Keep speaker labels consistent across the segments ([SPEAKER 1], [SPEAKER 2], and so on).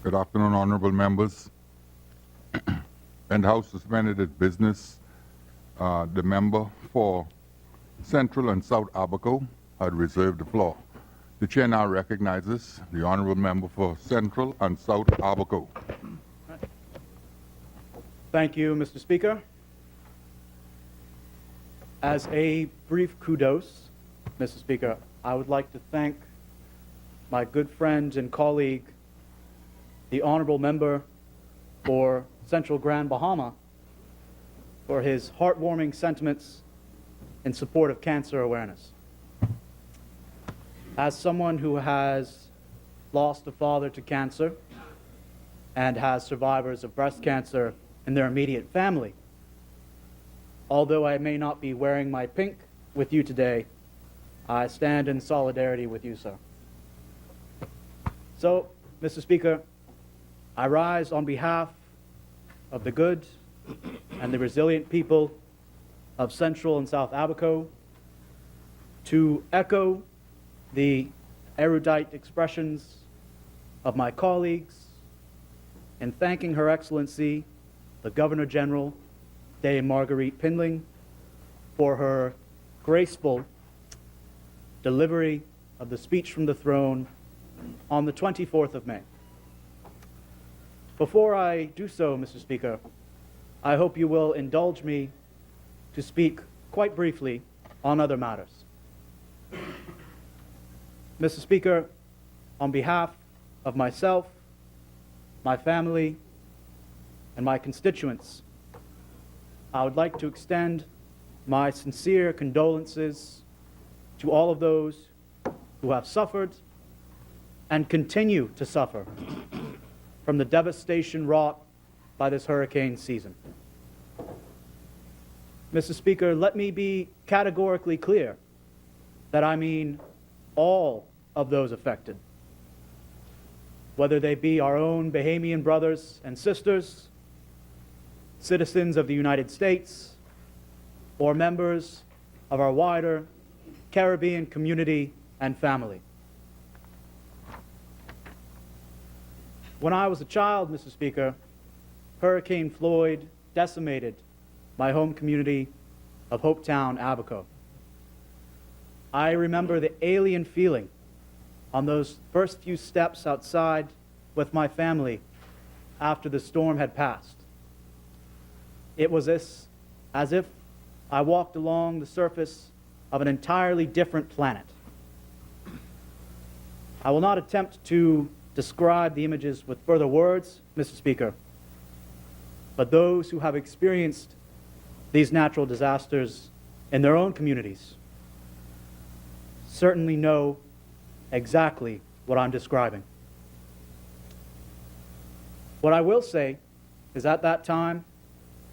[SPEAKER 1] Good afternoon, honorable members. And House suspended its business. The member for Central and South Abaco had reserved the floor. The chair now recognizes the honorable member for Central and South Abaco.
[SPEAKER 2] Thank you, Mr. Speaker. As a brief kudos, Mr. Speaker, I would like to thank my good friend and colleague, the honorable member for Central Grand Bahama, for his heartwarming sentiments in support of cancer awareness. As someone who has lost a father to cancer and has survivors of breast cancer in their immediate family, although I may not be wearing my pink with you today, I stand in solidarity with you, sir. So, Mr. Speaker, I rise on behalf of the good and the resilient people of Central and South Abaco to echo the erudite expressions of my colleagues in thanking Her Excellency, the Governor General, Dame Marguerite Pindling, for her graceful delivery of the speech from the throne on the 24th of May. Before I do so, Mr. Speaker, I hope you will indulge me to speak quite briefly on other matters. Mr. Speaker, on behalf of myself, my family, and my constituents, I would like to extend my sincere condolences to all of those who have suffered and continue to suffer from the devastation wrought by this hurricane season. Mr. Speaker, let me be categorically clear that I mean all of those affected, whether they be our own Bahamian brothers and sisters, citizens of the United States, or members of our wider Caribbean community and family. When I was a child, Mr. Speaker, Hurricane Floyd decimated my home community of Hopetown, Abaco. I remember the alien feeling on those first few steps outside with my family after the storm had passed. It was as if I walked along the surface of an entirely different planet. I will not attempt to describe the images with further words, Mr. Speaker, but those who have experienced these natural disasters in their own communities certainly know exactly what I'm describing. What I will say is at that time,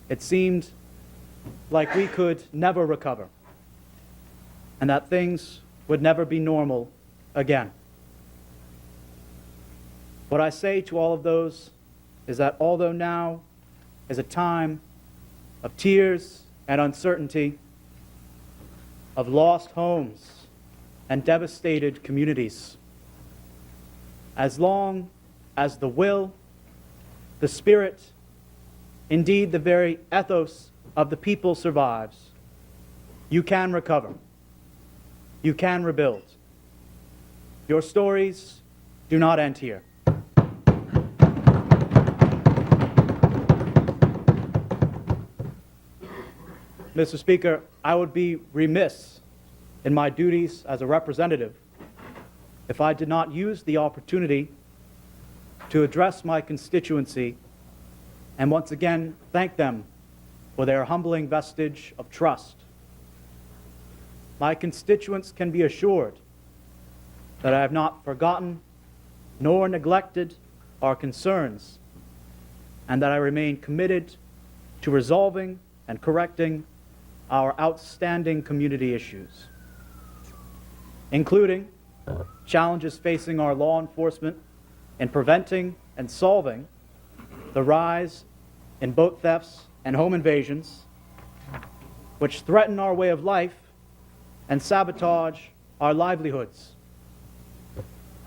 [SPEAKER 2] it seemed like we could never recover and that things would never be normal again. What I say to all of those is that although now is a time of tears and uncertainty, of lost homes and devastated communities, as long as the will, the spirit, indeed the very ethos of the people survives, you can recover. You can rebuild. Your stories do not end here. Mr. Speaker, I would be remiss in my duties as a representative if I did not use the opportunity to address my constituency and once again thank them for their humbling vestige of trust. My constituents can be assured that I have not forgotten nor neglected our concerns, and that I remain committed to resolving and correcting our outstanding community issues, including challenges facing our law enforcement in preventing and solving the rise in boat thefts and home invasions, which threaten our way of life and sabotage our livelihoods,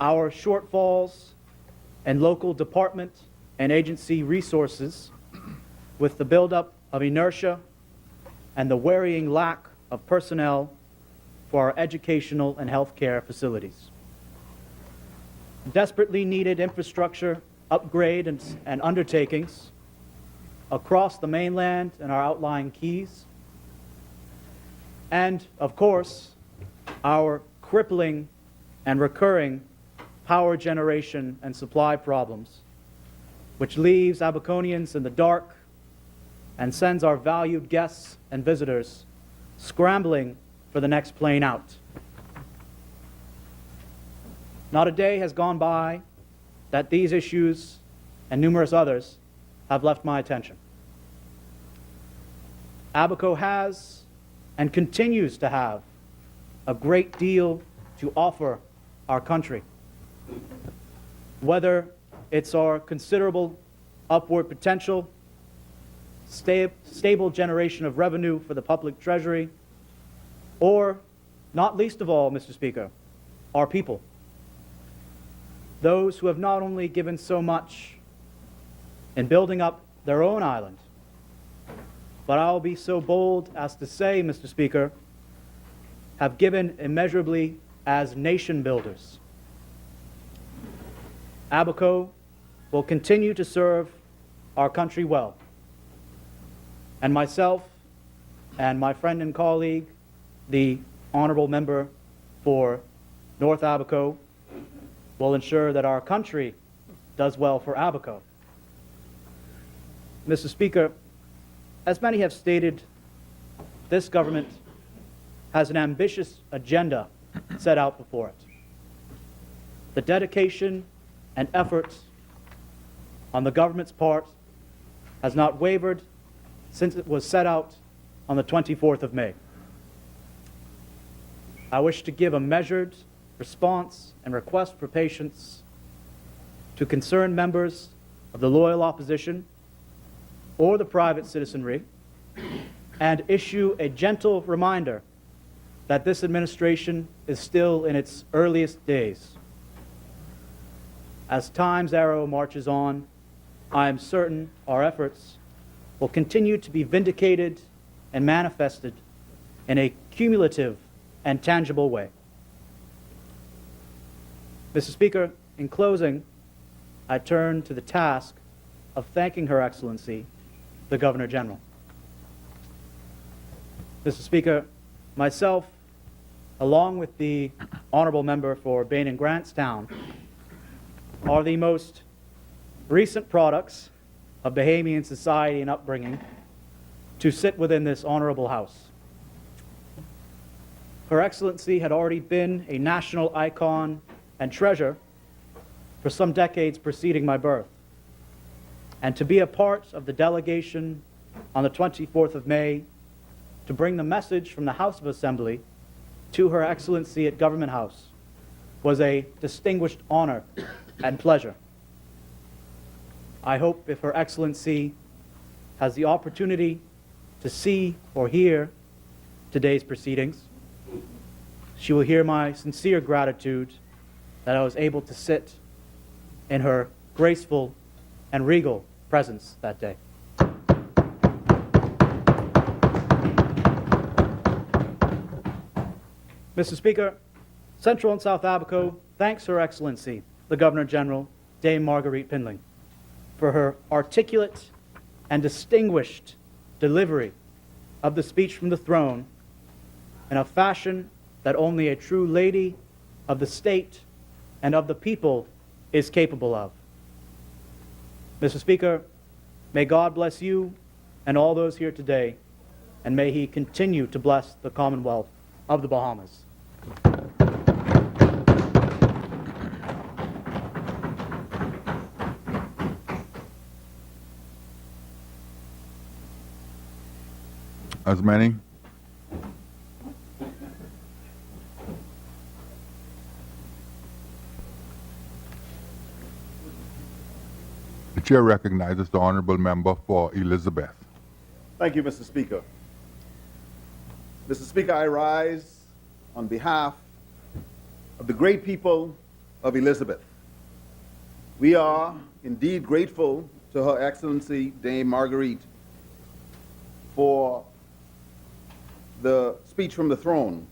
[SPEAKER 2] our shortfalls and local department and agency resources with the buildup of inertia and the worrying lack of personnel for our educational and healthcare facilities. Desperately needed infrastructure upgrade and undertakings across the mainland and our outlying keys. And, of course, our crippling and recurring power generation and supply problems, which leaves Abaconians in the dark and sends our valued guests and visitors scrambling for the next plane out. Not a day has gone by that these issues and numerous others have left my attention. Abaco has and continues to have a great deal to offer our country. Whether it's our considerable upward potential, stable generation of revenue for the public treasury, or, not least of all, Mr. Speaker, our people. Those who have not only given so much in building up their own island, but I'll be so bold as to say, Mr. Speaker, have given immeasurably as nation builders. Abaco will continue to serve our country well, and myself and my friend and colleague, the honorable member for North Abaco, will ensure that our country does well for Abaco. Mr. Speaker, as many have stated, this government has an ambitious agenda set out before it. The dedication and efforts on the government's part has not wavered since it was set out on the 24th of May. I wish to give a measured response and request for patience to concerned members of the loyal opposition or the private citizenry, and issue a gentle reminder that this administration is still in its earliest days. As time's arrow marches on, I am certain our efforts will continue to be vindicated and manifested in a cumulative and tangible way. Mr. Speaker, in closing, I turn to the task of thanking Her Excellency, the Governor General. Mr. Speaker, myself, along with the honorable member for Bain and Grantstown, are the most recent products of Bahamian society and upbringing to sit within this honorable house. Her Excellency had already been a national icon and treasure for some decades preceding my birth. And to be a part of the delegation on the 24th of May to bring the message from the House of Assembly to Her Excellency at Government House was a distinguished honor and pleasure. I hope if Her Excellency has the opportunity to see or hear today's proceedings, she will hear my sincere gratitude that I was able to sit in her graceful and regal presence that day. Mr. Speaker, Central and South Abaco thanks Her Excellency, the Governor General, Dame Marguerite Pindling, for her articulate and distinguished delivery of the speech from the throne in a fashion that only a true lady of the state and of the people is capable of. Mr. Speaker, may God bless you and all those here today, and may He continue to bless the Commonwealth of the Bahamas.
[SPEAKER 1] As many? The chair recognizes the honorable member for Elizabeth.
[SPEAKER 3] Thank you, Mr. Speaker. Mr. Speaker, I rise on behalf of the great people of Elizabeth. We are indeed grateful to Her Excellency Dame Marguerite for the speech from the throne.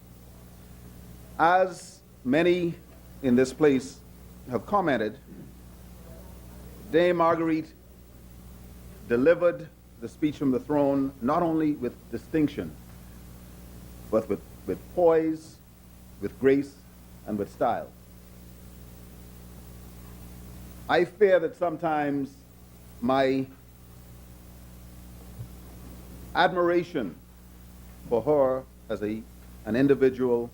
[SPEAKER 3] As many in this place have commented, Dame Marguerite delivered the speech from the throne not only with distinction, but with poise, with grace, and with style. I fear that sometimes my admiration for her as an individual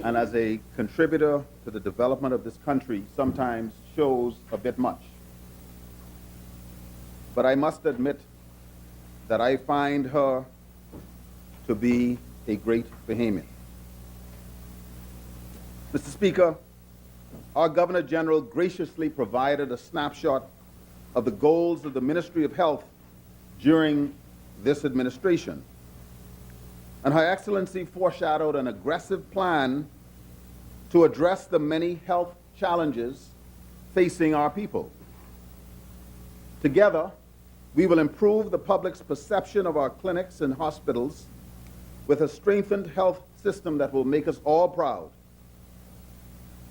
[SPEAKER 3] and as a contributor to the development of this country sometimes shows a bit much. But I must admit that I find her to be a great Bahamian. Mr. Speaker, our Governor General graciously provided a snapshot of the goals of the Ministry of Health during this administration. And Her Excellency foreshadowed an aggressive plan to address the many health challenges facing our people. Together, we will improve the public's perception of our clinics and hospitals with a strengthened health system that will make us all proud.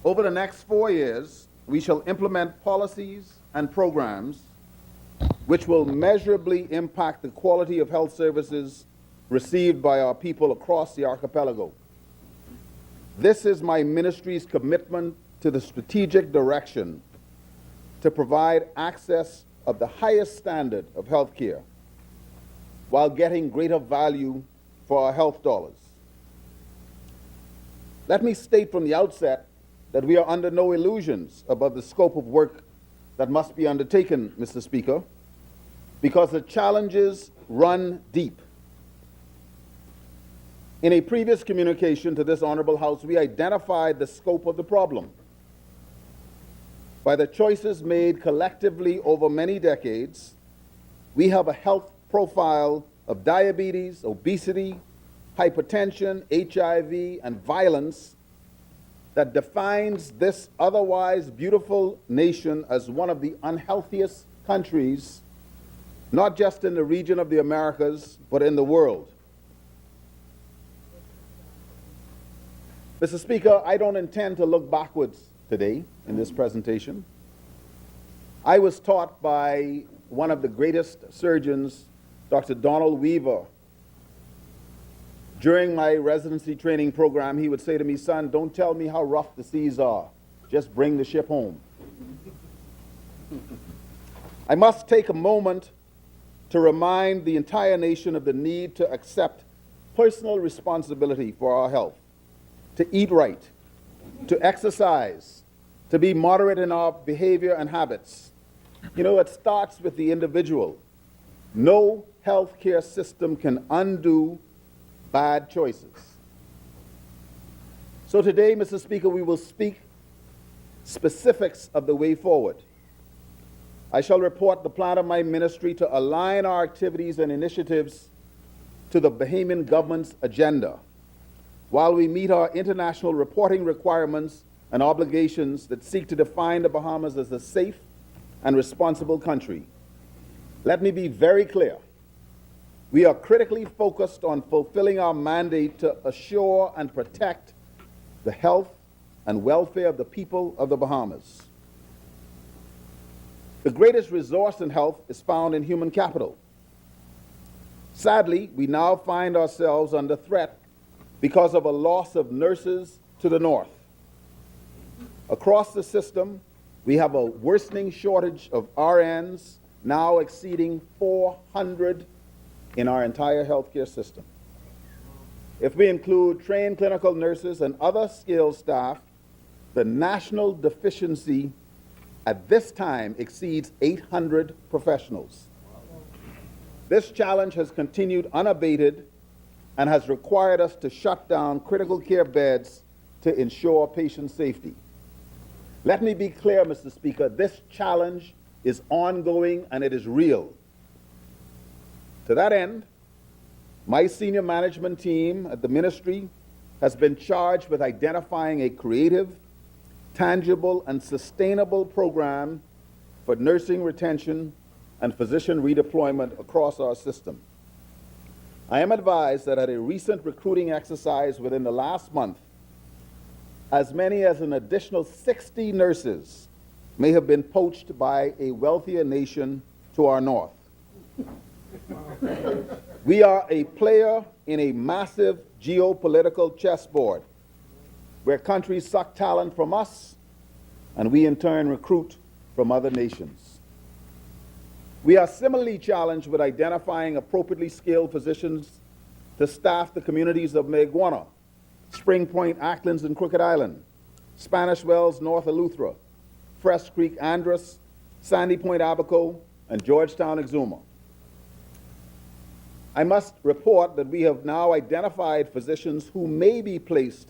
[SPEAKER 3] Over the next 4 years, we shall implement policies and programs which will measurably impact the quality of health services received by our people across the archipelago. This is my ministry's commitment to the strategic direction to provide access of the highest standard of health care while getting greater value for our health dollars. Let me state from the outset that we are under no illusions about the scope of work that must be undertaken, Mr. Speaker, because the challenges run deep. In a previous communication to this Honorable House, we identified the scope of the problem. By the choices made collectively over many decades, we have a health profile of diabetes, obesity, hypertension, HIV, and violence that defines this otherwise beautiful nation as one of the unhealthiest countries, not just in the region of the Americas, but in the world. Mr. Speaker, I don't intend to look backwards today in this presentation. I was taught by one of the greatest surgeons, Dr. Donald Weaver. During my residency training program, he would say to me, "Son, don't tell me how rough the seas are. Just bring the ship home." I must take a moment to remind the entire nation of the need to accept personal responsibility for our health, to eat right, to exercise, to be moderate in our behavior and habits. You know, it starts with the individual. No healthcare system can undo bad choices. So today, Mr. Speaker, we will speak specifics of the way forward. I shall report the plan of my ministry to align our activities and initiatives to the Bahamian government's agenda, while we meet our international reporting requirements and obligations that seek to define the Bahamas as a safe and responsible country. Let me be very clear. We are critically focused on fulfilling our mandate to assure and protect the health and welfare of the people of the Bahamas. The greatest resource in health is found in human capital. Sadly, we now find ourselves under threat because of a loss of nurses to the north. Across the system, we have a worsening shortage of RNs, now exceeding 400 in our entire healthcare system. If we include trained clinical nurses and other skilled staff, the national deficiency at this time exceeds 800 professionals. This challenge has continued unabated and has required us to shut down critical care beds to ensure patient safety. Let me be clear, Mr. Speaker, this challenge is ongoing and it is real. To that end, my senior management team at the ministry has been charged with identifying a creative tangible, and sustainable program for nursing retention and physician redeployment across our system. I am advised that at a recent recruiting exercise within the last month, as many as an additional 60 nurses may have been poached by a wealthier nation to our north. We are a player in a massive geopolitical chessboard where countries suck talent from us and we in turn recruit from other nations. We are similarly challenged with identifying appropriately skilled physicians to staff the communities of Maiguana, Spring Point, Acklands, and Crooked Island, Spanish Wells, North Eleuthera, Fresh Creek, Andros, Sandy Point, Abaco, and Georgetown, Exuma. I must report that we have now identified physicians who may be placed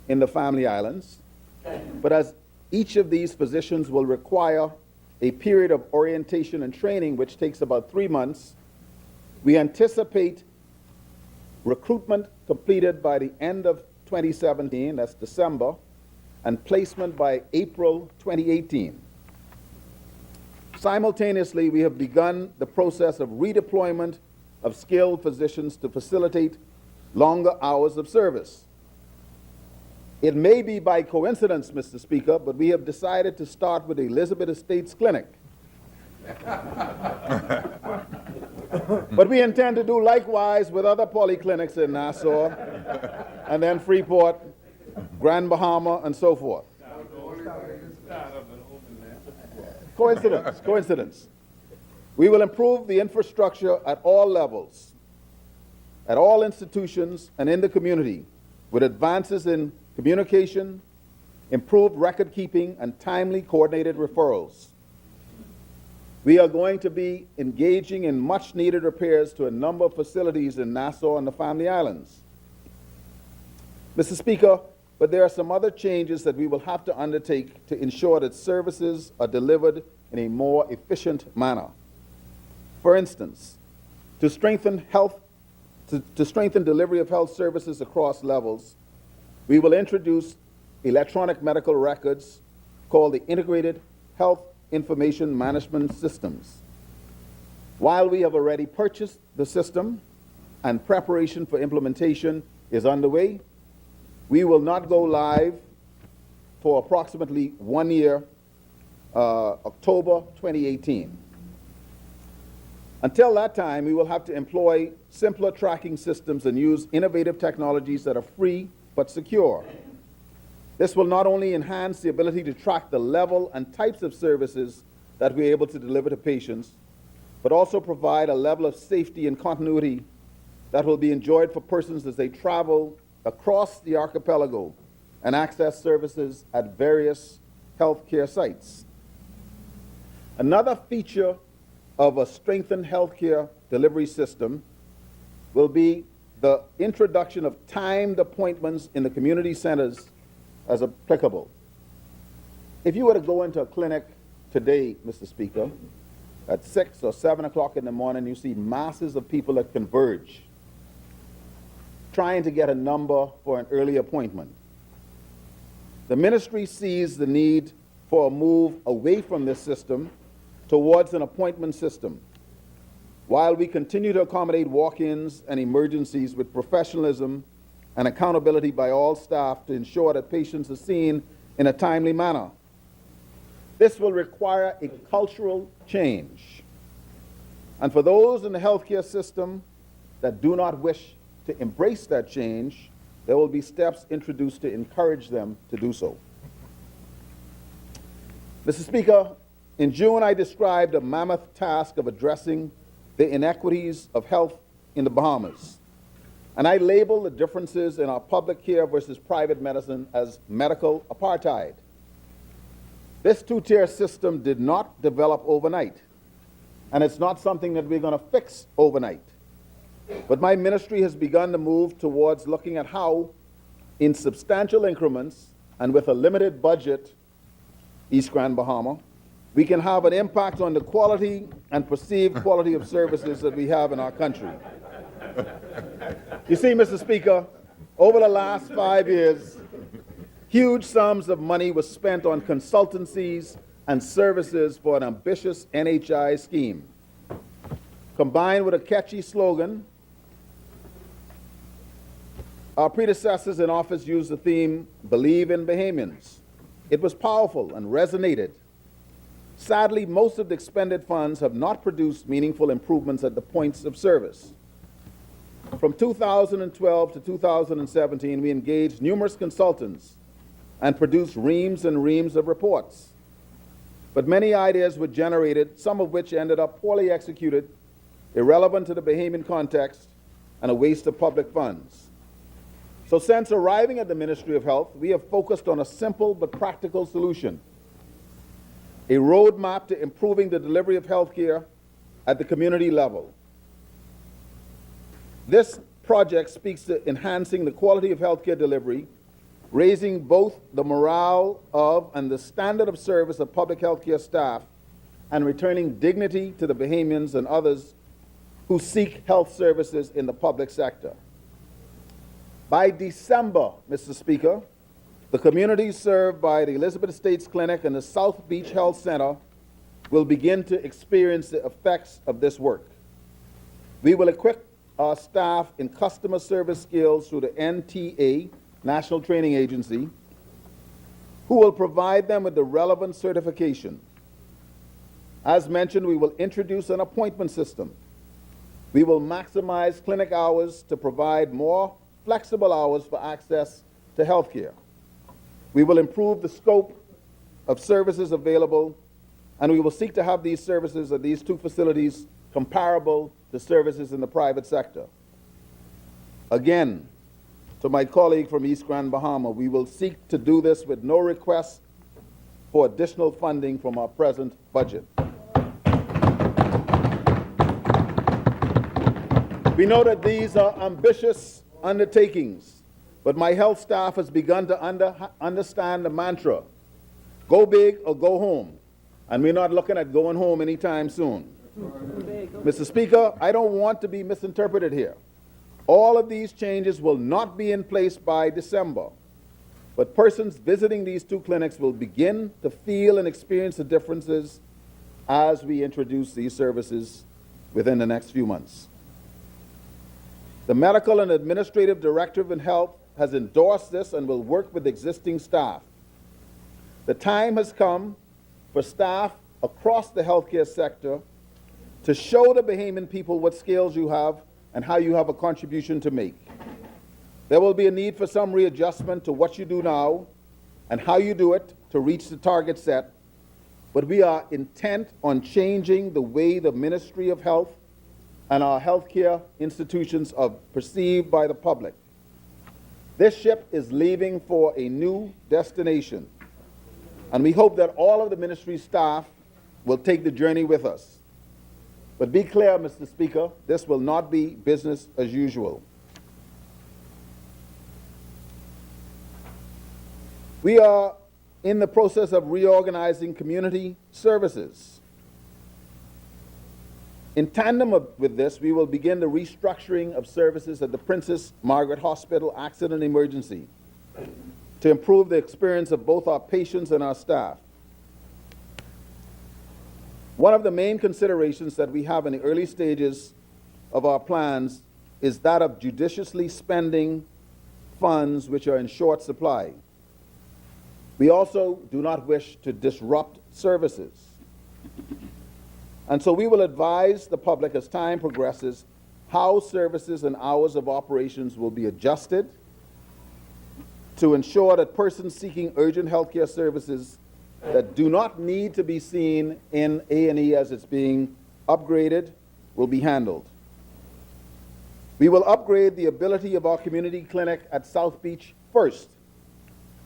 [SPEAKER 3] in the Family Islands, but as each of these physicians will require a period of orientation and training which takes about 3 months, we anticipate recruitment completed by the end of 2017, that's December, and placement by April 2018. Simultaneously, we have begun the process of redeployment of skilled physicians to facilitate longer hours of service. It may be by coincidence, Mr. Speaker, but we have decided to start with the Elizabeth Estates Clinic. But we intend to do likewise with other polyclinics in Nassau, and then Freeport, Grand Bahama, and so forth. Coincidence, coincidence. We will improve the infrastructure at all levels, at all institutions, and in the community, with advances in communication, improved record keeping, and timely coordinated referrals. We are going to be engaging in much needed repairs to a number of facilities in Nassau and the Family Islands. Mr. Speaker, but there are some other changes that we will have to undertake to ensure that services are delivered in a more efficient manner. For instance, to strengthen delivery of health services across levels, we will introduce electronic medical records called the Integrated Health Information Management Systems. While we have already purchased the system and preparation for implementation is underway, we will not go live for approximately 1 year, October 2018. Until that time, we will have to employ simpler tracking systems and use innovative technologies that are free but secure. This will not only enhance the ability to track the level and types of services that we're able to deliver to patients, but also provide a level of safety and continuity that will be enjoyed for persons as they travel across the archipelago and access services at various healthcare sites. Another feature of a strengthened healthcare delivery system will be the introduction of timed appointments in the community centers as applicable. If you were to go into a clinic today, Mr. Speaker, at 6 or 7 o'clock in the morning, you see masses of people that converge, trying to get a number for an early appointment. The ministry sees the need for a move away from this system towards an appointment system, while we continue to accommodate walk-ins and emergencies with professionalism and accountability by all staff to ensure that patients are seen in a timely manner. This will require a cultural change. And for those in the healthcare system that do not wish to embrace that change, there will be steps introduced to encourage them to do so. Mr. Speaker, in June I described a mammoth task of addressing the inequities of health in the Bahamas. And I label the differences in our public care versus private medicine as medical apartheid. This two-tier system did not develop overnight, and it's not something that we're going to fix overnight. But my ministry has begun to move towards looking at how, in substantial increments and with a limited budget, East Grand Bahama, we can have an impact on the quality and perceived quality of services that we have in our country. You see, Mr. Speaker, over the last 5 years, Huge sums of money were spent on consultancies and services for an ambitious NHI scheme. Combined with a catchy slogan, our predecessors in office used the theme, "Believe in Bahamians." It was powerful and resonated. Sadly, most of the expended funds have not produced meaningful improvements at the points of service. From 2012 to 2017, we engaged numerous consultants and produced reams and reams of reports. But many ideas were generated, some of which ended up poorly executed, irrelevant to the Bahamian context, and a waste of public funds. So since arriving at the Ministry of Health, we have focused on a simple but practical solution: a roadmap to improving the delivery of health care at the community level. This project speaks to enhancing the quality of health care delivery, raising both the morale of and the standard of service of public health care staff, and returning dignity to the Bahamians and others who seek health services in the public sector. By December, Mr. Speaker, the communities served by the Elizabeth Estates Clinic and the South Beach Health Center will begin to experience the effects of this work. We will equip our staff in customer service skills through the NTA, National Training Agency, who will provide them with the relevant certification. As mentioned, we will introduce an appointment system. We will maximize clinic hours to provide more flexible hours for access to health care. We will improve the scope of services available, and we will seek to have these services at these two facilities comparable to services in the private sector. Again, to my colleague from East Grand Bahama, we will seek to do this with no request for additional funding from our present budget. We know that these are ambitious undertakings, but my health staff has begun to understand the mantra, go big or go home, and we're not looking at going home anytime soon. Mr. Speaker, I don't want to be misinterpreted here. All of these changes will not be in place by December, but persons visiting these two clinics will begin to feel and experience the differences as we introduce these services within the next few months. The Medical and Administrative Director of Health has endorsed this and will work with existing staff. The time has come for staff across the healthcare sector to show the Bahamian people what skills you have and how you have a contribution to make. There will be a need for some readjustment to what you do now and how you do it to reach the target set, but we are intent on changing the way the Ministry of Health and our healthcare institutions are perceived by the public. This ship is leaving for a new destination, and we hope that all of the ministry staff will take the journey with us. But be clear, Mr. Speaker, this will not be business as usual. We are in the process of reorganizing community services. In tandem with this, we will begin the restructuring of services at the Princess Margaret Hospital Accident Emergency to improve the experience of both our patients and our staff. One of the main considerations that we have in the early stages of our plans is that of judiciously spending funds which are in short supply. We also do not wish to disrupt services. And so we will advise the public as time progresses how services and hours of operations will be adjusted to ensure that persons seeking urgent health care services that do not need to be seen in A&E as it's being upgraded will be handled. We will upgrade the ability of our community clinic at South Beach first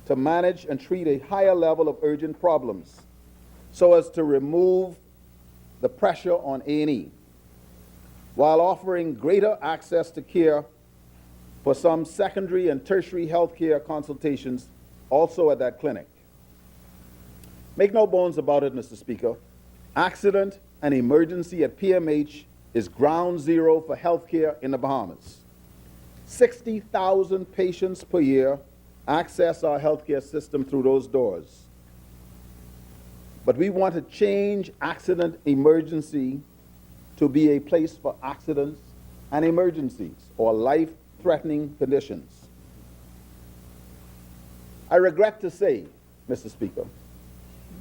[SPEAKER 3] to manage and treat a higher level of urgent problems so as to remove the pressure on A&E, while offering greater access to care for some secondary and tertiary health care consultations also at that clinic. Make no bones about it, Mr. Speaker. Accident and emergency at PMH is ground zero for health care in the Bahamas. 60,000 patients per year access our healthcare system through those doors. But we want to change accident emergency to be a place for accidents and emergencies or life-threatening conditions. I regret to say, Mr. Speaker,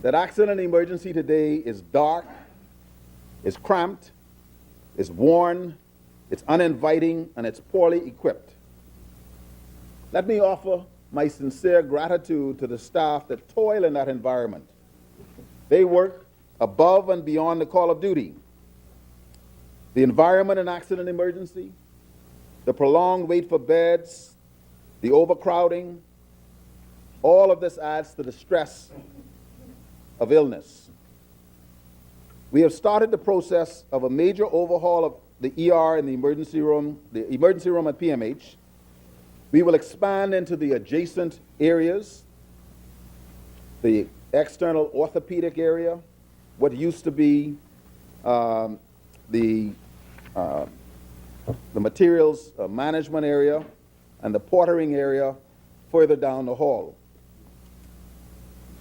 [SPEAKER 3] that accident emergency today is dark, is cramped, is worn, it's uninviting, and it's poorly equipped. Let me offer my sincere gratitude to the staff that toil in that environment. They work above and beyond the call of duty. The environment in accident emergency, the prolonged wait for beds, the overcrowding, all of this adds to the stress of illness. We have started the process of a major overhaul of the ER and the emergency room at PMH. We will expand into the adjacent areas, the external orthopedic area, what used to be the materials management area, and the portering area further down the hall.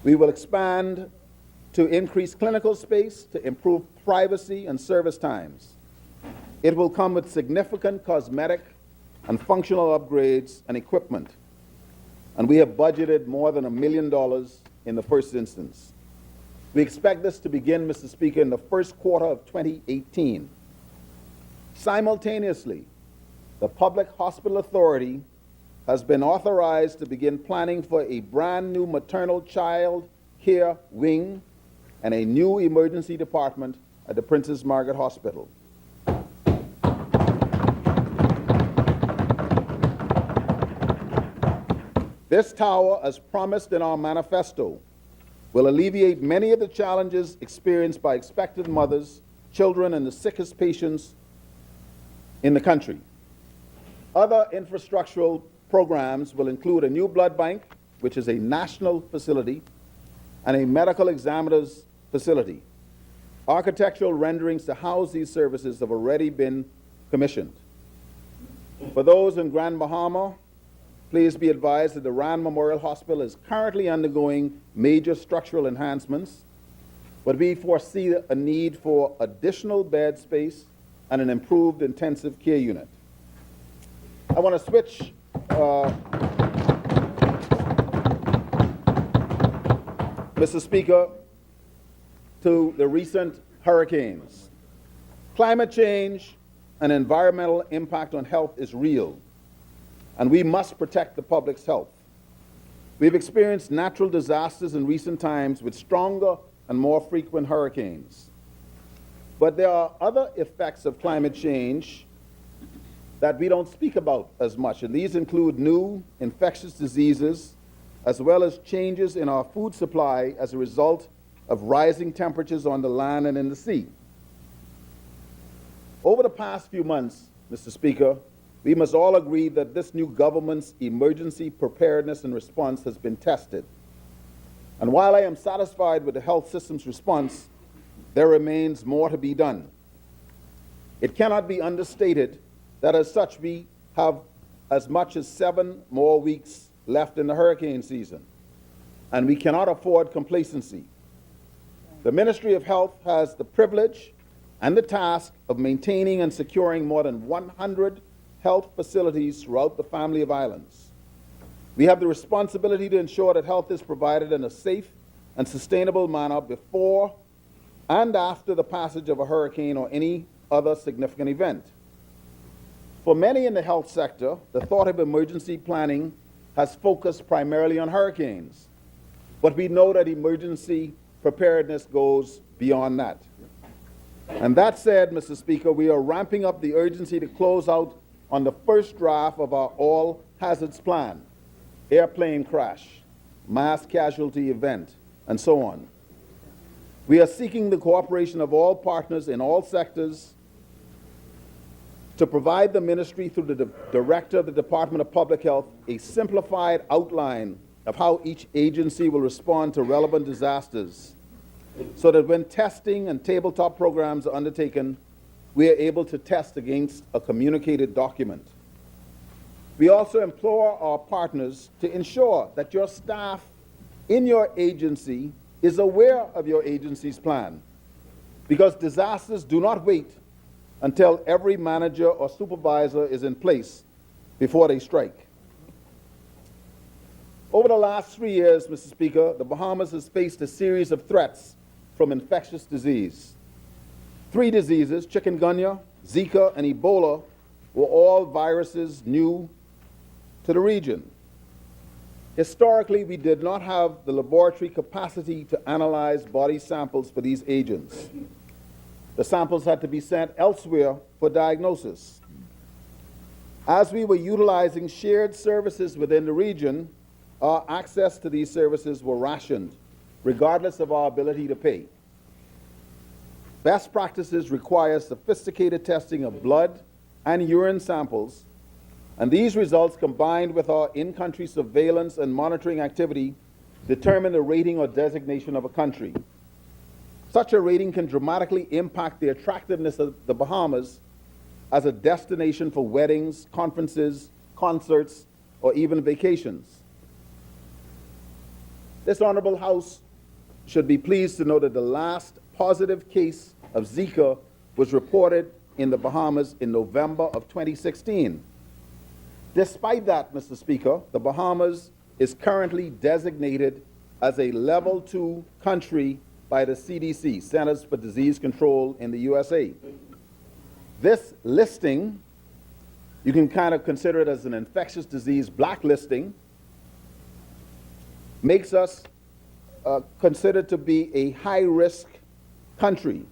[SPEAKER 3] We will expand to increase clinical space, to improve privacy and service times. It will come with significant cosmetic and functional upgrades and equipment. And we have budgeted more than $1 million in the first instance. We expect this to begin, Mr. Speaker, in the first quarter of 2018. Simultaneously, the Public Hospital Authority has been authorized to begin planning for a brand new maternal child care wing and a new emergency department at the Princess Margaret Hospital. This tower, as promised in our manifesto, will alleviate many of the challenges experienced by expectant mothers, children, and the sickest patients in the country. Other infrastructural programs will include a new blood bank, which is a national facility, and a medical examiner's facility. Architectural renderings to house these services have already been commissioned. For those in Grand Bahama, please be advised that the Rand Memorial Hospital is currently undergoing major structural enhancements, but we foresee a need for additional bed space and an improved intensive care unit. I want to switch Mr. Speaker, to the recent hurricanes. Climate change and environmental impact on health is real, and we must protect the public's health. We've experienced natural disasters in recent times with stronger and more frequent hurricanes. But there are other effects of climate change that we don't speak about as much, and these include new infectious diseases, as well as changes in our food supply as a result of rising temperatures on the land and in the sea. Over the past few months, Mr. Speaker, we must all agree that this new government's emergency preparedness and response has been tested. And while I am satisfied with the health system's response, there remains more to be done. It cannot be understated that as such we have as much as 7 more weeks left in the hurricane season, and we cannot afford complacency. The Ministry of Health has the privilege and the task of maintaining and securing more than 100 health facilities throughout the family of islands. We have the responsibility to ensure that health is provided in a safe and sustainable manner before and after the passage of a hurricane or any other significant event. For many in the health sector, the thought of emergency planning has focused primarily on hurricanes, but we know that emergency preparedness goes beyond that. And that said, Mr. Speaker, we are ramping up the urgency to close out on the first draft of our all hazards plan, airplane crash, mass casualty event, and so on. We are seeking the cooperation of all partners in all sectors to provide the ministry, through the Director of the Department of Public Health, a simplified outline of how each agency will respond to relevant disasters, so that when testing and tabletop programs are undertaken, we are able to test against a communicated document. We also implore our partners to ensure that your staff in your agency is aware of your agency's plan, because disasters do not wait until every manager or supervisor is in place before they strike. Over the last 3 years, Mr. Speaker, the Bahamas has faced a series of threats from infectious disease. 3 diseases, chikungunya, Zika, and Ebola, were all viruses new to the region. Historically, we did not have the laboratory capacity to analyze body samples for these agents. The samples had to be sent elsewhere for diagnosis. As we were utilizing shared services within the region, our access to these services were rationed, regardless of our ability to pay. Best practices require sophisticated testing of blood and urine samples, and these results, combined with our in-country surveillance and monitoring activity, determine the rating or designation of a country. Such a rating can dramatically impact the attractiveness of the Bahamas as a destination for weddings, conferences, concerts, or even vacations. This Honorable House should be pleased to know that the last positive case of Zika was reported in the Bahamas in November of 2016. Despite that, Mr. Speaker, the Bahamas is currently designated as a Level 2 country by the CDC, Centers for Disease Control in the USA. This listing, you can kind of consider it as an infectious disease blacklisting, makes us considered to be a high-risk country.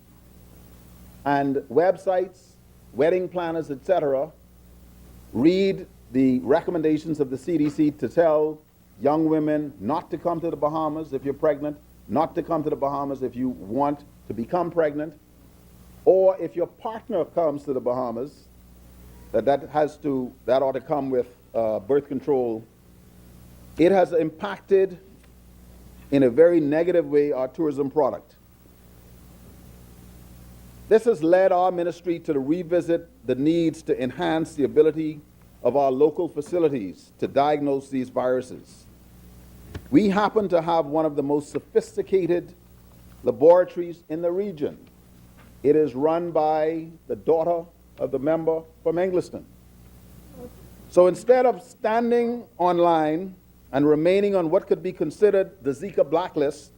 [SPEAKER 3] And websites, wedding planners, etc., read the recommendations of the CDC to tell young women not to come to the Bahamas if you're pregnant, not to come to the Bahamas if you want to become pregnant, or if your partner comes to the Bahamas, that ought to come with birth control. It has impacted in a very negative way our tourism product. This has led our ministry to revisit the needs to enhance the ability of our local facilities to diagnose these viruses. We happen to have one of the most sophisticated laboratories in the region. It is run by the daughter of the member from Engliston. So instead of standing online and remaining on what could be considered the Zika blacklist,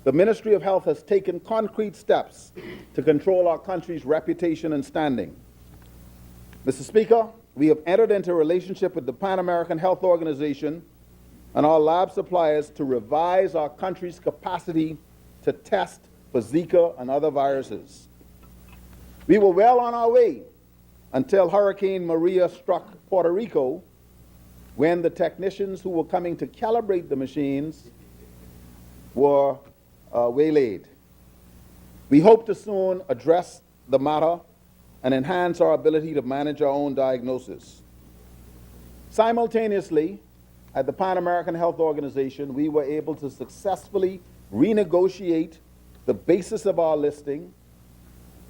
[SPEAKER 3] the Ministry of Health has taken concrete steps to control our country's reputation and standing. Mr. Speaker, we have entered into a relationship with the Pan American Health Organization and our lab suppliers to revise our country's capacity to test for Zika and other viruses. We were well on our way until Hurricane Maria struck Puerto Rico, when the technicians who were coming to calibrate the machines were waylaid. We hope to soon address the matter and enhance our ability to manage our own diagnosis. Simultaneously, at the Pan American Health Organization, we were able to successfully renegotiate the basis of our listing,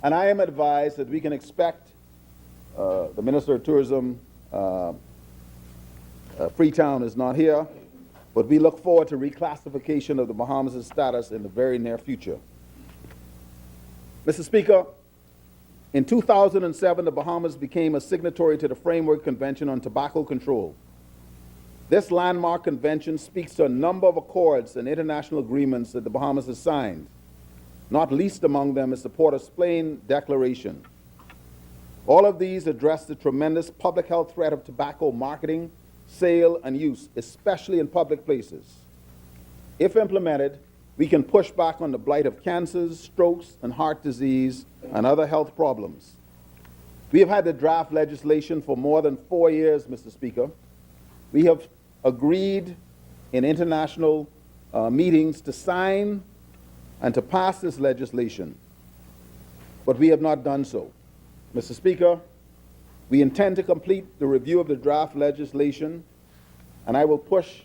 [SPEAKER 3] and I am advised that we can expect the Minister of Tourism, Freetown is not here, but we look forward to reclassification of the Bahamas' status in the very near future. Mr. Speaker, in 2007, the Bahamas became a signatory to the Framework Convention on Tobacco Control. This landmark convention speaks to a number of accords and international agreements that the Bahamas has signed. Not least among them is the Port of Spain Declaration. All of these address the tremendous public health threat of tobacco marketing, sale, and use, especially in public places. If implemented, we can push back on the blight of cancers, strokes, and heart disease, and other health problems. We have had the draft legislation for more than 4 years, Mr. Speaker. We have agreed in international meetings to sign and to pass this legislation, but we have not done so. Mr. Speaker, we intend to complete the review of the draft legislation, and I will push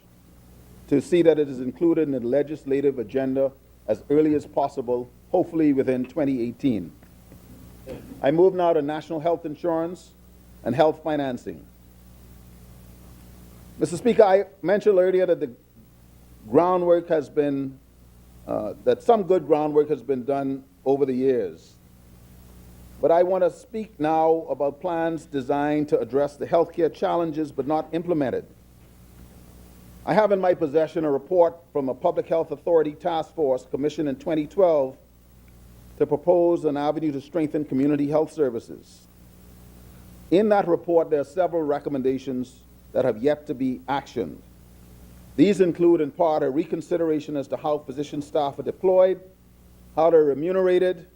[SPEAKER 3] to see that it is included in the legislative agenda as early as possible, hopefully within 2018. I move now to national health insurance and health financing. Mr. Speaker, I mentioned earlier that the groundwork has been, that some good groundwork has been done over the years. But I want to speak now about plans designed to address the healthcare challenges but not implemented. I have in my possession a report from a Public Health Authority task force commissioned in 2012 to propose an avenue to strengthen community health services. In that report, there are several recommendations that have yet to be actioned. These include, in part, a reconsideration as to how physician staff are deployed, how they're remunerated,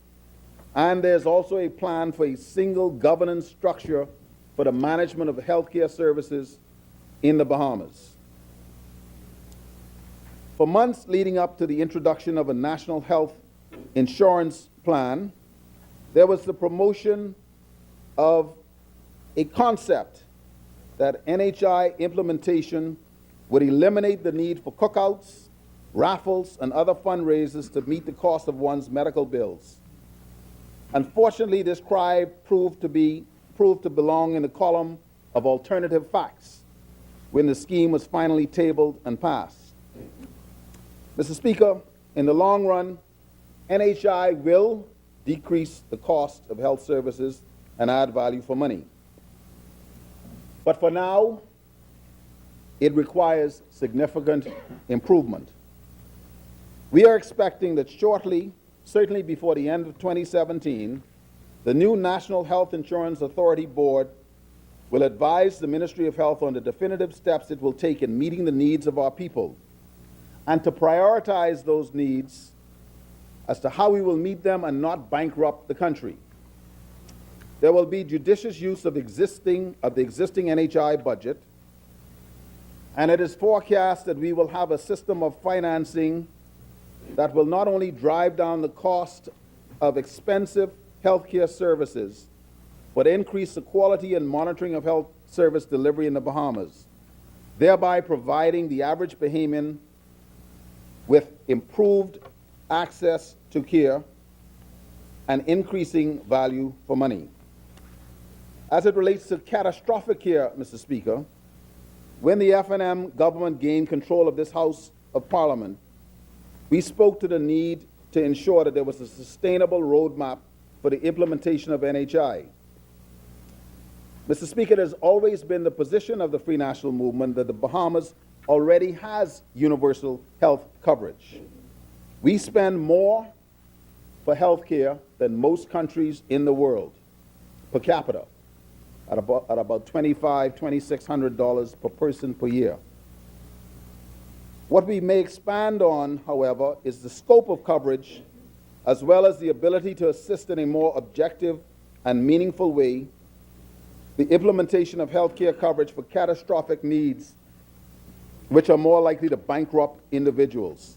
[SPEAKER 3] and there's also a plan for a single governance structure for the management of healthcare services in the Bahamas. For months leading up to the introduction of a national health insurance plan, there was the promotion of a concept that NHI implementation would eliminate the need for cookouts, raffles, and other fundraisers to meet the cost of one's medical bills. Unfortunately, this cry proved to belong in the column of alternative facts when the scheme was finally tabled and passed. Mr. Speaker, in the long run, NHI will decrease the cost of health services and add value for money. But for now, it requires significant improvement. We are expecting that shortly, certainly before the end of 2017, the new National Health Insurance Authority Board will advise the Ministry of Health on the definitive steps it will take in meeting the needs of our people, and to prioritize those needs as to how we will meet them and not bankrupt the country. There will be judicious use of the existing NHI budget, and it is forecast that we will have a system of financing that will not only drive down the cost of expensive healthcare services, but increase the quality and monitoring of health service delivery in the Bahamas, thereby providing the average Bahamian with improved access to care and increasing value for money. As it relates to catastrophic care, Mr. Speaker, when the F&M government gained control of this House of Parliament, we spoke to the need to ensure that there was a sustainable roadmap for the implementation of NHI. Mr. Speaker, it has always been the position of the Free National Movement that the Bahamas already has universal health coverage. We spend more for health care than most countries in the world per capita, at about $2,500, $2,600 per person per year. What we may expand on, however, is the scope of coverage, as well as the ability to assist in a more objective and meaningful way the implementation of health care coverage for catastrophic needs which are more likely to bankrupt individuals.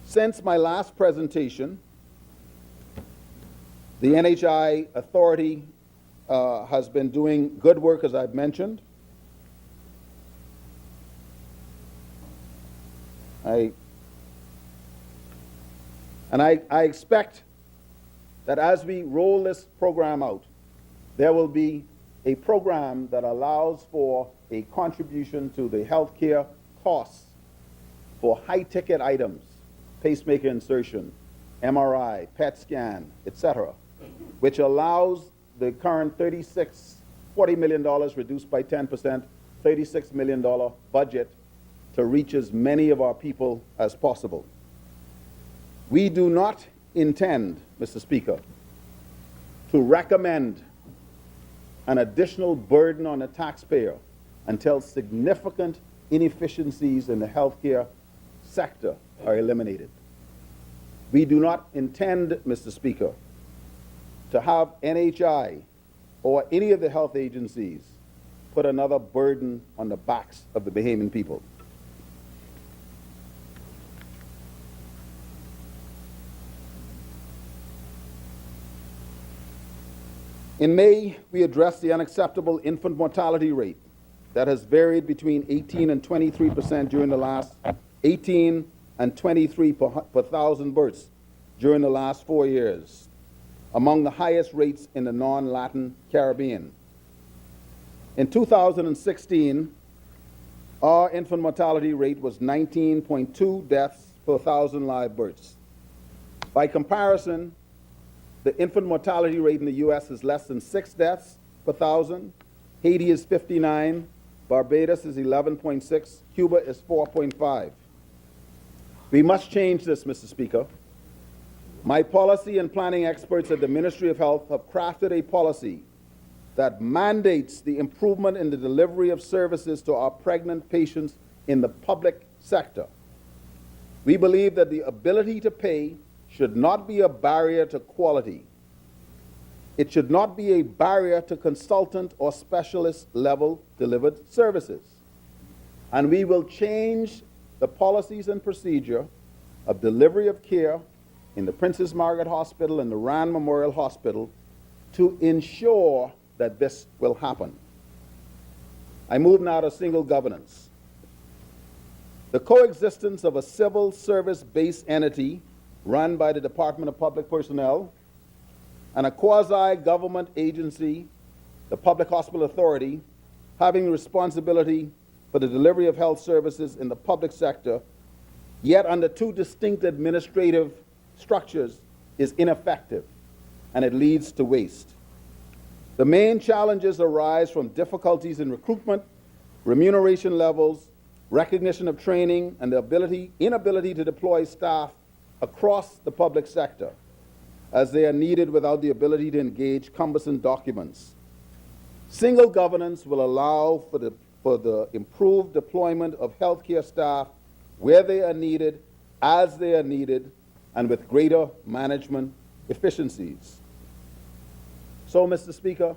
[SPEAKER 3] Since my last presentation, the NHI Authority has been doing good work, as I've mentioned. I expect that as we roll this program out, there will be a program that allows for a contribution to the healthcare costs for high-ticket items, pacemaker insertion, MRI, PET scan, etc., which allows the current $40 million reduced by 10%, $36 million budget to reach as many of our people as possible. We do not intend, Mr. Speaker, to recommend an additional burden on the taxpayer until significant inefficiencies in the healthcare sector are eliminated. We do not intend, Mr. Speaker, to have NHI or any of the health agencies put another burden on the backs of the Bahamian people. In May, we addressed the unacceptable infant mortality rate that has varied between 18 and 23% during the last 18 and 23 per 1,000 births during the last 4 years, among the highest rates in the non-Latin Caribbean. In 2016, our infant mortality rate was 19.2 deaths per 1,000 live births. By comparison, the infant mortality rate in the U.S. is less than 6 deaths per 1,000. Haiti is 59. Barbados is 11.6. Cuba is 4.5. We must change this, Mr. Speaker. My policy and planning experts at the Ministry of Health have crafted a policy that mandates the improvement in the delivery of services to our pregnant patients in the public sector. We believe that the ability to pay should not be a barrier to quality. It should not be a barrier to consultant or specialist level delivered services. And we will change the policies and procedure of delivery of care in the Princess Margaret Hospital and the Rand Memorial Hospital to ensure that this will happen. I move now to single governance. The coexistence of a civil service-based entity run by the Department of Public Personnel and a quasi-government agency, the Public Hospital Authority, having responsibility for the delivery of health services in the public sector, yet under two distinct administrative structures, is ineffective, and it leads to waste. The main challenges arise from difficulties in recruitment, remuneration levels, recognition of training, and the inability to deploy staff across the public sector as they are needed without the ability to engage cumbersome documents. Single governance will allow for the improved deployment of healthcare staff where they are needed, as they are needed, and with greater management efficiencies. So, Mr. Speaker,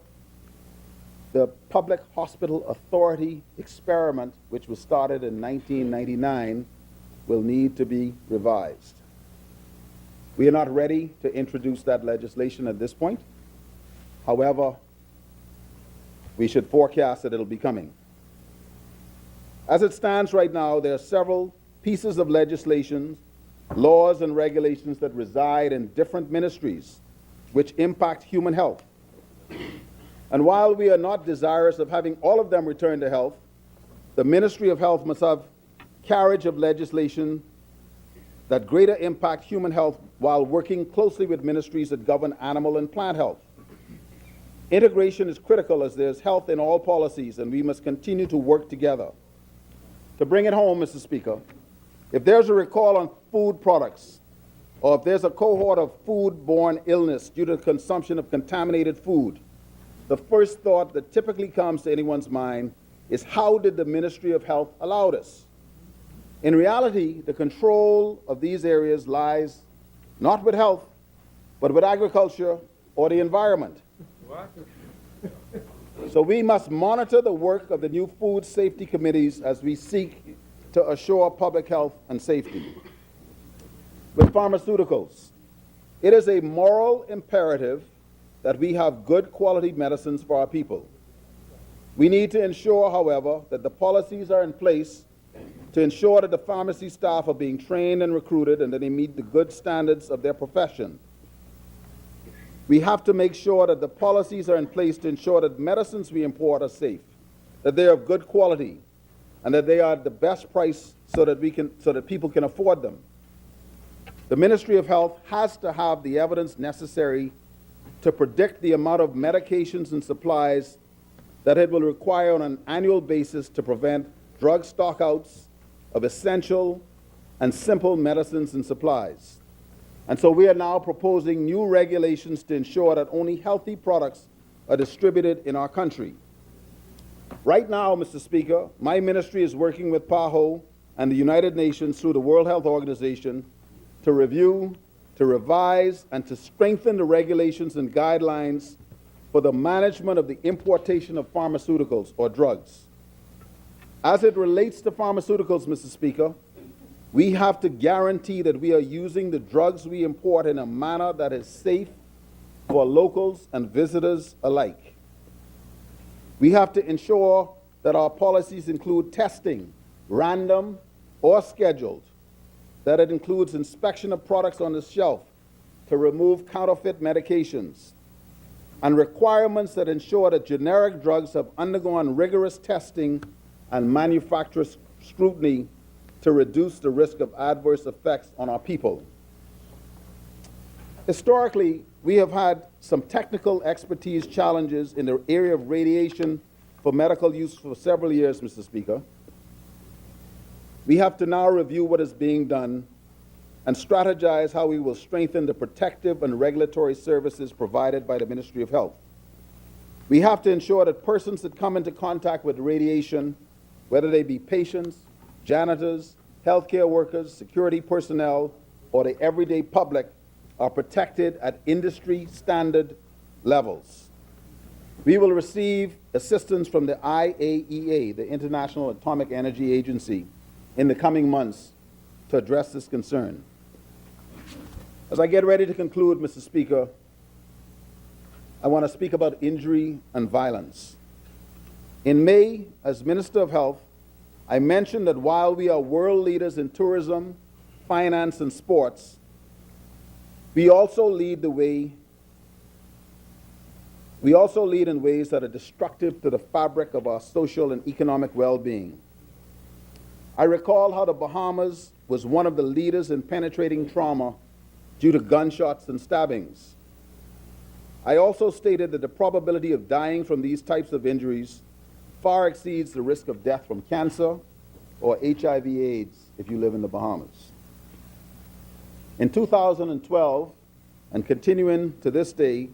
[SPEAKER 3] the Public Hospital Authority experiment, which was started in 1999, will need to be revised. We are not ready to introduce that legislation at this point. However, we should forecast that it'll be coming. As it stands right now, there are several pieces of legislation, laws and regulations that reside in different ministries which impact human health. And while we are not desirous of having all of them return to health, the Ministry of Health must have carriage of legislation that greater impact human health while working closely with ministries that govern animal and plant health. Integration is critical as there's health in all policies, and we must continue to work together. To bring it home, Mr. Speaker, if there's a recall on food products, or if there's a cohort of food-borne illness due to consumption of contaminated food, the first thought that typically comes to anyone's mind is, how did the Ministry of Health allow this? In reality, the control of these areas lies not with health, but with agriculture or the environment. What? So we must monitor the work of the new food safety committees as we seek to assure public health and safety. With pharmaceuticals, it is a moral imperative that we have good quality medicines for our people. We need to ensure, however, that the policies are in place to ensure that the pharmacy staff are being trained and recruited and that they meet the good standards of their profession. We have to make sure that the policies are in place to ensure that medicines we import are safe, that they are of good quality, and that they are at the best price so that people can afford them. The Ministry of Health has to have the evidence necessary to predict the amount of medications and supplies that it will require on an annual basis to prevent drug stockouts of essential and simple medicines and supplies. And so we are now proposing new regulations to ensure that only healthy products are distributed in our country. Right now, Mr. Speaker, my ministry is working with PAHO and the United Nations through the World Health Organization to review, to revise, and to strengthen the regulations and guidelines for the management of the importation of pharmaceuticals or drugs. As it relates to pharmaceuticals, Mr. Speaker, we have to guarantee that we are using the drugs we import in a manner that is safe for locals and visitors alike. We have to ensure that our policies include testing, random or scheduled, that it includes inspection of products on the shelf to remove counterfeit medications, and requirements that ensure that generic drugs have undergone rigorous testing and manufacturer scrutiny to reduce the risk of adverse effects on our people. Historically, we have had some technical expertise challenges in the area of radiation for medical use for several years, Mr. Speaker. We have to now review what is being done and strategize how we will strengthen the protective and regulatory services provided by the Ministry of Health. We have to ensure that persons that come into contact with radiation, whether they be patients, janitors, healthcare workers, security personnel, or the everyday public, are protected at industry standard levels. We will receive assistance from the IAEA, the International Atomic Energy Agency, in the coming months to address this concern. As I get ready to conclude, Mr. Speaker, I want to speak about injury and violence. In May, as Minister of Health, I mentioned that while we are world leaders in tourism, finance, and sports, we also lead in ways that are destructive to the fabric of our social and economic well-being. I recall how the Bahamas was one of the leaders in penetrating trauma due to gunshots and stabbings. I also stated that the probability of dying from these types of injuries far exceeds the risk of death from cancer or HIV/AIDS if you live in the Bahamas. In 2012, and continuing to this day,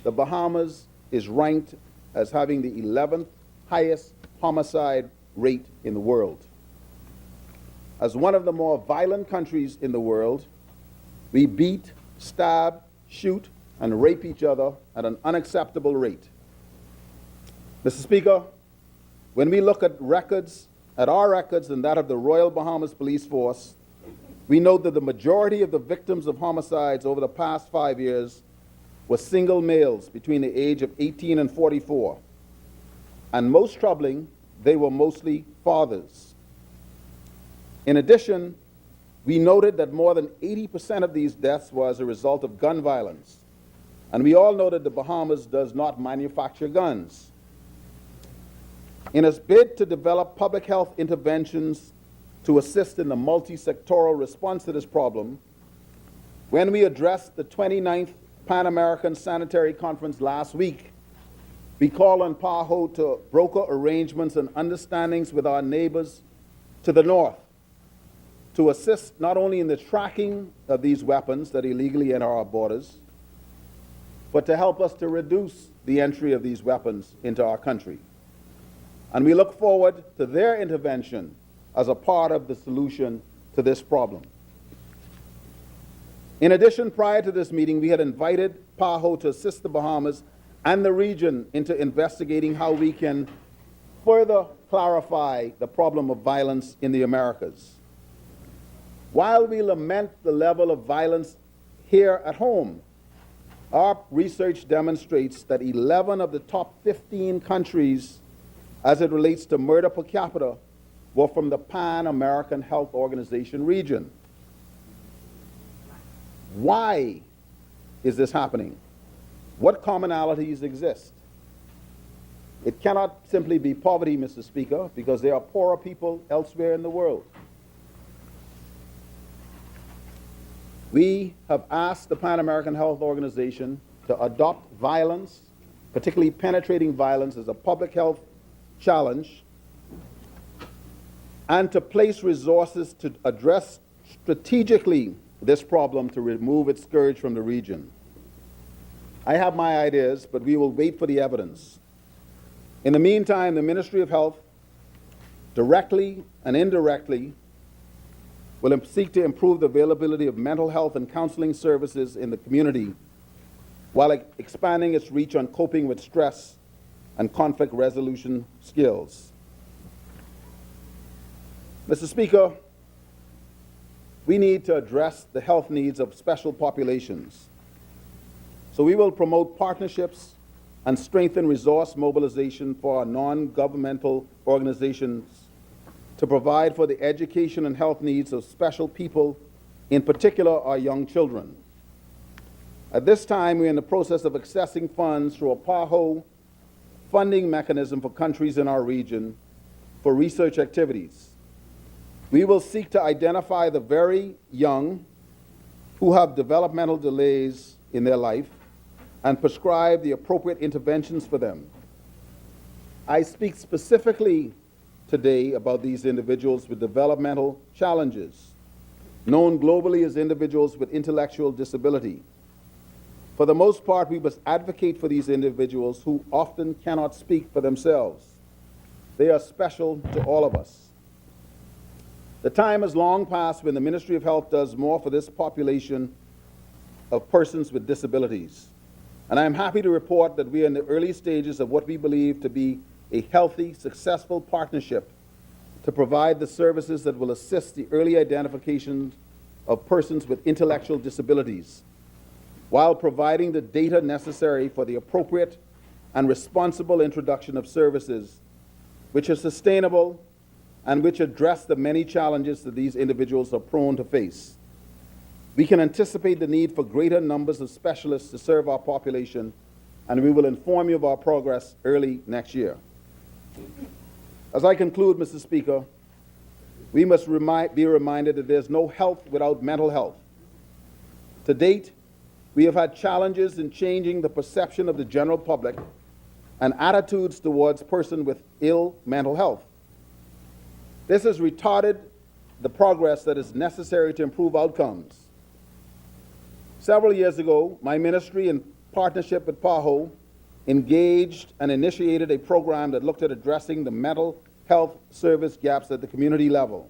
[SPEAKER 3] the Bahamas is ranked as having the 11th highest homicide rate in the world. As one of the more violent countries in the world, we beat, stab, shoot, and rape each other at an unacceptable rate. Mr. Speaker, when we look at our records and that of the Royal Bahamas Police Force, we note that the majority of the victims of homicides over the past 5 years were single males between the age of 18 and 44. And most troubling, they were mostly fathers. In addition, we noted that more than 80% of these deaths were as a result of gun violence. And we all know that the Bahamas does not manufacture guns. In its bid to develop public health interventions to assist in the multi-sectoral response to this problem, when we addressed the 29th Pan American Sanitary Conference last week, we called on PAHO to broker arrangements and understandings with our neighbors to the north to assist not only in the tracking of these weapons that illegally enter our borders, but to help us to reduce the entry of these weapons into our country. And we look forward to their intervention as a part of the solution to this problem. In addition, prior to this meeting, we had invited PAHO to assist the Bahamas and the region into investigating how we can further clarify the problem of violence in the Americas. While we lament the level of violence here at home, our research demonstrates that 11 of the top 15 countries as it relates to murder per capita were from the Pan American Health Organization region. Why is this happening? What commonalities exist? It cannot simply be poverty, Mr. Speaker, because there are poorer people elsewhere in the world. We have asked the Pan American Health Organization to adopt violence, particularly penetrating violence, as a public health challenge, and to place resources to address strategically this problem to remove its scourge from the region. I have my ideas, but we will wait for the evidence. In the meantime, the Ministry of Health, directly and indirectly, will seek to improve the availability of mental health and counseling services in the community while expanding its reach on coping with stress and conflict resolution skills. Mr. Speaker, we need to address the health needs of special populations. So we will promote partnerships and strengthen resource mobilization for our non-governmental organizations to provide for the education and health needs of special people, in particular our young children. At this time, we're in the process of accessing funds through a PAHO funding mechanism for countries in our region for research activities. We will seek to identify the very young who have developmental delays in their life and prescribe the appropriate interventions for them. I speak specifically today about these individuals with developmental challenges, known globally as individuals with intellectual disability. For the most part, we must advocate for these individuals who often cannot speak for themselves. They are special to all of us. The time has long passed when the Ministry of Health does more for this population of persons with disabilities. And I am happy to report that we are in the early stages of what we believe to be a healthy, successful partnership to provide the services that will assist the early identification of persons with intellectual disabilities, while providing the data necessary for the appropriate and responsible introduction of services which are sustainable and which address the many challenges that these individuals are prone to face. We can anticipate the need for greater numbers of specialists to serve our population, and we will inform you of our progress early next year. As I conclude, Mr. Speaker, we must be reminded that there's no health without mental health. To date, we have had challenges in changing the perception of the general public and attitudes towards persons with ill mental health. This has retarded the progress that is necessary to improve outcomes. Several years ago, my ministry, in partnership with PAHO, engaged and initiated a program that looked at addressing the mental health service gaps at the community level.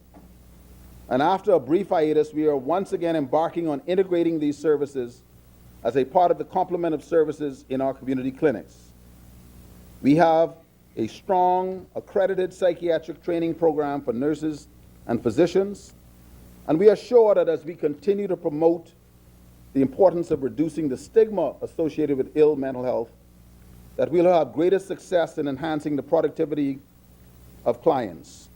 [SPEAKER 3] And after a brief hiatus, we are once again embarking on integrating these services as a part of the complement of services in our community clinics. We have a strong, accredited psychiatric training program for nurses and physicians, and we are sure that as we continue to promote the importance of reducing the stigma associated with ill mental health, that we'll have greater success in enhancing the productivity of clients.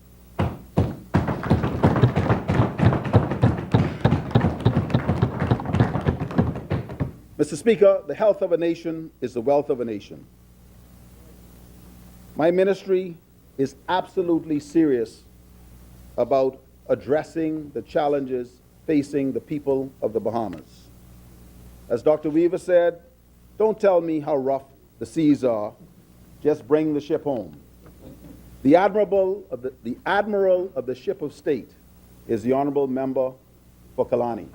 [SPEAKER 3] Mr. Speaker, the health of a nation is the wealth of a nation. My ministry is absolutely serious about addressing the challenges facing the people of the Bahamas. As Dr. Weaver said, don't tell me how rough the seas are, just bring the ship home. The admiral of the ship of state is the honorable member for Kalani.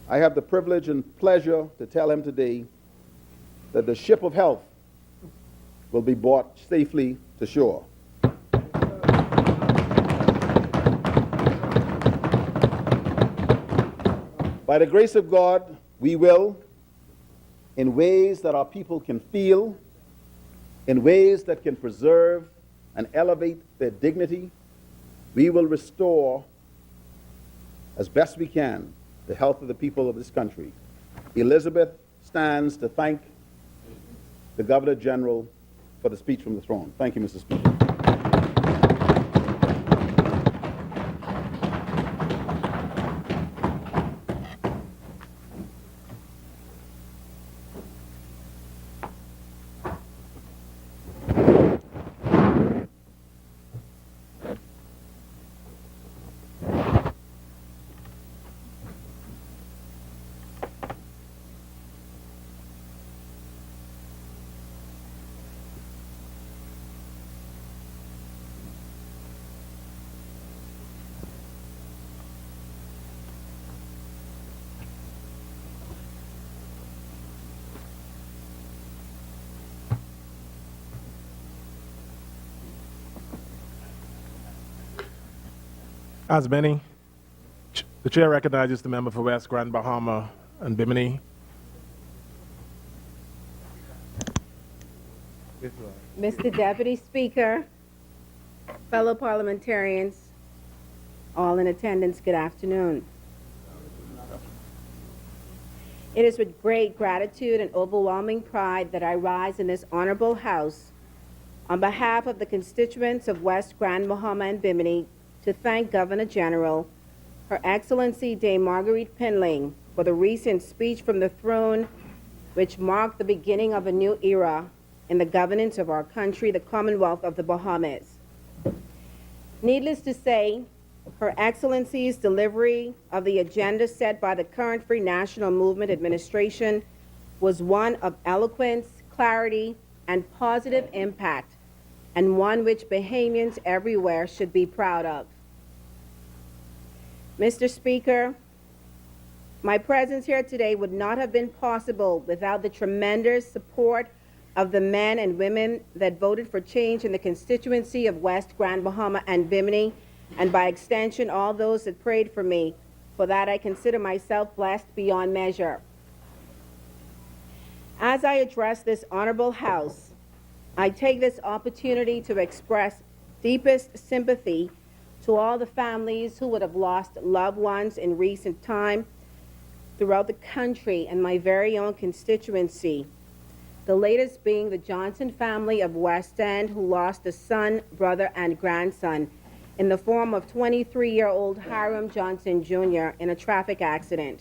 [SPEAKER 3] I have the privilege and pleasure to tell him today that the ship of health will be brought safely to shore. By the grace of God, we will, in ways that our people can feel, in ways that can preserve and elevate their dignity, we will restore, as best we can, the health of the people of this country. Elizabeth stands to thank the Governor General for the speech from the throne. Thank you, Mr. Speaker.
[SPEAKER 4] As Benny, the chair recognizes the member for West Grand Bahama and Bimini.
[SPEAKER 5] Mr. Deputy Speaker, fellow parliamentarians, all in attendance, good afternoon. It is with great gratitude and overwhelming pride that I rise in this honorable House on behalf of the constituents of West Grand Bahama and Bimini to thank Governor General Her Excellency Dame Marguerite Penling for the recent speech from the throne, which marked the beginning of a new era in the governance of our country, the Commonwealth of the Bahamas. Needless to say, Her Excellency's delivery of the agenda set by the current Free National Movement administration was one of eloquence, clarity, and positive impact, and one which Bahamians everywhere should be proud of. Mr. Speaker, my presence here today would not have been possible without the tremendous support of the men and women that voted for change in the constituency of West Grand Bahama and Bimini, and by extension, all those that prayed for me. For that, I consider myself blessed beyond measure. As I address this honorable House, I take this opportunity to express deepest sympathy to all the families who would have lost loved ones in recent time throughout the country and my very own constituency. The latest being the Johnson family of West End, who lost a son, brother, and grandson in the form of 23-year-old Hiram Johnson Jr. in a traffic accident,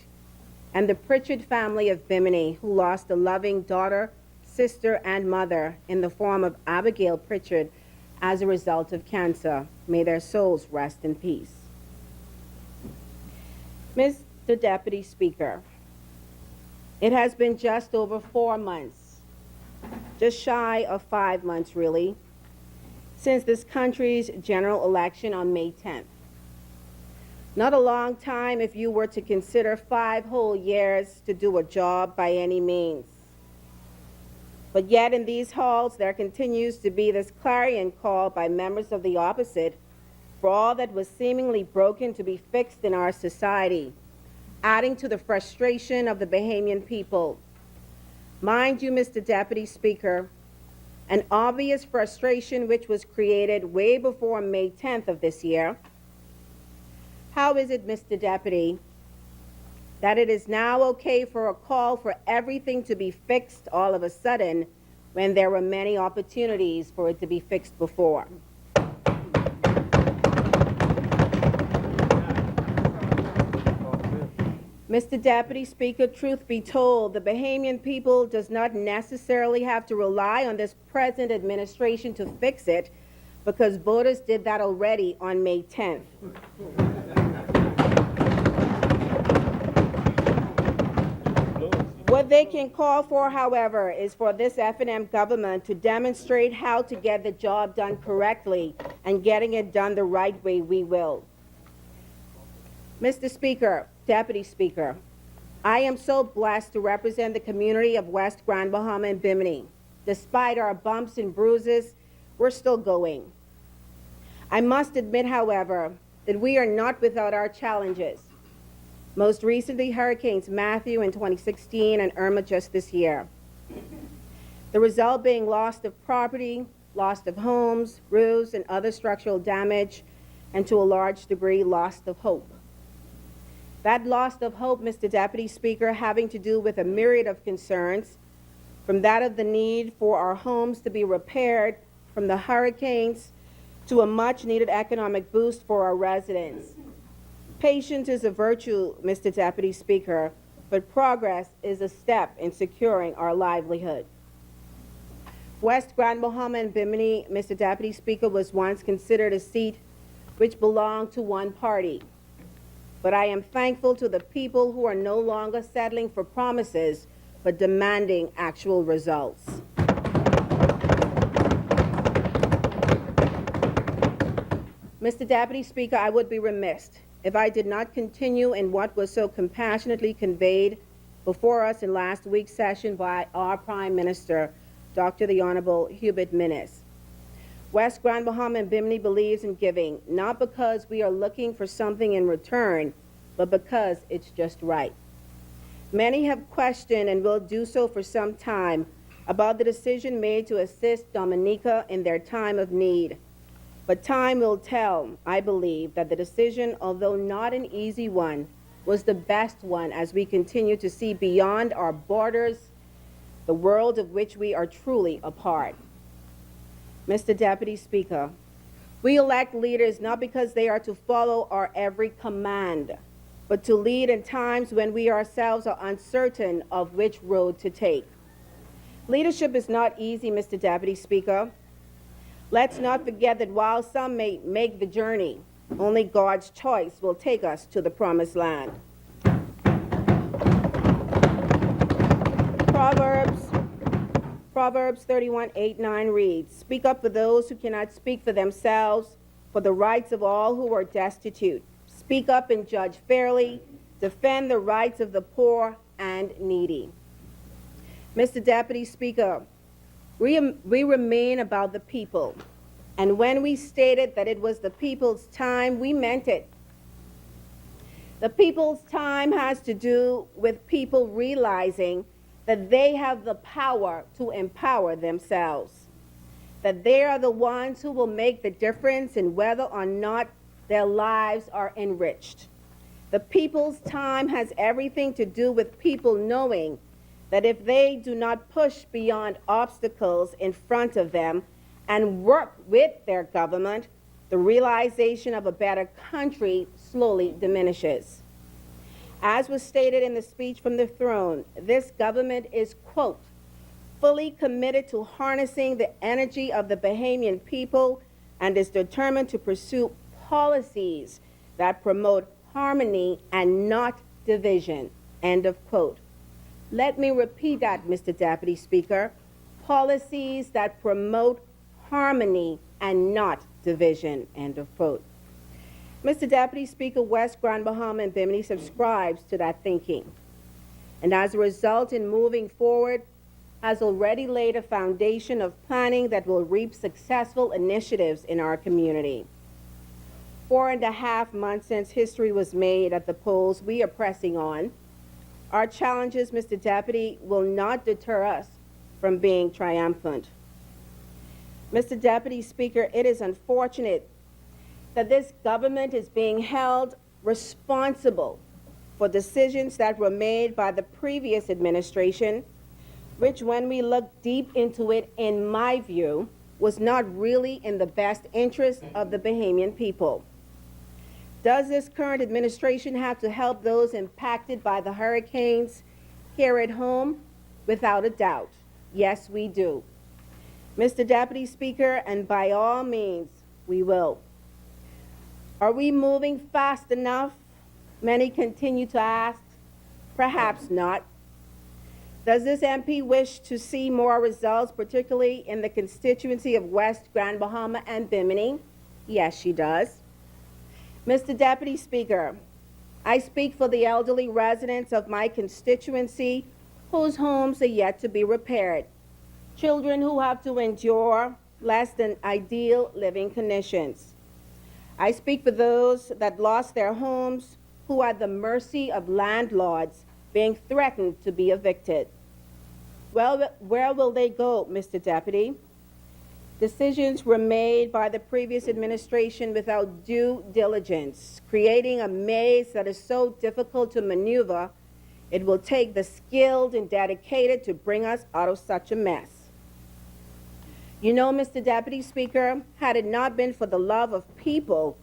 [SPEAKER 5] and the Pritchard family of Bimini, who lost a loving daughter, sister, and mother in the form of Abigail Pritchard as a result of cancer. May their souls rest in peace. Mr. Deputy Speaker, it has been just over 4 months, just shy of 5 months really, since this country's general election on May 10th. Not a long time if you were to consider 5 whole years to do a job by any means. But yet in these halls there continues to be this clarion call by members of the opposite for all that was seemingly broken to be fixed in our society, adding to the frustration of the Bahamian people. Mind you, Mr. Deputy Speaker, an obvious frustration which was created way before May 10th of this year. How is it, Mr. Deputy, that it is now okay for a call for everything to be fixed all of a sudden when there were many opportunities for it to be fixed before? Mr. Deputy Speaker, truth be told, the Bahamian people does not necessarily have to rely on this present administration to fix it, because voters did that already on May 10th. What they can call for, however, is for this F&M government to demonstrate how to get the job done correctly, and getting it done the right way we will. Mr. Speaker, Deputy Speaker, I am so blessed to represent the community of West Grand Bahama and Bimini. Despite our bumps and bruises, we're still going. I must admit, however, that we are not without our challenges. Most recently, Hurricanes Matthew in 2016 and Irma just this year. The result being loss of property, loss of homes, roofs, and other structural damage, and to a large degree, loss of hope. That loss of hope, Mr. Deputy Speaker, having to do with a myriad of concerns, from that of the need for our homes to be repaired from the hurricanes to a much-needed economic boost for our residents. Patience is a virtue, Mr. Deputy Speaker, but progress is a step in securing our livelihood. West Grand Bahama and Bimini, Mr. Deputy Speaker, was once considered a seat which belonged to one party. But I am thankful to the people who are no longer settling for promises, but demanding actual results. Mr. Deputy Speaker, I would be remiss if I did not continue in what was so compassionately conveyed before us in last week's session by our Prime Minister, Dr. the Honorable Hubert Minnis. West Grand Bahama and Bimini believes in giving, not because we are looking for something in return, but because it's just right. Many have questioned, and will do so for some time, about the decision made to assist Dominica in their time of need. But time will tell, I believe, that the decision, although not an easy one, was the best one as we continue to see beyond our borders the world of which we are truly a part. Mr. Deputy Speaker, We elect leaders not because they are to follow our every command, but to lead in times when we ourselves are uncertain of which road to take. Leadership is not easy, Mr. Deputy Speaker. Let's not forget that while some may make the journey, only God's choice will take us to the promised land. Proverbs 31:8-9 reads, "Speak up for those who cannot speak for themselves, for the rights of all who are destitute. Speak up and judge fairly. Defend the rights of the poor and needy." Mr. Deputy Speaker, we remain about the people. And when we stated that it was the people's time, we meant it. The people's time has to do with people realizing that they have the power to empower themselves, that they are the ones who will make the difference in whether or not their lives are enriched. The people's time has everything to do with people knowing that if they do not push beyond obstacles in front of them and work with their government, the realization of a better country slowly diminishes. As was stated in the speech from the throne, this government is, quote, fully committed to harnessing the energy of the Bahamian people and is determined to pursue policies that promote harmony and not division, end of quote. Let me repeat that, Mr. Deputy Speaker. Policies that promote harmony and not division, end of quote. Mr. Deputy Speaker, West Grand Bahama and Bimini subscribes to that thinking, and as a result, in moving forward, has already laid a foundation of planning that will reap successful initiatives in our community. 4.5 months since history was made at the polls, we are pressing on. Our challenges, Mr. Deputy, will not deter us from being triumphant. Mr. Deputy Speaker, it is unfortunate that this government is being held responsible for decisions that were made by the previous administration, which, when we look deep into it, in my view, was not really in the best interest of the Bahamian people. Does this current administration have to help those impacted by the hurricanes here at home? Without a doubt, yes, we do. Mr. Deputy Speaker, and by all means, we will. Are we moving fast enough? Many continue to ask. Perhaps not. Does this MP wish to see more results, particularly in the constituency of West Grand Bahama and Bimini? Yes, she does. Mr. Deputy Speaker, I speak for the elderly residents of my constituency whose homes are yet to be repaired, children who have to endure less than ideal living conditions. I speak for those that lost their homes, who are at the mercy of landlords being threatened to be evicted. Well, where will they go, Mr. Deputy? Decisions were made by the previous administration without due diligence, creating a maze that is so difficult to maneuver, it will take the skilled and dedicated to bring us out of such a mess. You know, Mr. Deputy Speaker, had it not been for the love of people,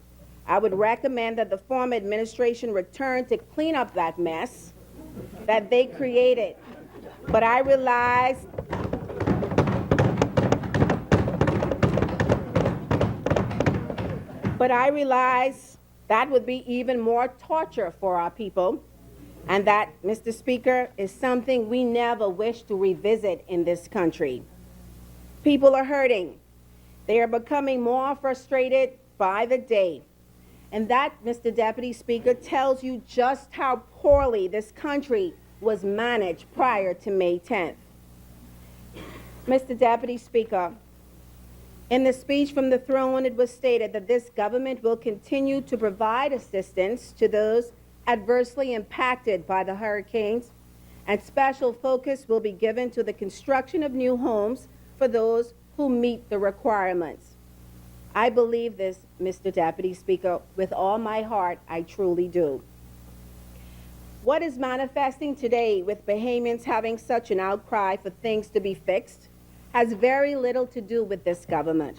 [SPEAKER 5] I would recommend that the former administration return to clean up that mess that they created. But I realize that would be even more torture for our people, and that, Mr. Speaker, is something we never wish to revisit in this country. People are hurting. They are becoming more frustrated by the day. And that, Mr. Deputy Speaker, tells you just how poorly this country was managed prior to May 10th. Mr. Deputy Speaker, in the speech from the throne, it was stated that this government will continue to provide assistance to those adversely impacted by the hurricanes, and special focus will be given to the construction of new homes for those who meet the requirements. I believe this, Mr. Deputy Speaker, with all my heart, I truly do. What is manifesting today with Bahamians having such an outcry for things to be fixed has very little to do with this government.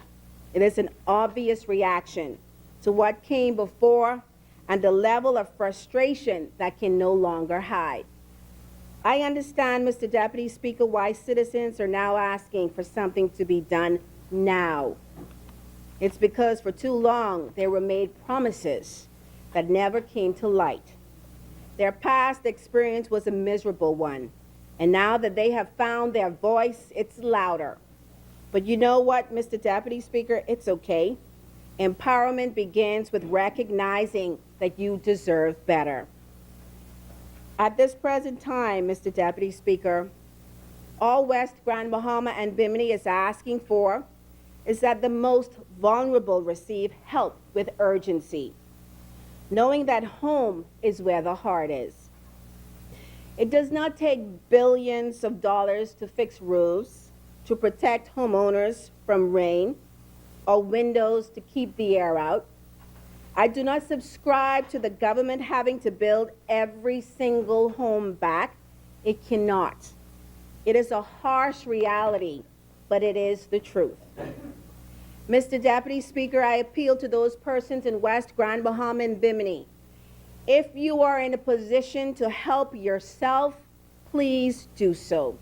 [SPEAKER 5] It is an obvious reaction to what came before and the level of frustration that can no longer hide. I understand, Mr. Deputy Speaker, why citizens are now asking for something to be done now. It's because for too long there were made promises that never came to light. Their past experience was a miserable one, and now that they have found their voice, it's louder. But you know what, Mr. Deputy Speaker? It's okay. Empowerment begins with recognizing that you deserve better. At this present time, Mr. Deputy Speaker, all West Grand Bahama and Bimini is asking for is that the most vulnerable receive help with urgency, knowing that home is where the heart is. It does not take billions of dollars to fix roofs, to protect homeowners from rain, or windows to keep the air out. I do not subscribe to the government having to build every single home back. It cannot. It is a harsh reality, but it is the truth. Mr. Deputy Speaker, I appeal to those persons in West Grand Bahama and Bimini. If you are in a position to help yourself, please do so.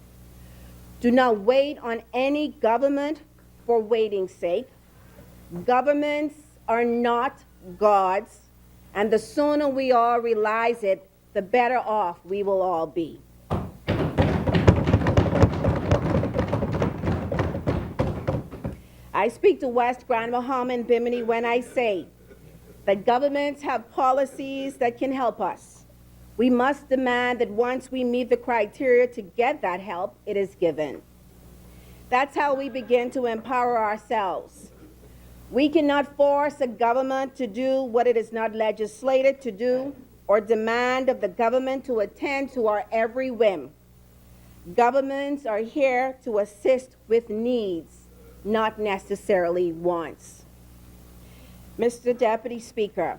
[SPEAKER 5] Do not wait on any government for waiting's sake. Governments are not gods, and the sooner we all realize it, the better off we will all be. I speak to West Grand Bahama and Bimini when I say that governments have policies that can help us. We must demand that once we meet the criteria to get that help, it is given. That's how we begin to empower ourselves. We cannot force a government to do what it is not legislated to do or demand of the government to attend to our every whim. Governments are here to assist with needs, not necessarily wants. Mr. Deputy Speaker,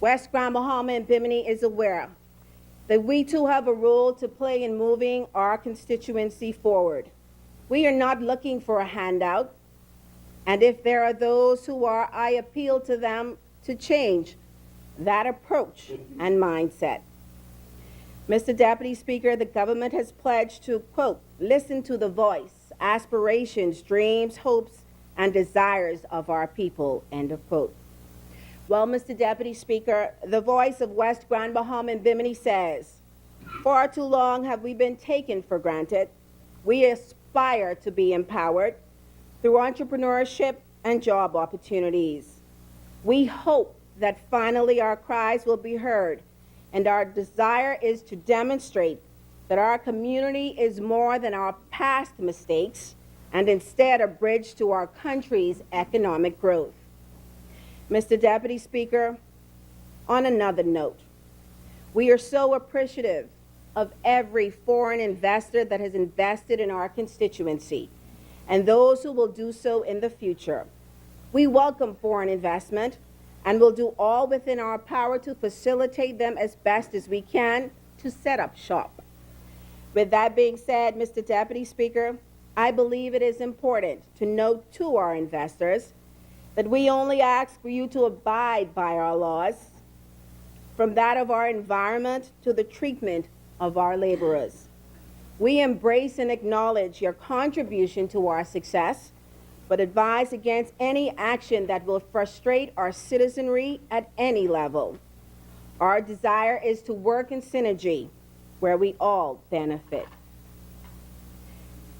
[SPEAKER 5] West Grand Bahama and Bimini is aware that we too have a role to play in moving our constituency forward. We are not looking for a handout, and if there are those who are, I appeal to them to change that approach and mindset. Mr. Deputy Speaker, the government has pledged to, quote, listen to the voice, aspirations, dreams, hopes, and desires of our people, end of quote. Well, Mr. Deputy Speaker, the voice of West Grand Bahama and Bimini says, far too long have we been taken for granted. We aspire to be empowered through entrepreneurship and job opportunities. We hope that finally our cries will be heard, and our desire is to demonstrate that our community is more than our past mistakes and instead a bridge to our country's economic growth. Mr. Deputy Speaker, on another note, we are so appreciative of every foreign investor that has invested in our constituency and those who will do so in the future. We welcome foreign investment and will do all within our power to facilitate them as best as we can to set up shop. With that being said, Mr. Deputy Speaker, I believe it is important to note to our investors that we only ask for you to abide by our laws, from that of our environment to the treatment of our laborers. We embrace and acknowledge your contribution to our success, but advise against any action that will frustrate our citizenry at any level. Our desire is to work in synergy where we all benefit.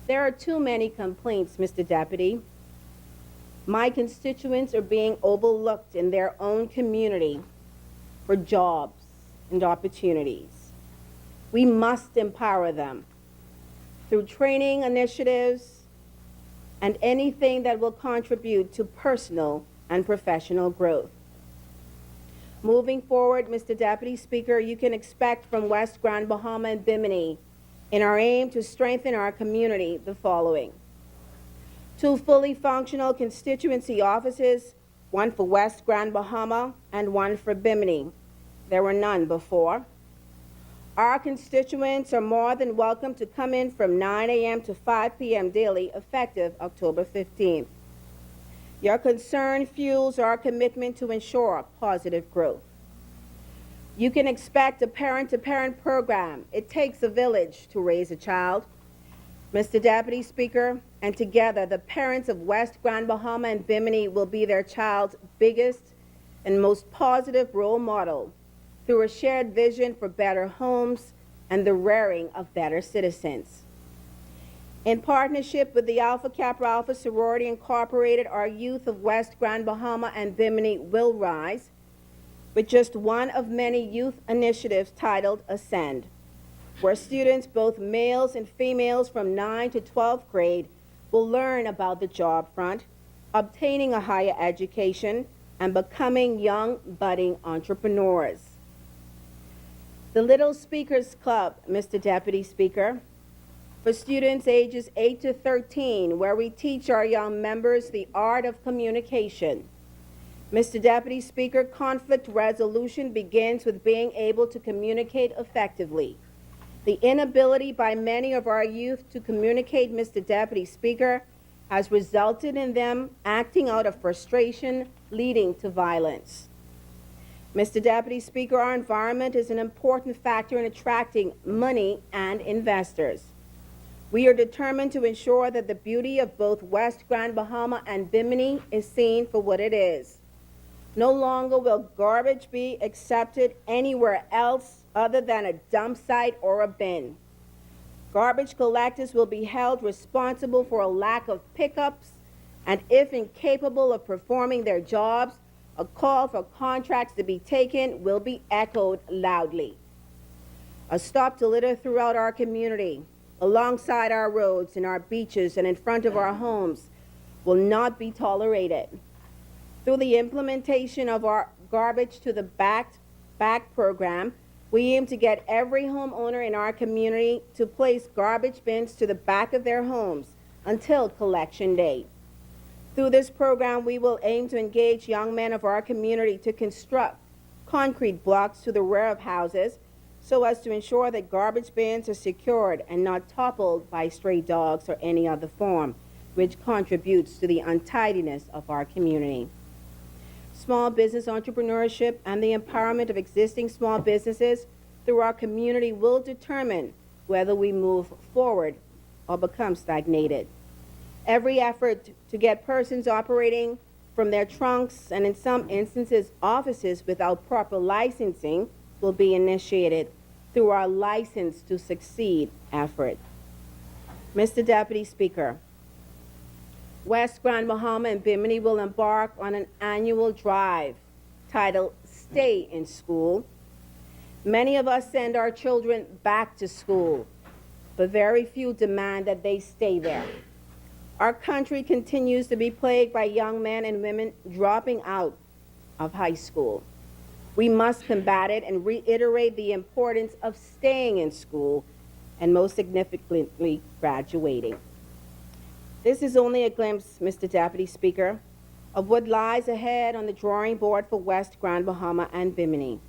[SPEAKER 5] There are too many complaints, Mr. Deputy. My constituents are being overlooked in their own community for jobs and opportunities. We must empower them through training initiatives and anything that will contribute to personal and professional growth. Moving forward, Mr. Deputy Speaker, you can expect from West Grand Bahama and Bimini in our aim to strengthen our community the following: 2 fully functional constituency offices, 1 for West Grand Bahama and 1 for Bimini. There were none before. Our constituents are more than welcome to come in from 9 a.m. to 5 p.m. daily, effective October 15th. Your concern fuels our commitment to ensure positive growth. You can expect a parent-to-parent program. It takes a village to raise a child. Mr. Deputy Speaker, and together the parents of West Grand Bahama and Bimini will be their child's biggest and most positive role model through a shared vision for better homes and the rearing of better citizens. In partnership with the Alpha Kappa Alpha Sorority Incorporated, our youth of West Grand Bahama and Bimini will rise with just one of many youth initiatives titled Ascend, where students, both males and females from 9th to 12th grade, will learn about the job front, obtaining a higher education, and becoming young, budding entrepreneurs. The Little Speakers Club, Mr. Deputy Speaker, for students ages 8 to 13, where we teach our young members the art of communication. Mr. Deputy Speaker, conflict resolution begins with being able to communicate effectively. The inability by many of our youth to communicate, Mr. Deputy Speaker, has resulted in them acting out of frustration, leading to violence. Mr. Deputy Speaker, our environment is an important factor in attracting money and investors. We are determined to ensure that the beauty of both West Grand Bahama and Bimini is seen for what it is. No longer will garbage be accepted anywhere else other than a dump site or a bin. Garbage collectors will be held responsible for a lack of pickups, and if incapable of performing their jobs, a call for contracts to be taken will be echoed loudly. A stop to litter throughout our community, alongside our roads, in our beaches, and in front of our homes will not be tolerated. Through the implementation of our Garbage to the Back program, we aim to get every homeowner in our community to place garbage bins to the back of their homes until collection day. Through this program, we will aim to engage young men of our community to construct concrete blocks to the rear of houses so as to ensure that garbage bins are secured and not toppled by stray dogs or any other form, which contributes to the untidiness of our community. Small business entrepreneurship and the empowerment of existing small businesses through our community will determine whether we move forward or become stagnated. Every effort to get persons operating from their trunks and in some instances offices without proper licensing will be initiated through our License to Succeed effort. Mr. Deputy Speaker, West Grand Bahama and Bimini will embark on an annual drive titled Stay in School. Many of us send our children back to school, but very few demand that they stay there. Our country continues to be plagued by young men and women dropping out of high school. We must combat it and reiterate the importance of staying in school and, most significantly, graduating. This is only a glimpse, Mr. Deputy Speaker, of what lies ahead on the drawing board for West Grand Bahama and Bimini.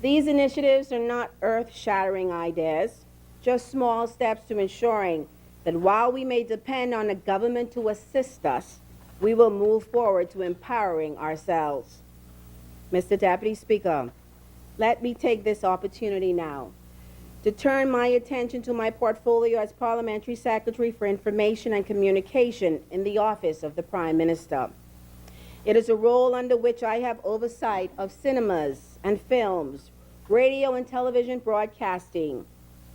[SPEAKER 5] These initiatives are not earth-shattering ideas, just small steps to ensuring that while we may depend on the government to assist us, we will move forward to empowering ourselves. Mr. Deputy Speaker, let me take this opportunity now to turn my attention to my portfolio as Parliamentary Secretary for Information and Communication in the Office of the Prime Minister. It is a role under which I have oversight of cinemas and films, radio and television broadcasting,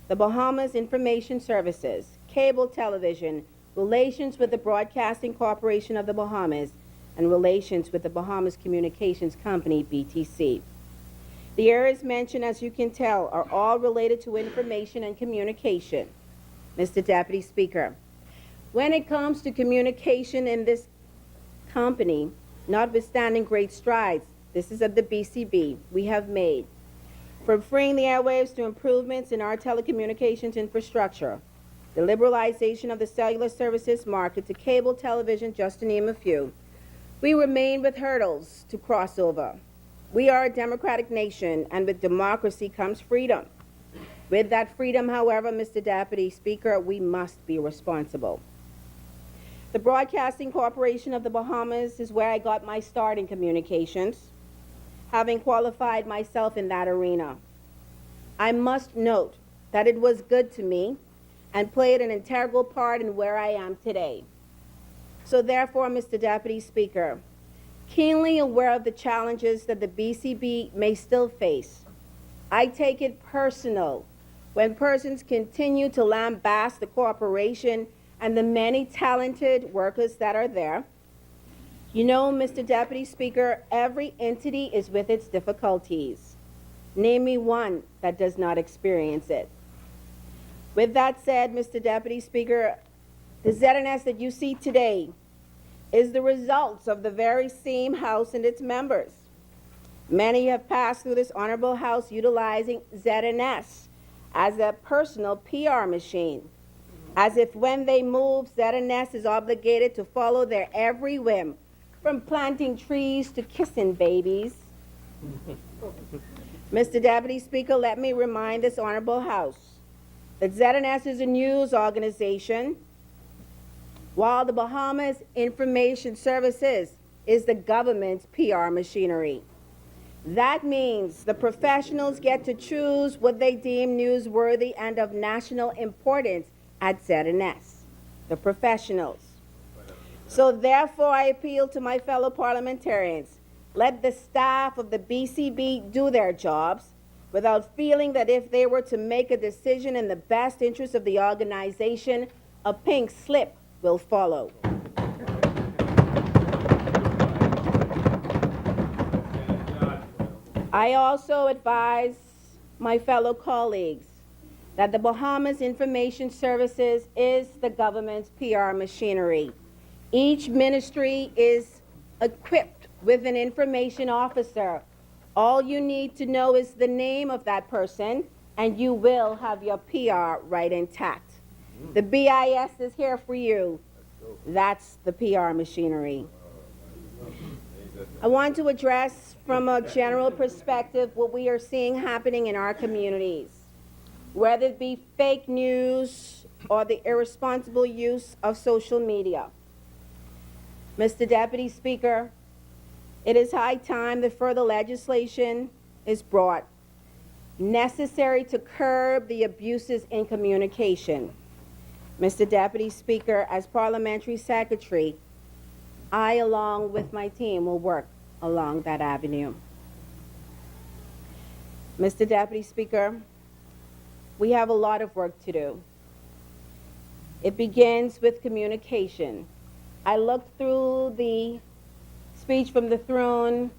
[SPEAKER 5] the Bahamas Information Services, cable television, relations with the Broadcasting Corporation of the Bahamas, and relations with the Bahamas Communications Company, BTC. The areas mentioned, as you can tell, are all related to information and communication. Mr. Deputy Speaker, when it comes to communication in this company, notwithstanding great strides, this is of the BCB, we have made, from freeing the airwaves to improvements in our telecommunications infrastructure, the liberalization of the cellular services market to cable television, just to name a few, we remain with hurdles to cross over. We are a democratic nation, and with democracy comes freedom. With that freedom, however, Mr. Deputy Speaker, we must be responsible. The Broadcasting Corporation of the Bahamas is where I got my start in communications, having qualified myself in that arena. I must note that it was good to me and played an integral part in where I am today. So therefore, Mr. Deputy Speaker, keenly aware of the challenges that the BCB may still face, I take it personal when persons continue to lambaste the corporation and the many talented workers that are there. You know, Mr. Deputy Speaker, every entity is with its difficulties. Name me one that does not experience it. With that said, Mr. Deputy Speaker, the ZNS that you see today is the results of the very same House and its members. Many have passed through this honorable House utilizing ZNS as a personal PR machine, as if when they move, ZNS is obligated to follow their every whim, from planting trees to kissing babies. Mr. Deputy Speaker, let me remind this honorable House that ZNS is a news organization, while the Bahamas Information Services is the government's PR machinery. That means the professionals get to choose what they deem newsworthy and of national importance at ZNS, the professionals. So therefore, I appeal to my fellow parliamentarians, let the staff of the BCB do their jobs without feeling that if they were to make a decision in the best interest of the organization, a pink slip will follow. I also advise my fellow colleagues that the Bahamas Information Services is the government's PR machinery. Each ministry is equipped with an information officer. All you need to know is the name of that person, and you will have your PR right intact. The BIS is here for you. That's the PR machinery. I want to address from a general perspective what we are seeing happening in our communities, whether it be fake news or the irresponsible use of social media. Mr. Deputy Speaker, it is high time that further legislation is brought necessary to curb the abuses in communication. Mr. Deputy Speaker, as Parliamentary Secretary, I, along with my team, will work along that avenue. Mr. Deputy Speaker, we have a lot of work to do. It begins with communication. I looked through the speech from the throne,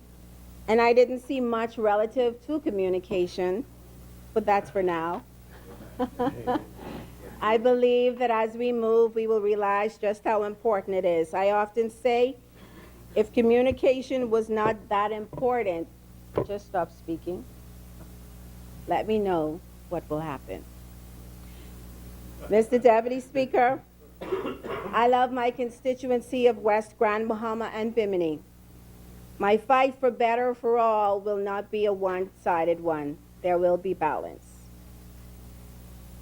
[SPEAKER 5] and I didn't see much relative to communication, but that's for now. I believe that as we move, we will realize just how important it is. I often say, if communication was not that important, just stop speaking. Let me know what will happen. Mr. Deputy Speaker, I love my constituency of West Grand Bahama and Bimini. My fight for better for all will not be a one-sided one. There will be balance.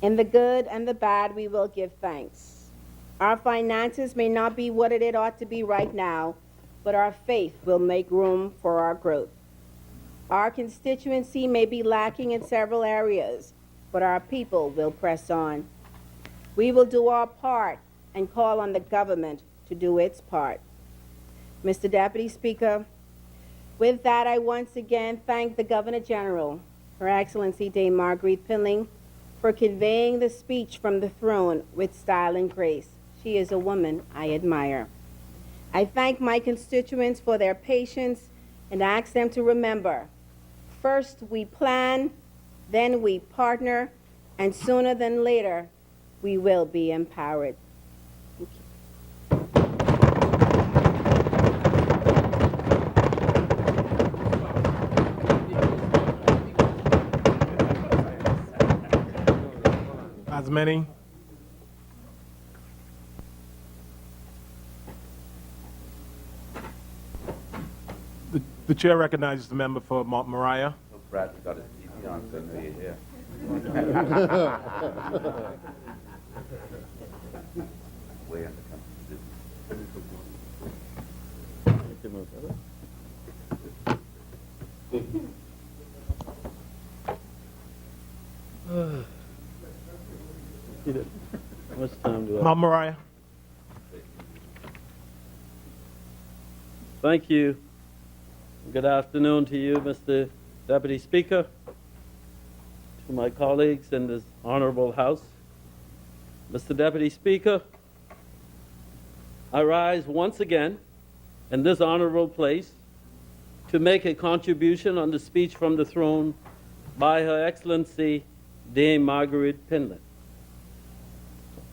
[SPEAKER 5] In the good and the bad, we will give thanks. Our finances may not be what it ought to be right now, but our faith will make room for our growth. Our constituency may be lacking in several areas, but our people will press on. We will do our part and call on the government to do its part. Mr. Deputy Speaker, with that, I once again thank the Governor General, Her Excellency Dame Marguerite Pinling, for conveying the speech from the throne with style and grace. She is a woman I admire. I thank my constituents for their patience and ask them to remember, first we plan, then we partner, and sooner than later, we will be empowered. Thank you.
[SPEAKER 4] As many. The chair recognizes the member for Mount Moriah.
[SPEAKER 6] So Brad got his TV on, so I know you're here. Way under
[SPEAKER 4] Mount Moriah.
[SPEAKER 7] Thank you. Good afternoon to you, Mr. Deputy Speaker, to my colleagues in this honorable House. Mr. Deputy Speaker, I rise once again in this honorable place to make a contribution on the speech from the throne by Her Excellency Dame Margaret Pinland.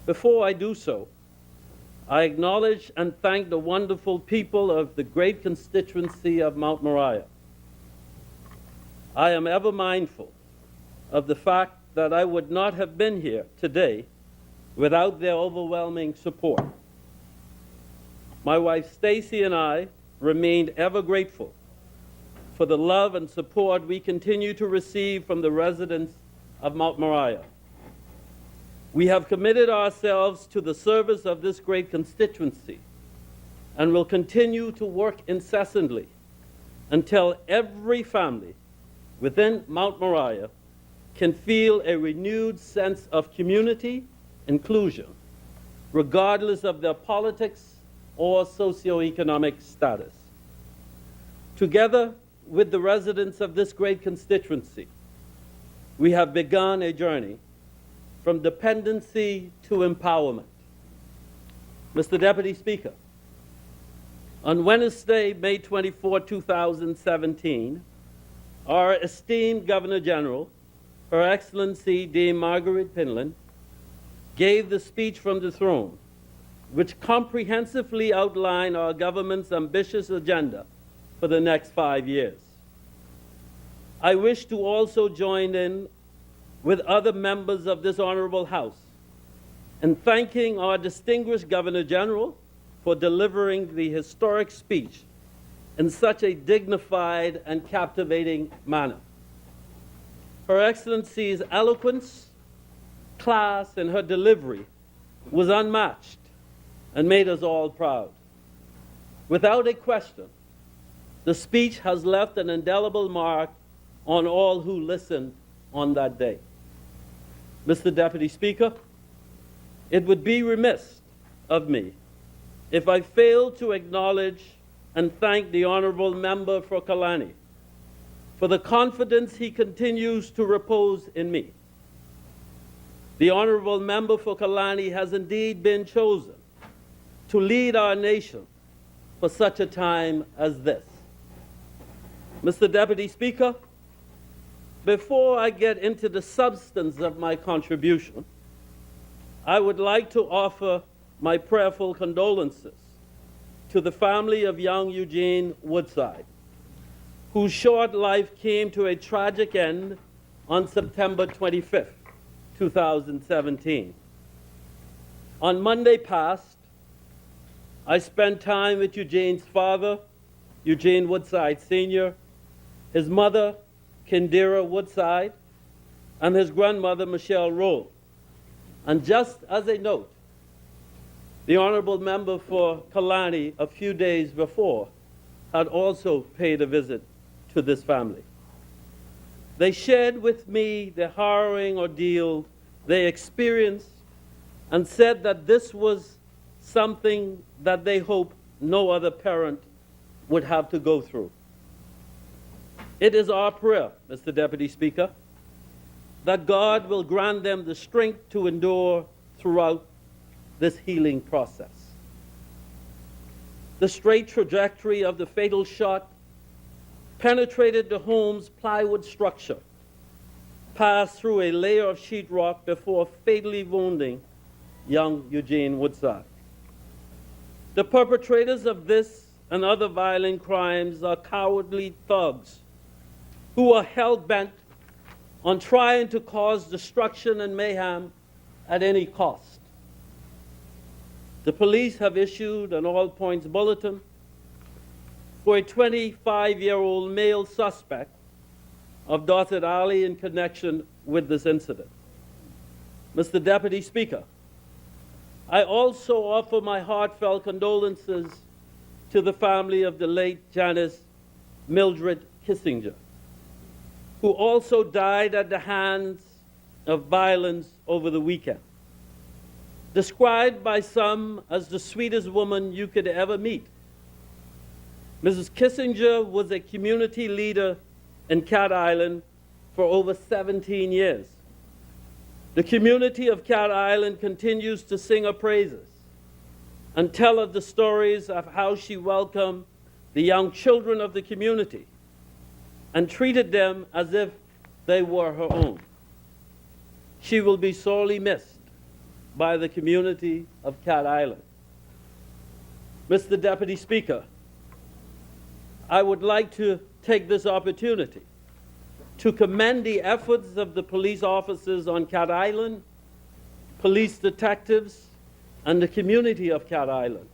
[SPEAKER 7] Before I do so, I acknowledge and thank the wonderful people of the great constituency of Mount Moriah. I am ever mindful of the fact that I would not have been here today without their overwhelming support. My wife Stacy and I remained ever grateful for the love and support we continue to receive from the residents of Mount Moriah. We have committed ourselves to the service of this great constituency and will continue to work incessantly until every family within Mount Moriah can feel a renewed sense of community inclusion, regardless of their politics or socioeconomic status. Together with the residents of this great constituency, we have begun a journey from dependency to empowerment. Mr. Deputy Speaker, on Wednesday, May 24, 2017, our esteemed Governor General, Her Excellency Dame Margaret Pinland, gave the speech from the throne, which comprehensively outlined our government's ambitious agenda for the next 5 years. I wish to also join in with other members of this honorable House in thanking our distinguished Governor General for delivering the historic speech in such a dignified and captivating manner. Her Excellency's eloquence, class, and her delivery was unmatched and made us all proud. Without a question, the speech has left an indelible mark on all who listened on that day. Mr. Deputy Speaker, it would be remiss of me if I failed to acknowledge and thank the honorable member for Kalani for the confidence he continues to repose in me. The honorable member for Kalani has indeed been chosen to lead our nation for such a time as this. Mr. Deputy Speaker, before I get into the substance of my contribution, I would like to offer my prayerful condolences to the family of young Eugene Woodside, whose short life came to a tragic end on September 25th, 2017. On Monday past, I spent time with Eugene's father, Eugene Woodside Sr., his mother, Kindira Woodside, and his grandmother, Michelle Roll. And just as a note, the honorable member for Kalani a few days before had also paid a visit to this family. They shared with me the harrowing ordeal they experienced and said that this was something that they hope no other parent would have to go through. It is our prayer, Mr. Deputy Speaker, that God will grant them the strength to endure throughout this healing process. The straight trajectory of the fatal shot penetrated the home's plywood structure, passed through a layer of sheetrock before fatally wounding young Eugene Woodside. The perpetrators of this and other violent crimes are cowardly thugs who are hell-bent on trying to cause destruction and mayhem at any cost. The police have issued an all-points bulletin for a 25-year-old male suspect of Dorset Alley in connection with this incident. Mr. Deputy Speaker, I also offer my heartfelt condolences to the family of the late Janice Mildred Kissinger, who also died at the hands of violence over the weekend. described by some as the sweetest woman you could ever meet. Mrs. Kissinger was a community leader in Cat Island for over 17 years. The community of Cat Island continues to sing her praises and tell of the stories of how she welcomed the young children of the community and treated them as if they were her own. She will be sorely missed by the community of Cat Island. Mr. Deputy Speaker, I would like to take this opportunity to commend the efforts of the police officers on Cat Island, police detectives, and the community of Cat Island.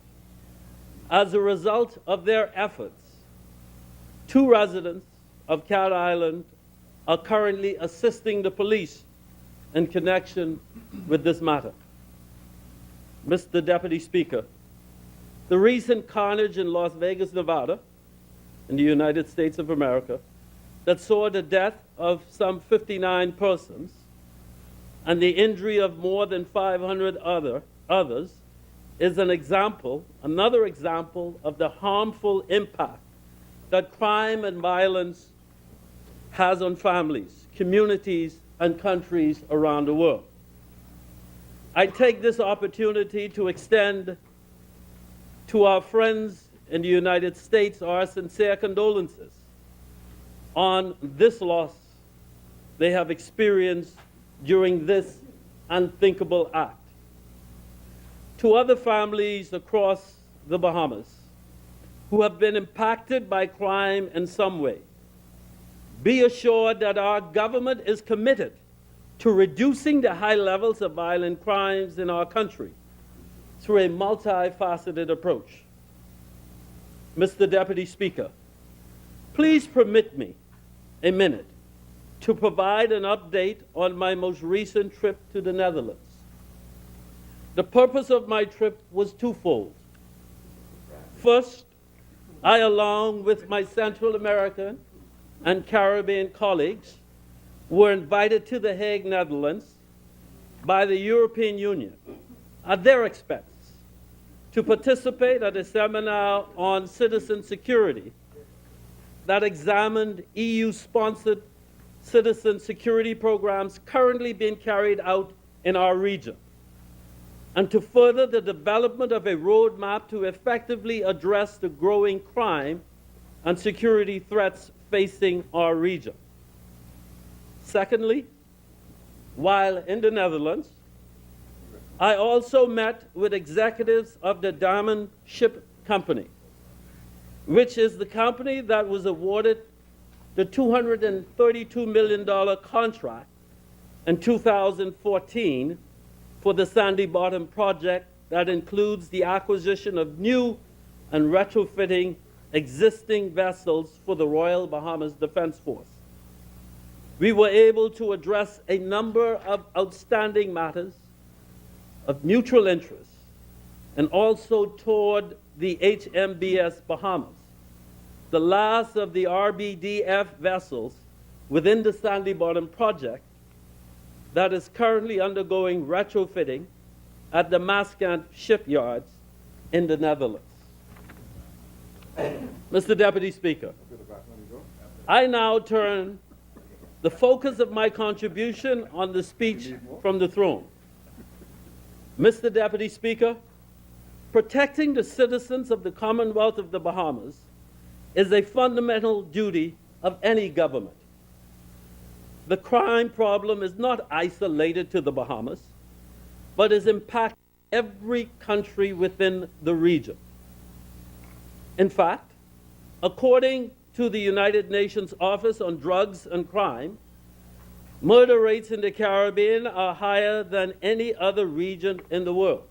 [SPEAKER 7] As a result of their efforts, 2 residents of Cat Island are currently assisting the police in connection with this matter. Mr. Deputy Speaker, the recent carnage in Las Vegas, Nevada, in the United States of America, that saw the death of some 59 persons and the injury of more than 500 others is another example of the harmful impact that crime and violence has on families, communities, and countries around the world. I take this opportunity to extend to our friends in the United States our sincere condolences on this loss they have experienced during this unthinkable act. To other families across the Bahamas who have been impacted by crime in some way, be assured that our government is committed to reducing the high levels of violent crimes in our country through a multifaceted approach. Mr. Deputy Speaker, please permit me a minute to provide an update on my most recent trip to the Netherlands. The purpose of my trip was twofold. First, I, along with my Central American and Caribbean colleagues, were invited to The Hague, Netherlands, by the European Union at their expense to participate at a seminar on citizen security that examined EU-sponsored citizen security programs currently being carried out in our region, and to further the development of a roadmap to effectively address the growing crime and security threats facing our region. Secondly, while in the Netherlands, I also met with executives of the Damen Ship Company, which is the company that was awarded the $232 million contract in 2014 for the Sandy Bottom project that includes the acquisition of new and retrofitting existing vessels for the Royal Bahamas Defense Force. We were able to address a number of outstanding matters of mutual interest and also toured the HMBS Bahamas, the last of the RBDF vessels within the Sandy Bottom project that is currently undergoing retrofitting at the Maskant shipyards in the Netherlands. Mr. Deputy Speaker, I now turn the focus of my contribution on the speech from the throne. Mr. Deputy Speaker, protecting the citizens of the Commonwealth of the Bahamas is a fundamental duty of any government. The crime problem is not isolated to the Bahamas, but is impacting every country within the region. In fact, according to the United Nations Office on Drugs and Crime, murder rates in the Caribbean are higher than any other region in the world.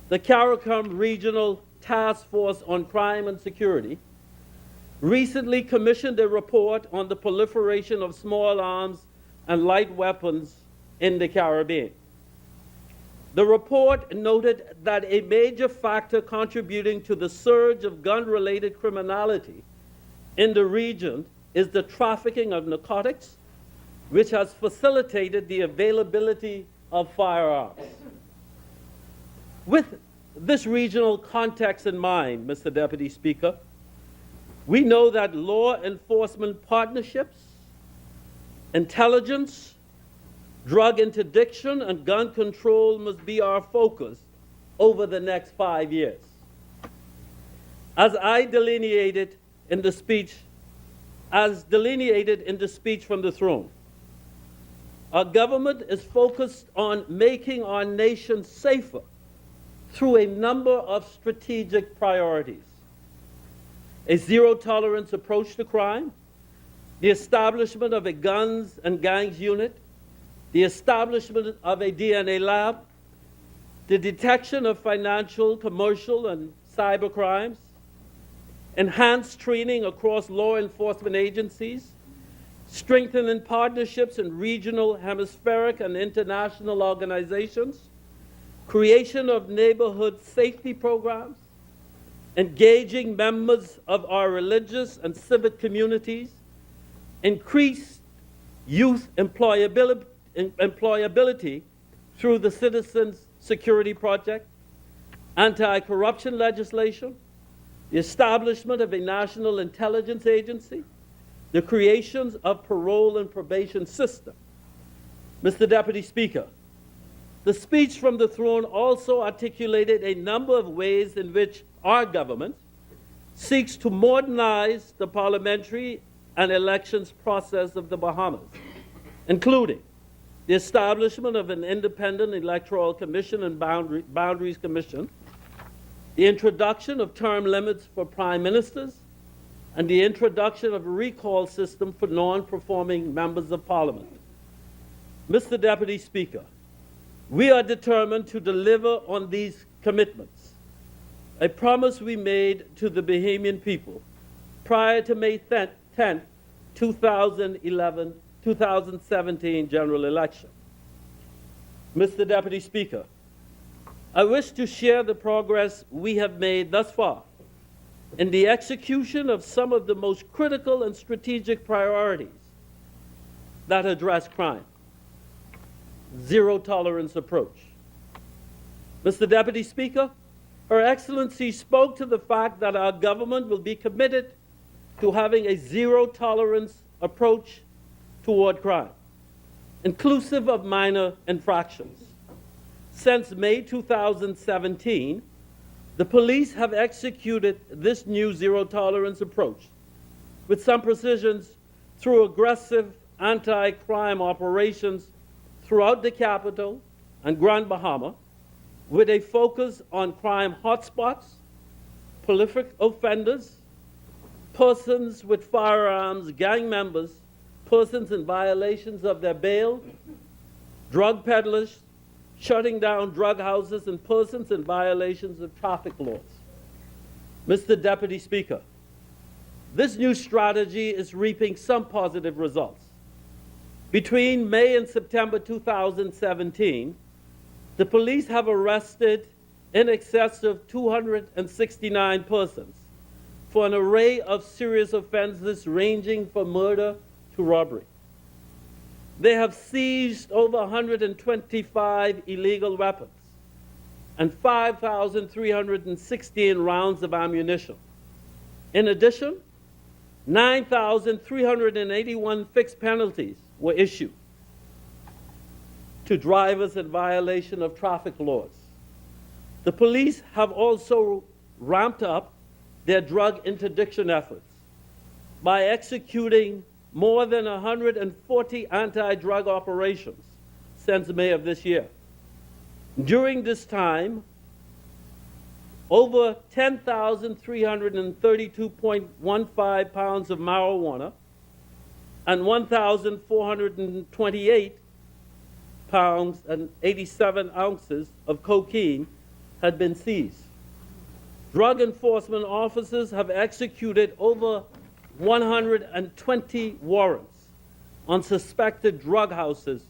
[SPEAKER 7] The CARICOM Regional Task Force on Crime and Security recently commissioned a report on the proliferation of small arms and light weapons in the Caribbean. The report noted that a major factor contributing to the surge of gun-related criminality in the region is the trafficking of narcotics, which has facilitated the availability of firearms. With this regional context in mind, Mr. Deputy Speaker, we know that law enforcement partnerships, intelligence, drug interdiction, and gun control must be our focus over the next 5 years. As delineated in the speech from the throne, our government is focused on making our nation safer through a number of strategic priorities: a zero-tolerance approach to crime, the establishment of a guns and gangs unit, the establishment of a DNA lab, the detection of financial, commercial, and cyber crimes, enhanced training across law enforcement agencies, strengthening partnerships in regional, hemispheric, and international organizations, creation of neighborhood safety programs, engaging members of our religious and civic communities, increased youth employability through the Citizens Security Project, anti-corruption legislation, the establishment of a national intelligence agency, the creation of parole and probation system. Mr. Deputy Speaker, the speech from the throne also articulated a number of ways in which our government seeks to modernize the parliamentary and elections process of the Bahamas, including the establishment of an independent electoral commission and boundaries commission, the introduction of term limits for prime ministers, and the introduction of a recall system for non-performing members of parliament. Mr. Deputy Speaker, we are determined to deliver on these commitments, a promise we made to the Bahamian people prior to May 10, 2017 general election. Mr. Deputy Speaker, I wish to share the progress we have made thus far in the execution of some of the most critical and strategic priorities that address crime. Zero-tolerance approach. Mr. Deputy Speaker, Her Excellency spoke to the fact that our government will be committed to having a zero-tolerance approach toward crime, inclusive of minor infractions. Since May 2017, the police have executed this new zero-tolerance approach with some precisions through aggressive anti-crime operations throughout the capital and Grand Bahama, with a focus on crime hotspots, prolific offenders, persons with firearms, gang members, persons in violations of their bail, drug peddlers, shutting down drug houses, and persons in violations of traffic laws. Mr. Deputy Speaker, this new strategy is reaping some positive results. Between May and September 2017, the police have arrested in excess of 269 persons for an array of serious offenses ranging from murder to robbery. They have seized over 125 illegal weapons and 5,316 rounds of ammunition. In addition, 9,381 fixed penalties were issued to drivers in violation of traffic laws. The police have also ramped up their drug interdiction efforts by executing more than 140 anti-drug operations since May of this year. During this time, over 10,332.15 pounds of marijuana and 1,428 pounds and 87 ounces of cocaine had been seized. Drug enforcement officers have executed over 120 warrants on suspected drug houses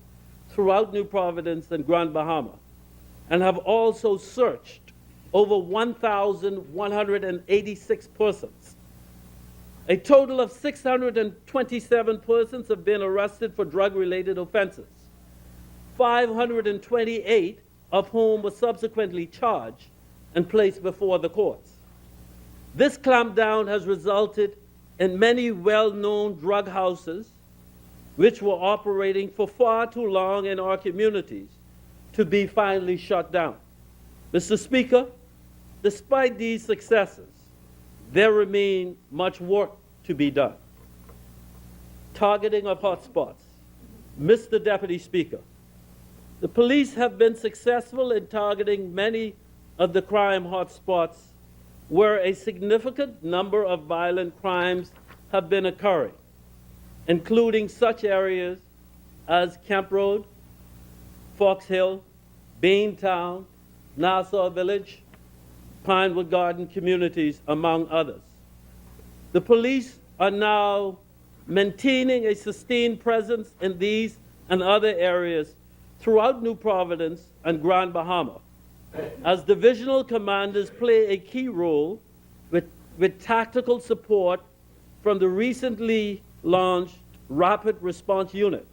[SPEAKER 7] throughout New Providence and Grand Bahama, and have also searched over 1,186 persons. A total of 627 persons have been arrested for drug-related offenses. 528 of whom were subsequently charged and placed before the courts. This clampdown has resulted in many well-known drug houses which were operating for far too long in our communities to be finally shut down. Mr. Speaker, despite these successes, there remains much work to be done. Targeting of hotspots. Mr. Deputy Speaker, the police have been successful in targeting many of the crime hotspots where a significant number of violent crimes have been occurring, including such areas as Camp Road, Fox Hill, Baintown, Nassau Village, Pinewood Garden communities, among others. The police are now maintaining a sustained presence in these and other areas throughout New Providence and Grand Bahama, as divisional commanders play a key role with tactical support from the recently launched Rapid Response Unit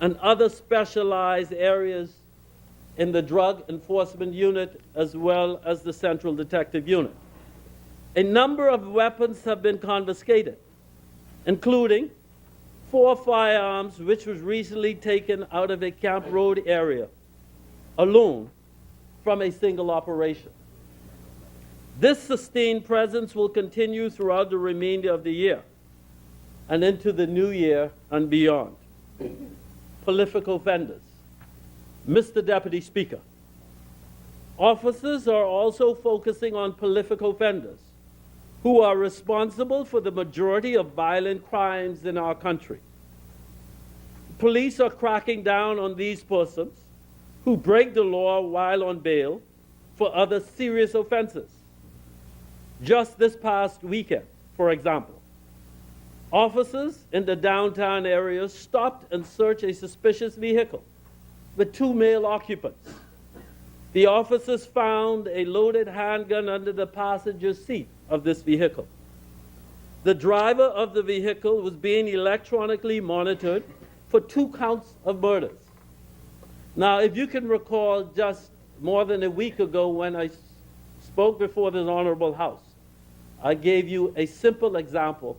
[SPEAKER 7] and other specialized areas in the Drug Enforcement Unit as well as the Central Detective Unit. A number of weapons have been confiscated, including 4 firearms which was recently taken out of a Camp Road area alone from a single operation. This sustained presence will continue throughout the remainder of the year and into the new year and beyond. Prolific offenders. Mr. Deputy Speaker, officers are also focusing on prolific offenders who are responsible for the majority of violent crimes in our country. Police are cracking down on these persons who break the law while on bail for other serious offenses. Just this past weekend, for example, officers in the downtown area stopped and searched a suspicious vehicle with 2 male occupants. The officers found a loaded handgun under the passenger seat of this vehicle. The driver of the vehicle was being electronically monitored for 2 counts of murders. Now, if you can recall, just more than a week ago when I spoke before this honorable House, I gave you a simple example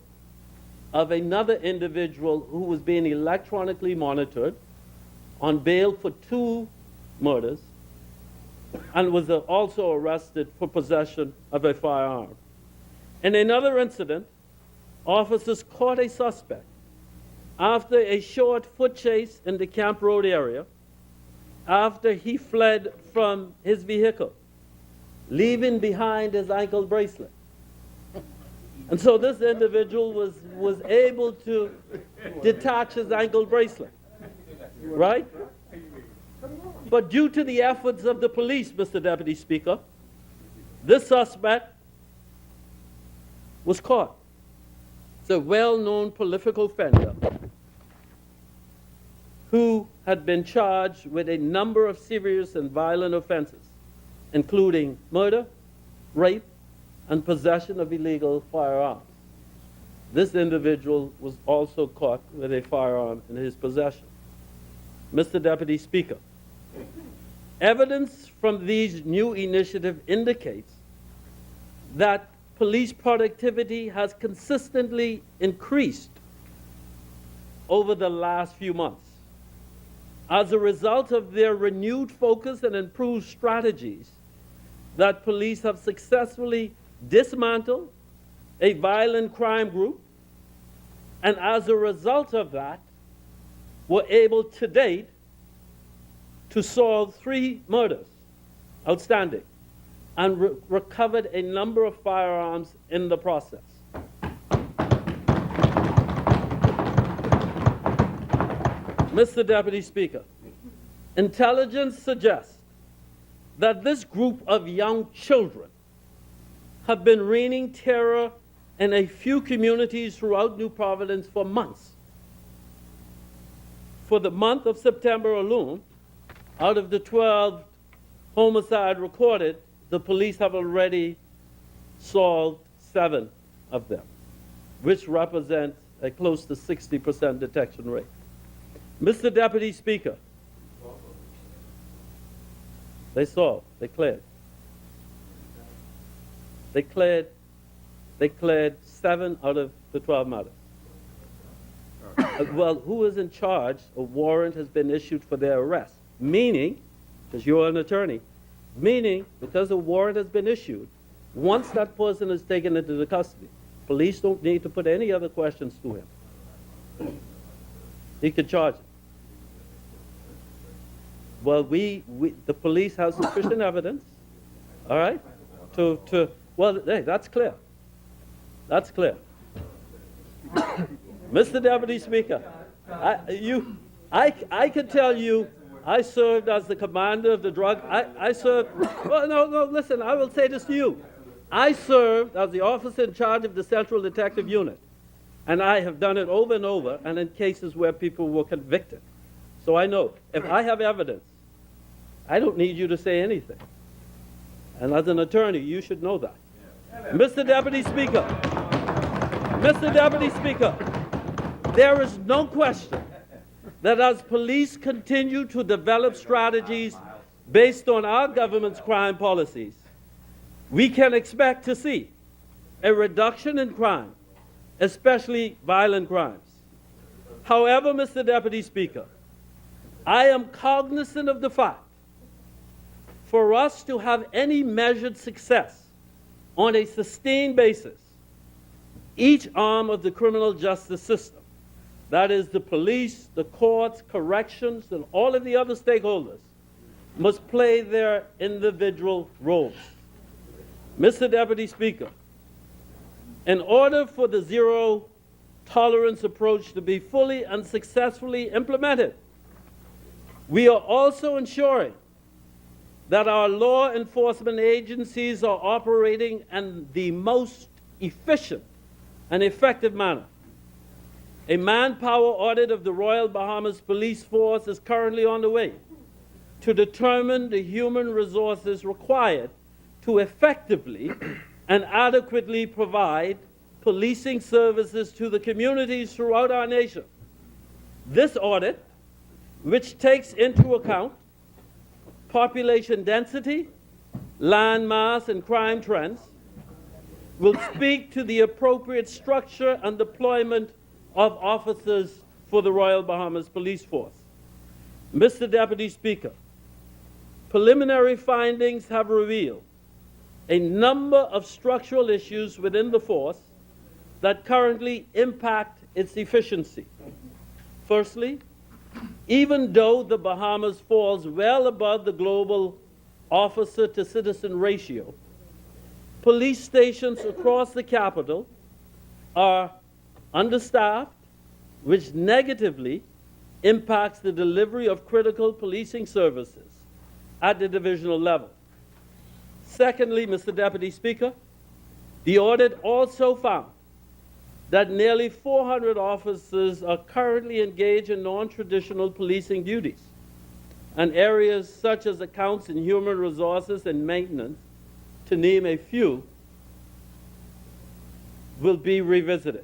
[SPEAKER 7] of another individual who was being electronically monitored on bail for 2 murders and was also arrested for possession of a firearm. In another incident, officers caught a suspect after a short foot chase in the Camp Road area after he fled from his vehicle, leaving behind his ankle bracelet. And so this individual was able to detach his ankle bracelet, right? But due to the efforts of the police, Mr. Deputy Speaker, this suspect was caught. It's a well-known prolific offender who had been charged with a number of serious and violent offenses, including murder, rape, and possession of illegal firearms. This individual was also caught with a firearm in his possession. Mr. Deputy Speaker, evidence from these new initiatives indicates that police productivity has consistently increased over the last few months. As a result of their renewed focus and improved strategies, that police have successfully dismantled a violent crime group, and as a result of that, were able to date to solve 3 murders outstanding and recovered a number of firearms in the process. Mr. Deputy Speaker, intelligence suggests that this group of young children have been reigning terror in a few communities throughout New Providence for months. For the month of September alone, out of the 12 homicides recorded, the police have already solved 7 of them, which represents a close to 60% detection rate. Mr. Deputy Speaker, They solved. They cleared. They cleared 7 out of the 12 matters. Well, who is in charge? A warrant has been issued for their arrest. Meaning, because you're an attorney, meaning because a warrant has been issued, once that person is taken into the custody, police don't need to put any other questions to him. He could charge him. Well, the police have sufficient evidence, all right, well, hey, that's clear. That's clear. Mr. Deputy Speaker, I can tell you, I served as the commander of the drug, I served, well, no, listen, I will say this to you. I served as the officer in charge of the Central Detective Unit, and I have done it over and over, and in cases where people were convicted. So I know, if I have evidence, I don't need you to say anything. And as an attorney, you should know that. Mr. Deputy Speaker, there is no question that as police continue to develop strategies based on our government's crime policies, we can expect to see a reduction in crime, especially violent crimes. However, Mr. Deputy Speaker, I am cognizant of the fact for us to have any measured success on a sustained basis, each arm of the criminal justice system, that is the police, the courts, corrections, and all of the other stakeholders, must play their individual roles. Mr. Deputy Speaker, in order for the zero tolerance approach to be fully and successfully implemented, we are also ensuring that our law enforcement agencies are operating in the most efficient and effective manner. A manpower audit of the Royal Bahamas Police Force is currently on the way to determine the human resources required to effectively and adequately provide policing services to the communities throughout our nation. This audit, which takes into account population density, land mass, and crime trends, will speak to the appropriate structure and deployment of officers for the Royal Bahamas Police Force. Mr. Deputy Speaker, preliminary findings have revealed a number of structural issues within the force that currently impact its efficiency. Firstly, even though the Bahamas falls well above the global officer-to-citizen ratio, police stations across the capital are understaffed, which negatively impacts the delivery of critical policing services at the divisional level. Secondly, Mr. Deputy Speaker, the audit also found that nearly 400 officers are currently engaged in non-traditional policing duties, and areas such as accounts and human resources and maintenance, to name a few, will be revisited.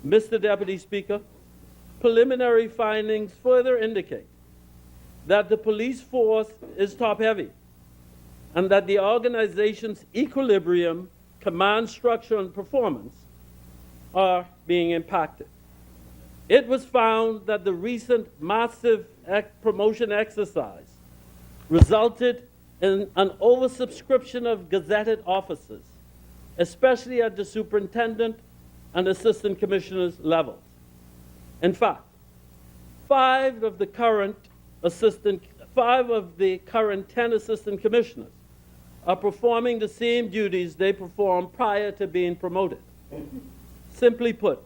[SPEAKER 7] Mr. Deputy Speaker, preliminary findings further indicate that the police force is top-heavy and that the organization's equilibrium, command structure, and performance are being impacted. It was found that the recent massive promotion exercise resulted in an oversubscription of gazetted officers, especially at the superintendent and assistant commissioners levels. In fact, 5 of the current 10 assistant commissioners are performing the same duties they performed prior to being promoted. Simply put,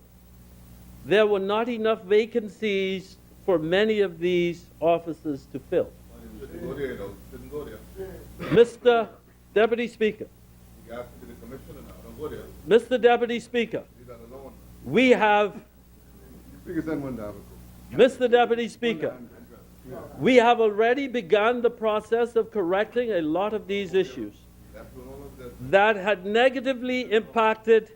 [SPEAKER 7] there were not enough vacancies for many of these officers to fill. Mr. Deputy Speaker, Mr. Deputy Speaker, we have, Mr. Deputy Speaker, we have already begun the process of correcting a lot of these issues that had negatively impacted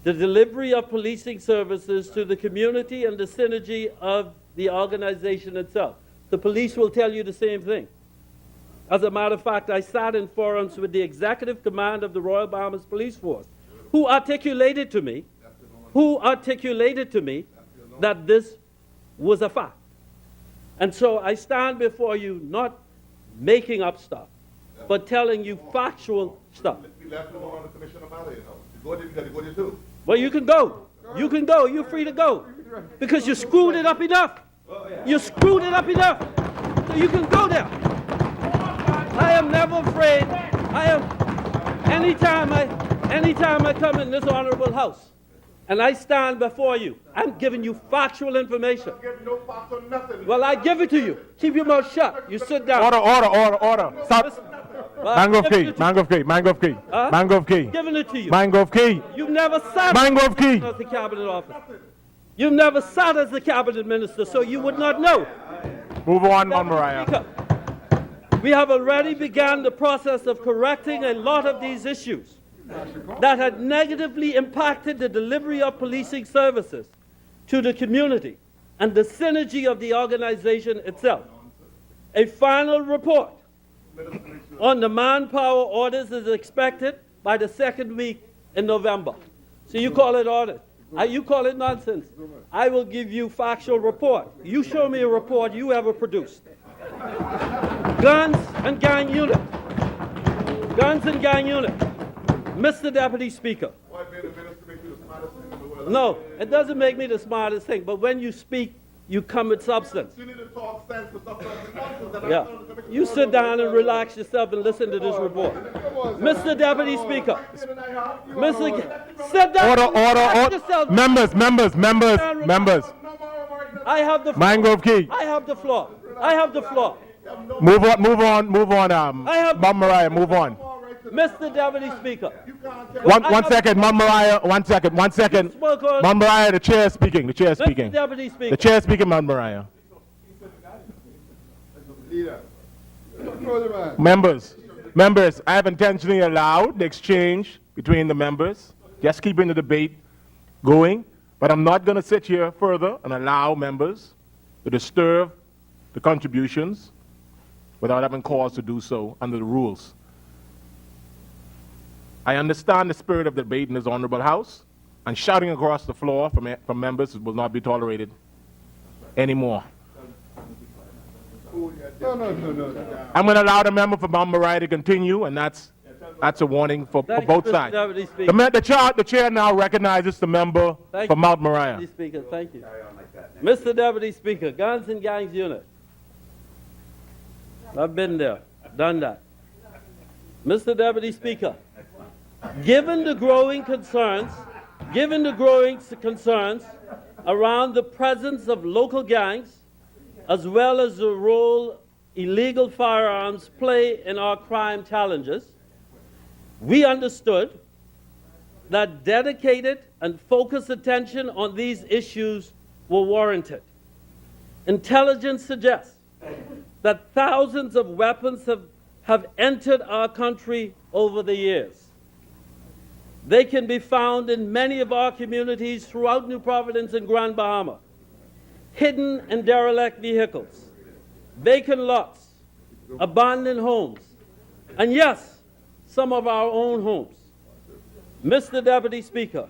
[SPEAKER 7] the delivery of policing services to the community and the synergy of the organization itself. The police will tell you the same thing. As a matter of fact, I sat in forums with the executive command of the Royal Bahamas Police Force, who articulated to me that this was a fact. And so I stand before you not making up stuff, but telling you factual stuff.
[SPEAKER 8] We left him on the commissioner matter, you know. You go there, you gotta go there too.
[SPEAKER 7] Well, you can go. You can go. You're free to go. Because you screwed it up enough. You screwed it up enough. So you can go there. I am never afraid. Anytime I come in this honorable house and I stand before you, I'm giving you factual information.
[SPEAKER 8] Give no facts or nothing.
[SPEAKER 7] Well, I give it to you. Keep your mouth shut. You sit down.
[SPEAKER 4] Order. Stop. Mangrove Key.
[SPEAKER 7] Huh?
[SPEAKER 4] Mangrove Key.
[SPEAKER 7] Giving it to you.
[SPEAKER 4] Mangrove Key.
[SPEAKER 7] You've never sat
[SPEAKER 4] Mangrove Key.
[SPEAKER 7] as the cabinet officer. You've never sat as the cabinet minister, so you would not know.
[SPEAKER 4] Move on, Mount Moriah.
[SPEAKER 7] Speaker, we have already begun the process of correcting a lot of these issues that had negatively impacted the delivery of policing services to the community and the synergy of the organization itself. A final report on the manpower orders is expected by the second week in November. So you call it orders. You call it nonsense. I will give you factual report. You show me a report you ever produced. Guns and gang unit. Guns and gang unit. Mr. Deputy Speaker.
[SPEAKER 8] Why made the minister make you the smartest thing in the world?
[SPEAKER 7] No, it doesn't make me the smartest thing, but when you speak, you come with substance.
[SPEAKER 8] You need to talk sense for stuff like nonsense that
[SPEAKER 7] Yeah.
[SPEAKER 8] I'm telling the commissioner.
[SPEAKER 7] You sit down and relax yourself and listen to this report. Mr. Deputy Speaker. Sit down. Relax yourself.
[SPEAKER 4] Members.
[SPEAKER 7] I have the floor.
[SPEAKER 4] Mangrove Key.
[SPEAKER 7] I have the floor.
[SPEAKER 4] Move on. Mount Moriah, move on.
[SPEAKER 7] Mr. Deputy Speaker.
[SPEAKER 4] One second, Mount Moriah, one second. Mount Moriah, the chair is speaking.
[SPEAKER 7] Mr. Deputy Speaker.
[SPEAKER 4] The chair is speaking, Mount Moriah. Members, I have intentionally allowed the exchange between the members, just keeping the debate going, but I'm not going to sit here further and allow members to disturb the contributions without having cause to do so under the rules. I understand the spirit of the debate in this honorable house, and shouting across the floor from members will not be tolerated anymore.
[SPEAKER 8] No.
[SPEAKER 4] I'm going to allow the member for Mount Moriah to continue, and that's a warning for both
[SPEAKER 7] Mr.
[SPEAKER 4] sides.
[SPEAKER 7] Deputy Speaker.
[SPEAKER 4] The chair now recognizes the member
[SPEAKER 7] Thank
[SPEAKER 4] for
[SPEAKER 7] you,
[SPEAKER 4] Mount Moriah.
[SPEAKER 7] Deputy Speaker. Thank you. Mr. Deputy Speaker, Guns and Gangs Unit. I've been there, done that. Mr. Deputy Speaker, given the growing concerns around the presence of local gangs, as well as the role illegal firearms play in our crime challenges, we understood that dedicated and focused attention on these issues were warranted. Intelligence suggests that thousands of weapons have entered our country over the years. They can be found in many of our communities throughout New Providence and Grand Bahama, hidden in derelict vehicles, vacant lots, abandoned homes, and yes, some of our own homes. Mr. Deputy Speaker,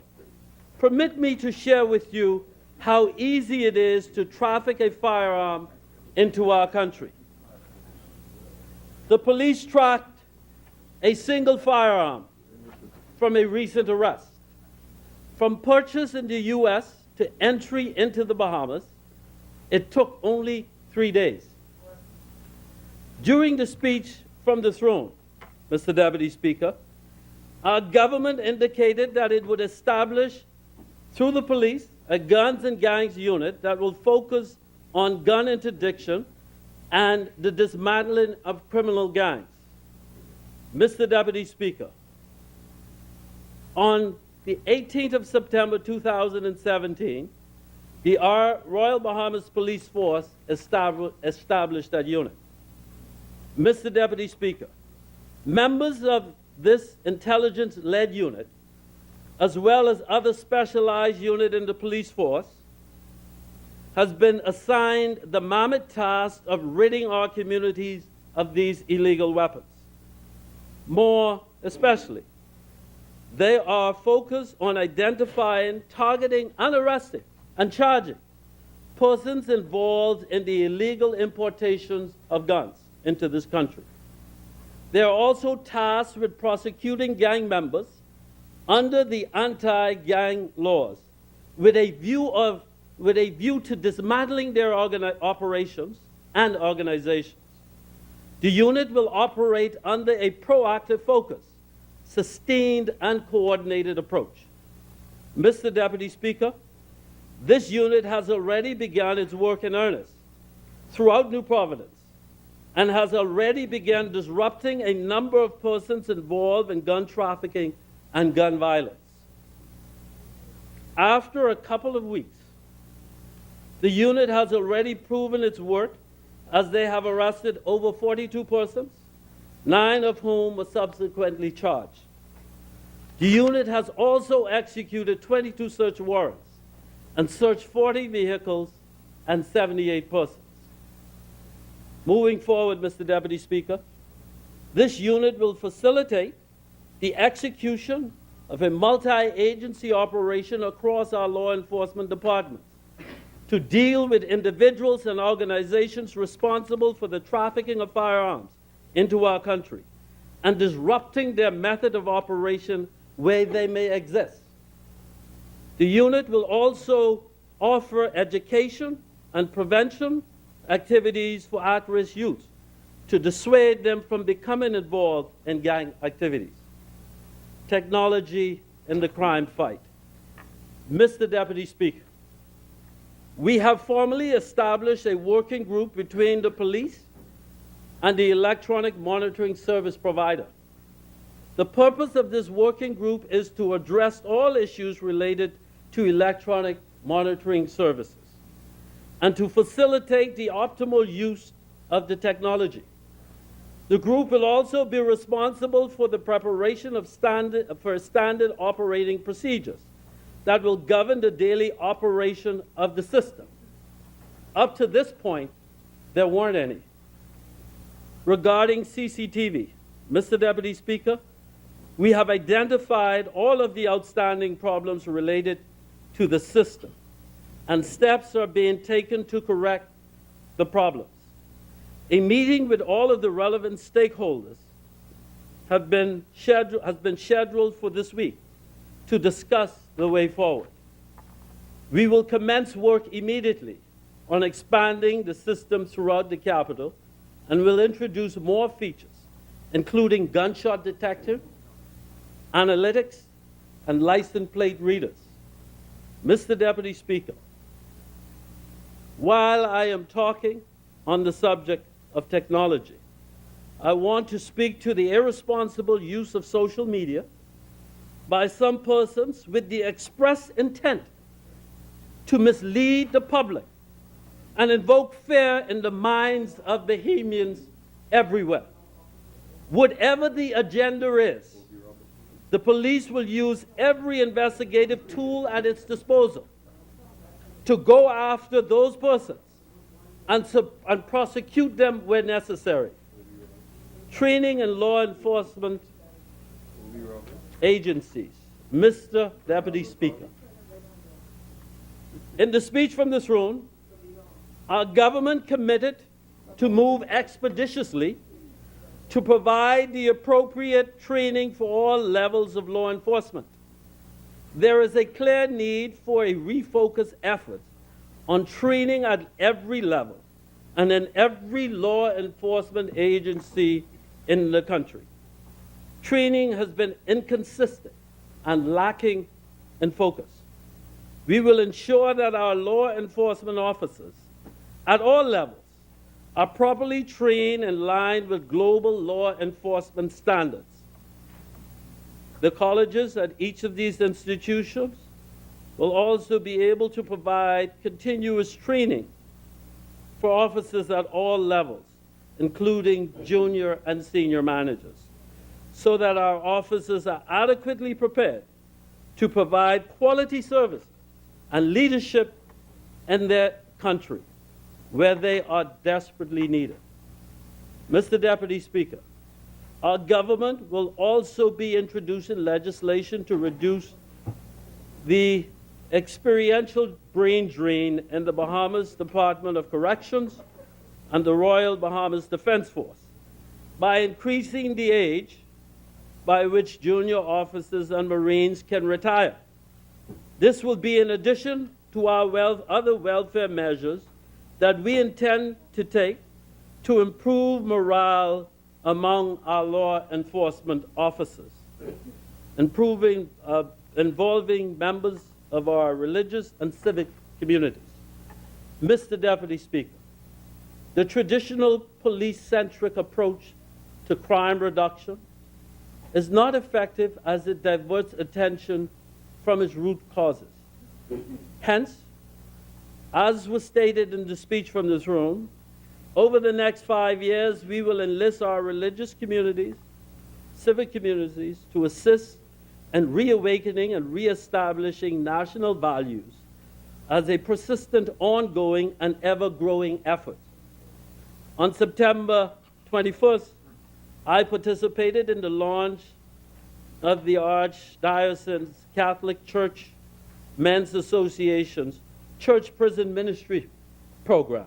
[SPEAKER 7] permit me to share with you how easy it is to traffic a firearm into our country. The police tracked a single firearm from a recent arrest. From purchase in the U.S. to entry into the Bahamas, it took only 3 days. During the speech from the throne, Mr. Deputy Speaker, our government indicated that it would establish, through the police, a guns and gangs unit that will focus on gun interdiction and the dismantling of criminal gangs. Mr. Deputy Speaker, on the 18th of September 2017, the Royal Bahamas Police Force established that unit. Mr. Deputy Speaker, members of this intelligence-led unit, as well as other specialized unit in the police force, has been assigned the mammoth task of ridding our communities of these illegal weapons. More especially, they are focused on identifying, targeting, and arresting and charging persons involved in the illegal importations of guns into this country. They are also tasked with prosecuting gang members under the anti-gang laws with a view to dismantling their operations and organizations. The unit will operate under a proactive focus, sustained and coordinated approach. Mr. Deputy Speaker, this unit has already begun its work in earnest throughout New Providence and has already begun disrupting a number of persons involved in gun trafficking and gun violence. After a couple of weeks, the unit has already proven its worth as they have arrested over 42 persons, 9 of whom were subsequently charged. The unit has also executed 22 search warrants and searched 40 vehicles and 78 persons. Moving forward, Mr. Deputy Speaker, this unit will facilitate the execution of a multi-agency operation across our law enforcement departments to deal with individuals and organizations responsible for the trafficking of firearms into our country and disrupting their method of operation where they may exist. The unit will also offer education and prevention activities for at-risk youth to dissuade them from becoming involved in gang activities. Technology in the crime fight. Mr. Deputy Speaker, we have formally established a working group between the police and the electronic monitoring service provider. The purpose of this working group is to address all issues related to electronic monitoring services and to facilitate the optimal use of the technology. The group will also be responsible for the preparation of standard operating procedures that will govern the daily operation of the system. Up to this point, there weren't any. Regarding CCTV, Mr. Deputy Speaker, we have identified all of the outstanding problems related to the system, and steps are being taken to correct the problems. A meeting with all of the relevant stakeholders has been scheduled for this week to discuss the way forward. We will commence work immediately on expanding the system throughout the capital and will introduce more features, including gunshot detection, analytics, and license plate readers. Mr. Deputy Speaker, while I am talking on the subject of technology, I want to speak to the irresponsible use of social media by some persons with the express intent to mislead the public and invoke fear in the minds of Bahamians everywhere. Whatever the agenda is, the police will use every investigative tool at its disposal to go after those persons and prosecute them where necessary. Training in law enforcement agencies. Mr. Deputy Speaker, in the speech from this room, our government committed to move expeditiously to provide the appropriate training for all levels of law enforcement. There is a clear need for a refocused effort on training at every level and in every law enforcement agency in the country. Training has been inconsistent and lacking in focus. We will ensure that our law enforcement officers at all levels are properly trained in line with global law enforcement standards. The colleges at each of these institutions will also be able to provide continuous training for officers at all levels, including junior and senior managers, so that our officers are adequately prepared to provide quality service and leadership in their country where they are desperately needed. Mr. Deputy Speaker, our government will also be introducing legislation to reduce the experiential brain drain in the Bahamas Department of Corrections and the Royal Bahamas Defense Force by increasing the age by which junior officers and Marines can retire. This will be in addition to our other welfare measures that we intend to take to improve morale among our law enforcement officers, involving members of our religious and civic communities. Mr. Deputy Speaker, the traditional police-centric approach to crime reduction is not effective as it diverts attention from its root causes. Hence, as was stated in the speech from this room, over the next 5 years, we will enlist our religious communities, civic communities, to assist in reawakening and reestablishing national values as a persistent, ongoing, and ever-growing effort. On September 21st, I participated in the launch of the Archdiocese Catholic Church Men's Association's Church Prison Ministry program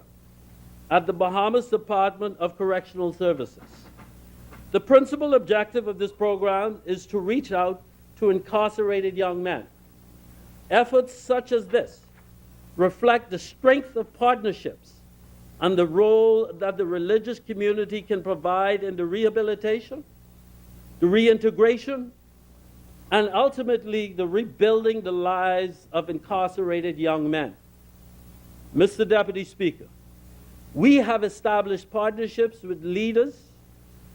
[SPEAKER 7] at the Bahamas Department of Correctional Services. The principal objective of this program is to reach out to incarcerated young men. Efforts such as this reflect the strength of partnerships and the role that the religious community can provide in the rehabilitation, the reintegration, and ultimately the rebuilding the lives of incarcerated young men. Mr. Deputy Speaker, we have established partnerships with leaders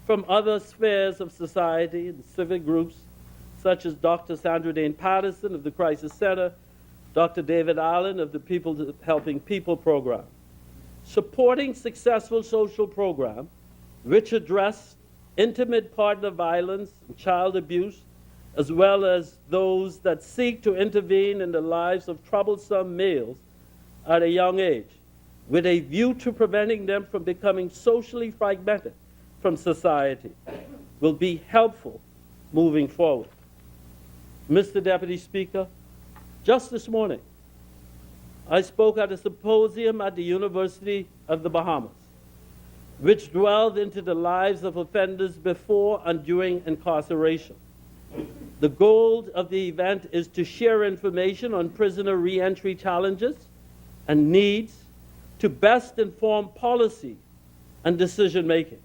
[SPEAKER 7] from other spheres of society and civic groups, such as Dr. Sandra Dane Patterson of the Crisis Center, Dr. David Allen of the People Helping People program, supporting successful social programs which address intimate partner violence and child abuse, as well as those that seek to intervene in the lives of troublesome males at a young age, with a view to preventing them from becoming socially fragmented from society, will be helpful moving forward. Mr. Deputy Speaker, just this morning, I spoke at a symposium at the University of the Bahamas, which dwelled into the lives of offenders before and during incarceration. The goal of the event is to share information on prisoner re-entry challenges and needs to best inform policy and decision-making.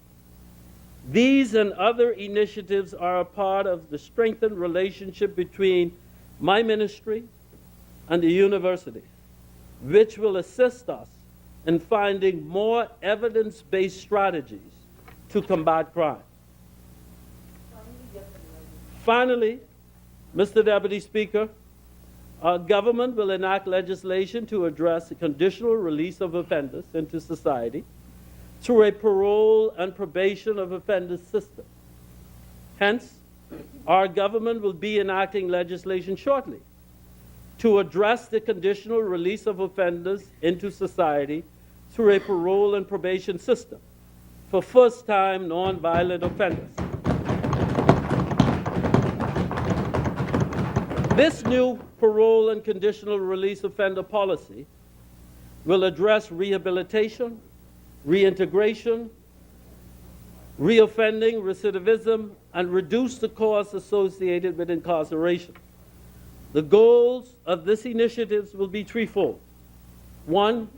[SPEAKER 7] These and other initiatives are a part of the strengthened relationship between my ministry and the university, which will assist us in finding more evidence-based strategies to combat crime. Finally, Mr. Deputy Speaker, our government will enact legislation to address the conditional release of offenders into society through a parole and probation of offenders system. Hence, our government will be enacting legislation shortly to address the conditional release of offenders into society through a parole and probation system for first-time nonviolent offenders. This new parole and conditional release offender policy will address rehabilitation, reintegration, reoffending, recidivism, and reduce the costs associated with incarceration. The goals of this initiative will be threefold. One,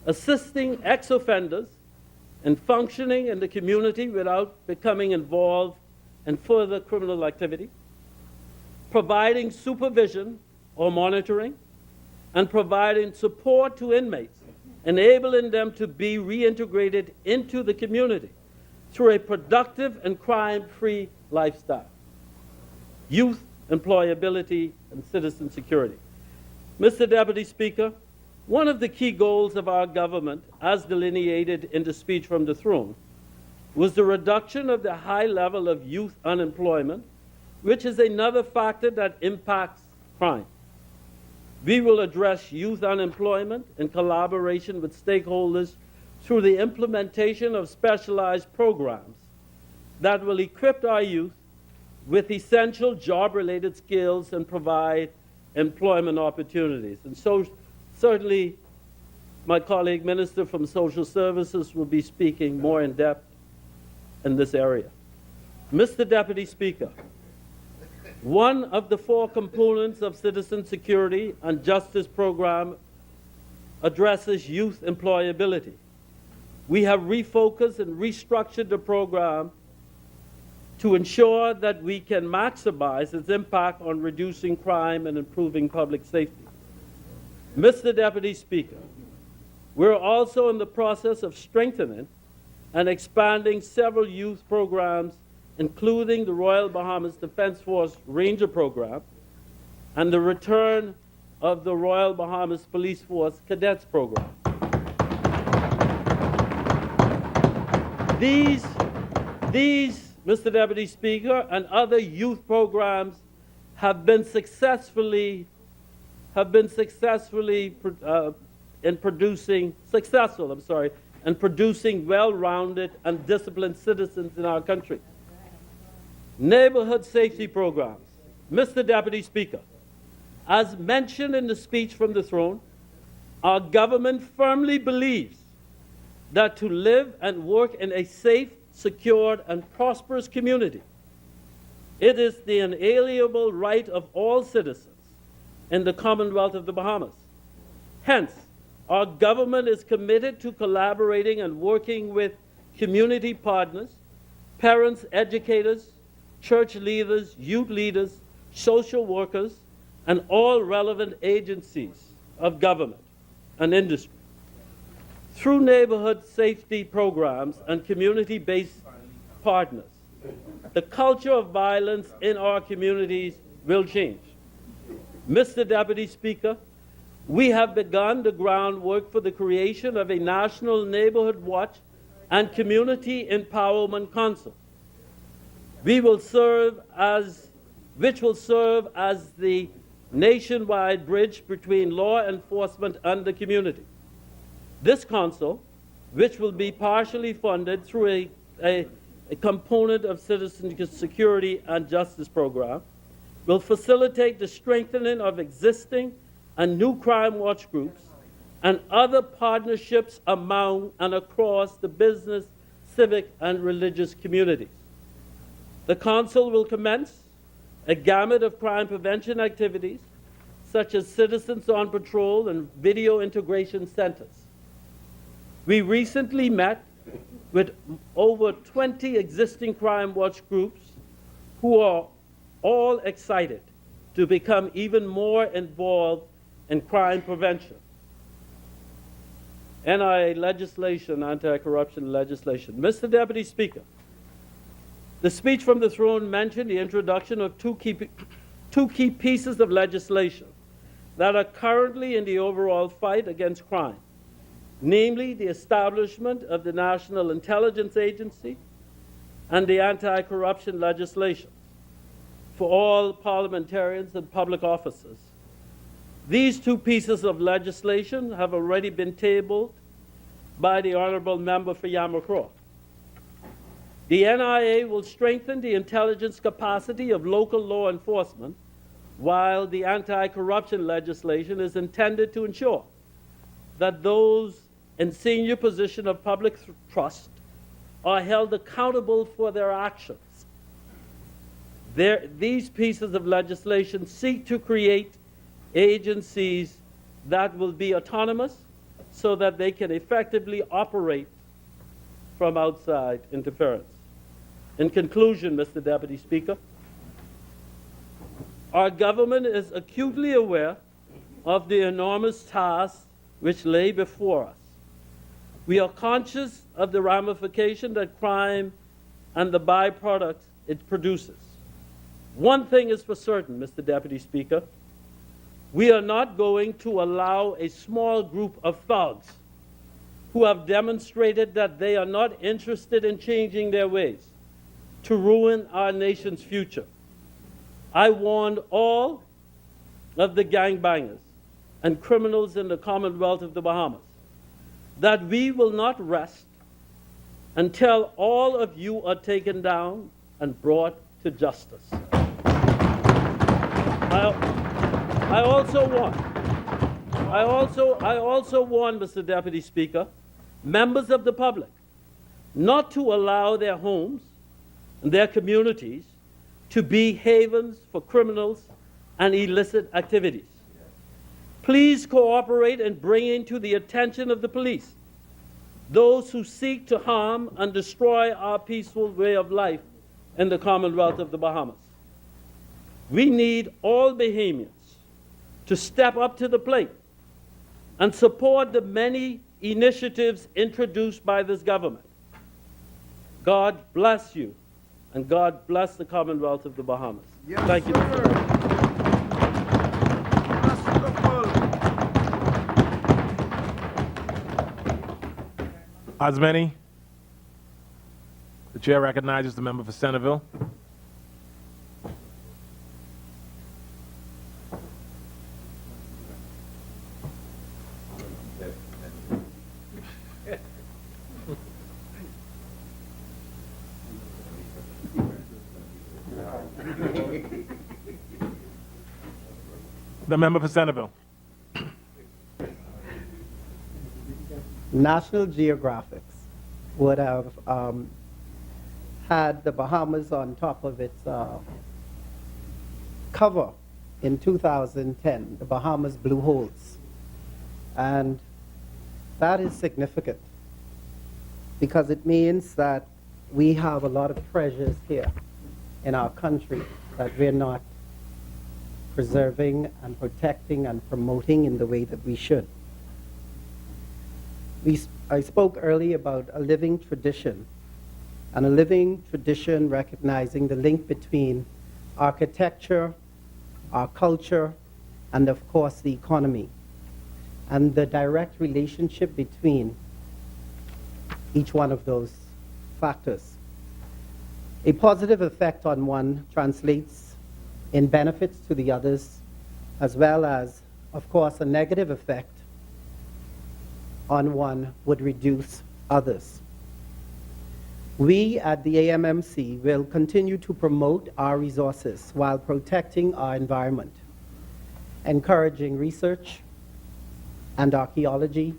[SPEAKER 7] assisting ex-offenders in functioning in the community without becoming involved in further criminal activity, providing supervision or monitoring, and providing support to inmates, enabling them to be reintegrated into the community through a productive and crime-free lifestyle. Youth employability and citizen security. Mr. Deputy Speaker, one of the key goals of our government, as delineated in the speech from the throne, was the reduction of the high level of youth unemployment, which is another factor that impacts crime. We will address youth unemployment in collaboration with stakeholders through the implementation of specialized programs that will equip our youth with essential job-related skills and provide employment opportunities. And so certainly my colleague Minister from Social Services will be speaking more in depth in this area. Mr. Deputy Speaker, one of the 4 components of citizen security and justice program addresses youth employability. We have refocused and restructured the program to ensure that we can maximize its impact on reducing crime and improving public safety. Mr. Deputy Speaker, we're also in the process of strengthening and expanding several youth programs, including the Royal Bahamas Defense Force Ranger Program and the return of the Royal Bahamas Police Force Cadets Program. These, Mr. Deputy Speaker, and other youth programs have been successful in producing well-rounded and disciplined citizens in our country. Neighborhood safety programs. Mr. Deputy Speaker, as mentioned in the speech from the throne, our government firmly believes that to live and work in a safe, secured, and prosperous community, it is the inalienable right of all citizens in the Commonwealth of the Bahamas. Hence, our government is committed to collaborating and working with community partners, parents, educators, church leaders, youth leaders, social workers, and all relevant agencies of government and industry. Through neighborhood safety programs and community-based partners, the culture of violence in our communities will change. Mr. Deputy Speaker, we have begun the groundwork for the creation of a National Neighborhood Watch and Community Empowerment Council, which will serve as the nationwide bridge between law enforcement and the community. This council, which will be partially funded through a component of citizen security and justice program, will facilitate the strengthening of existing and new crime watch groups and other partnerships among and across the business, civic, and religious communities. The council will commence a gamut of crime prevention activities, such as Citizens on Patrol and video integration centers. We recently met with over 20 existing crime watch groups who are all excited to become even more involved in crime prevention. NIA legislation, anti-corruption legislation. Mr. Deputy Speaker, the speech from the throne mentioned the introduction of two key pieces of legislation that are currently in the overall fight against crime, namely the establishment of the National Intelligence Agency and the anti-corruption legislation for all parliamentarians and public officers. These 2 pieces of legislation have already been tabled by the Honourable Member for Yamacraw. The NIA will strengthen the intelligence capacity of local law enforcement, while the anti-corruption legislation is intended to ensure that those in senior position of public trust are held accountable for their actions. These pieces of legislation seek to create agencies that will be autonomous so that they can effectively operate from outside interference. In conclusion, Mr. Deputy Speaker, our government is acutely aware of the enormous tasks which lay before us. We are conscious of the ramification that crime and the byproducts it produces. One thing is for certain, Mr. Deputy Speaker, we are not going to allow a small group of thugs who have demonstrated that they are not interested in changing their ways to ruin our nation's future. I warned all of the gangbangers and criminals in the Commonwealth of the Bahamas that we will not rest until all of you are taken down and brought to justice. I also warn, Mr. Deputy Speaker, members of the public not to allow their homes and their communities to be havens for criminals and illicit activities. Please cooperate and bring into the attention of the police those who seek to harm and destroy our peaceful way of life in the Commonwealth of the Bahamas. We need all Bahamians to step up to the plate and support the many initiatives introduced by this government. God bless you, and God bless the Commonwealth of the Bahamas.
[SPEAKER 8] Yes,
[SPEAKER 7] Thank you,
[SPEAKER 8] sir.
[SPEAKER 7] Mr. President.
[SPEAKER 4] As many, the chair recognizes the member for Centerville. The member for Centerville.
[SPEAKER 9] National Geographic would have had the Bahamas on top of its cover in 2010, the Bahamas Blue Holes. And that is significant because it means that we have a lot of treasures here in our country that we're not preserving and protecting and promoting in the way that we should. I spoke earlier about a living tradition, and a living tradition recognizing the link between architecture, our culture, and of course the economy, and the direct relationship between each one of those factors. A positive effect on one translates in benefits to the others, as well as, of course, a negative effect on one would reduce others. We at the AMMC will continue to promote our resources while protecting our environment, encouraging research and archaeology,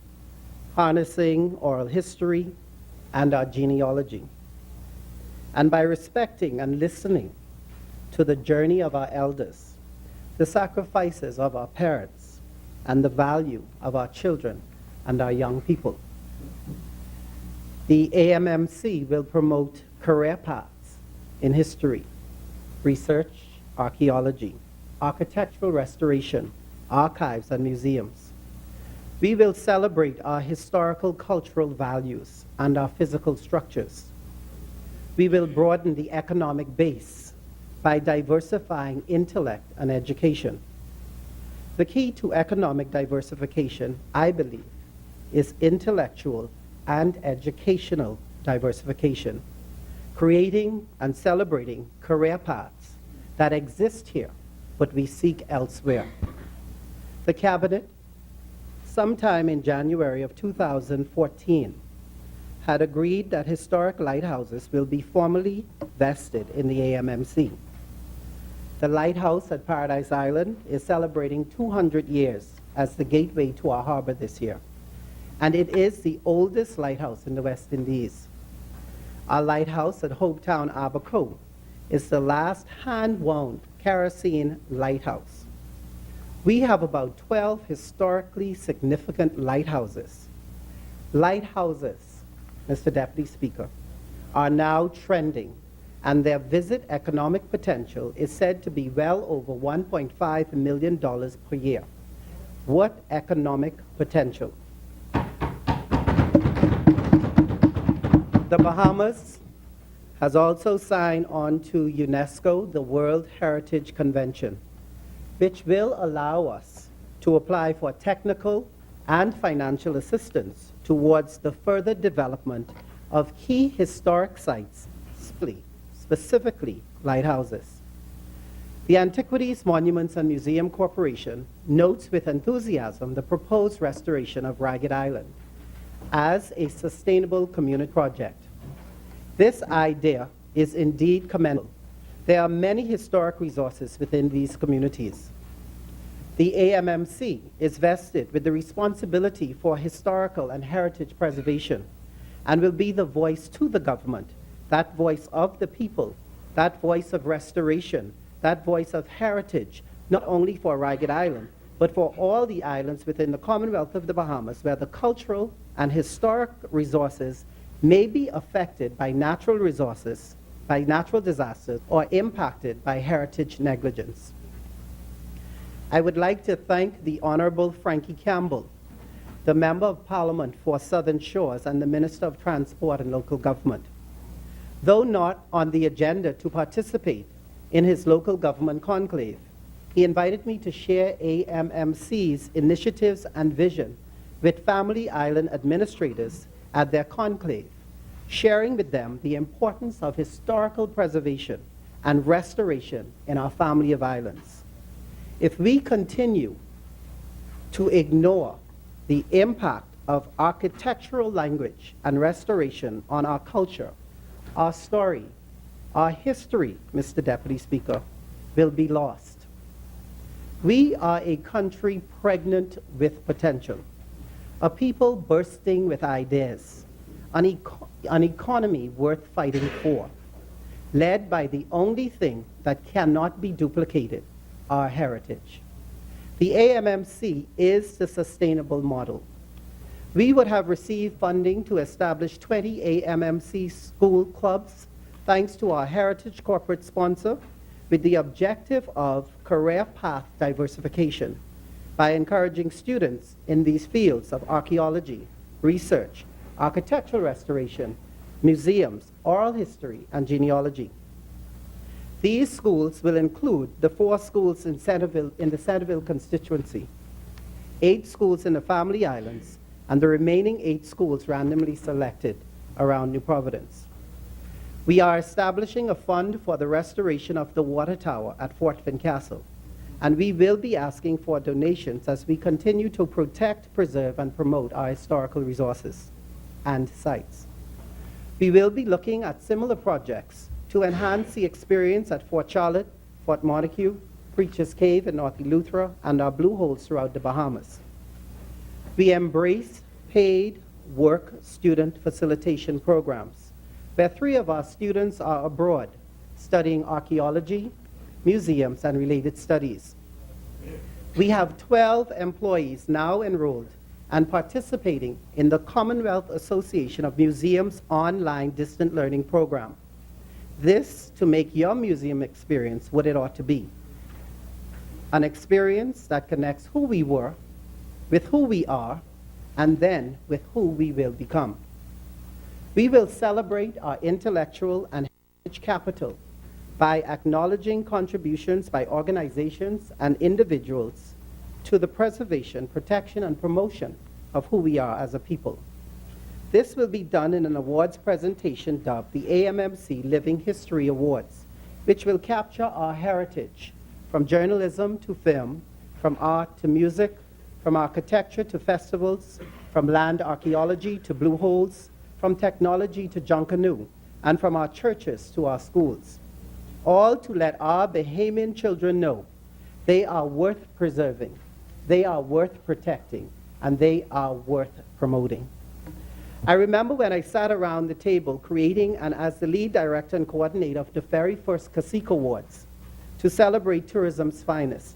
[SPEAKER 9] harnessing oral history and our genealogy, and by respecting and listening to the journey of our elders, the sacrifices of our parents, and the value of our children and our young people. The AMMC will promote career paths in history, research, archaeology, architectural restoration, archives, and museums. We will celebrate our historical cultural values and our physical structures. We will broaden the economic base by diversifying intellect and education. The key to economic diversification, I believe, is intellectual and educational diversification, creating and celebrating career paths that exist here, but we seek elsewhere. The Cabinet, sometime in January of 2014, had agreed that historic lighthouses will be formally vested in the AMMC. The lighthouse at Paradise Island is celebrating 200 years as the gateway to our harbor this year, and it is the oldest lighthouse in the West Indies. Our lighthouse at Hopetown, Abaco, is the last hand-wound kerosene lighthouse. We have about 12 historically significant lighthouses. Lighthouses, Mr. Deputy Speaker, are now trending, and their visit economic potential is said to be well over $1.5 million per year. What economic potential? The Bahamas has also signed on to UNESCO, the World Heritage Convention, which will allow us to apply for technical and financial assistance towards the further development of key historic sites, specifically lighthouses. The Antiquities, Monuments and Museum Corporation notes with enthusiasm the proposed restoration of Ragged Island as a sustainable community project. This idea is indeed commendable. There are many historic resources within these communities. The AMMC is vested with the responsibility for historical and heritage preservation and will be the voice to the government, that voice of the people, that voice of restoration, that voice of heritage, not only for Ragged Island, but for all the islands within the Commonwealth of the Bahamas where the cultural and historic resources may be affected by natural resources, by natural disasters, or impacted by heritage negligence. I would like to thank the Honorable Frankie Campbell, the Member of Parliament for Southern Shores and the Minister of Transport and Local Government. Though not on the agenda to participate in his local government conclave, he invited me to share AMMC's initiatives and vision with Family Island administrators at their conclave, sharing with them the importance of historical preservation and restoration in our family of islands. If we continue to ignore the impact of architectural language and restoration on our culture, our story, our history, Mr. Deputy Speaker, will be lost. We are a country pregnant with potential, a people bursting with ideas, an economy worth fighting for, led by the only thing that cannot be duplicated, our heritage. The AMMC is the sustainable model. We would have received funding to establish 20 AMMC school clubs thanks to our heritage corporate sponsor with the objective of career path diversification by encouraging students in these fields of archaeology, research, architectural restoration, museums, oral history, and genealogy. These schools will include the 4 schools in the Centerville constituency, 8 schools in the Family Islands, and the remaining 8 schools randomly selected around New Providence. We are establishing a fund for the restoration of the water tower at Fort Fincastle, and we will be asking for donations as we continue to protect, preserve, and promote our historical resources and sites. We will be looking at similar projects to enhance the experience at Fort Charlotte, Fort Montague, Preacher's Cave in North Eleuthera, and our blue holes throughout the Bahamas. We embrace paid work student facilitation programs, where 3 of our students are abroad studying archaeology, museums, and related studies. We have 12 employees now enrolled and participating in the Commonwealth Association of Museums online distant learning program. This to make your museum experience what it ought to be. An experience that connects who we were with who we are, and then with who we will become. We will celebrate our intellectual and heritage capital by acknowledging contributions by organizations and individuals to the preservation, protection, and promotion of who we are as a people. This will be done in an awards presentation dubbed the AMMC Living History Awards, which will capture our heritage from journalism to film, from art to music, from architecture to festivals, from land archaeology to blue holes, from technology to Junkanoo, and from our churches to our schools, all to let our Bahamian children know they are worth preserving, they are worth protecting, and they are worth promoting. I remember when I sat around the table creating and as the lead director and coordinator of the very first Cacique Awards to celebrate tourism's finest.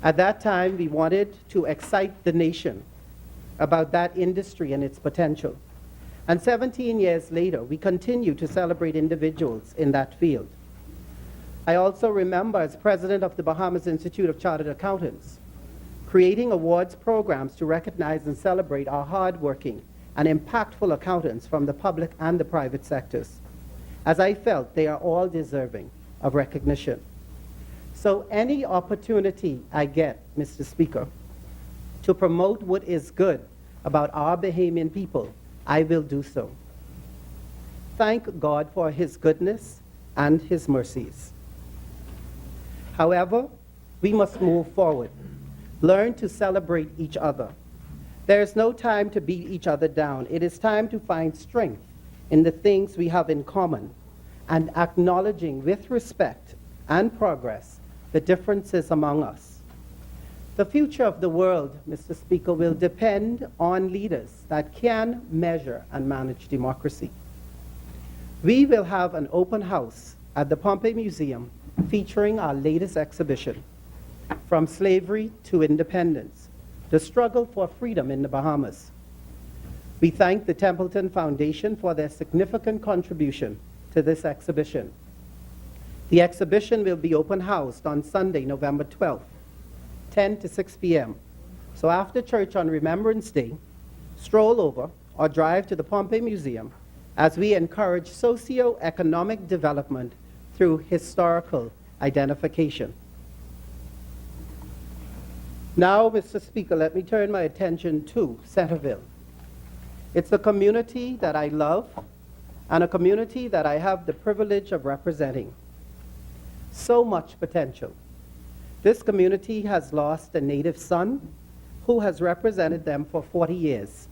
[SPEAKER 9] At that time, we wanted to excite the nation about that industry and its potential. And 17 years later, we continue to celebrate individuals in that field. I also remember as president of the Bahamas Institute of Chartered Accountants, creating awards programs to recognize and celebrate our hardworking and impactful accountants from the public and the private sectors, as I felt they are all deserving of recognition. So any opportunity I get, Mr. Speaker, to promote what is good about our Bahamian people, I will do so. Thank God for his goodness and his mercies. However, we must move forward, learn to celebrate each other, There is no time to beat each other down. It is time to find strength in the things we have in common and acknowledging with respect and progress the differences among us. The future of the world, Mr. Speaker, will depend on leaders that can measure and manage democracy. We will have an open house at the Pompey Museum featuring our latest exhibition, From Slavery to Independence, the struggle for freedom in the Bahamas. We thank the Templeton Foundation for their significant contribution to this exhibition. The exhibition will be open-housed on Sunday, November 12th, 10 to 6 p.m. So after church on Remembrance Day, stroll over or drive to the Pompey Museum as we encourage socio-economic development through historical identification. Now, Mr. Speaker, let me turn my attention to Centerville. It's a community that I love and a community that I have the privilege of representing. So much potential. This community has lost a native son who has represented them for 40 years.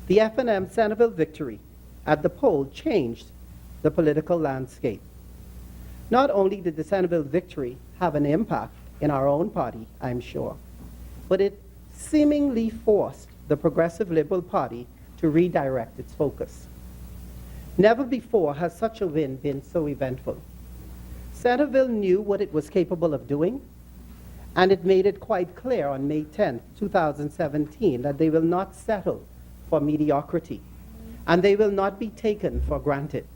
[SPEAKER 9] The F&M Centerville victory at the poll changed the political landscape. Not only did the Centerville victory have an impact in our own party, I'm sure, but it seemingly forced the Progressive Liberal Party to redirect its focus. Never before has such a win been so eventful. Centerville knew what it was capable of doing, and it made it quite clear on May 10, 2017, that they will not settle for mediocrity, and they will not be taken for granted,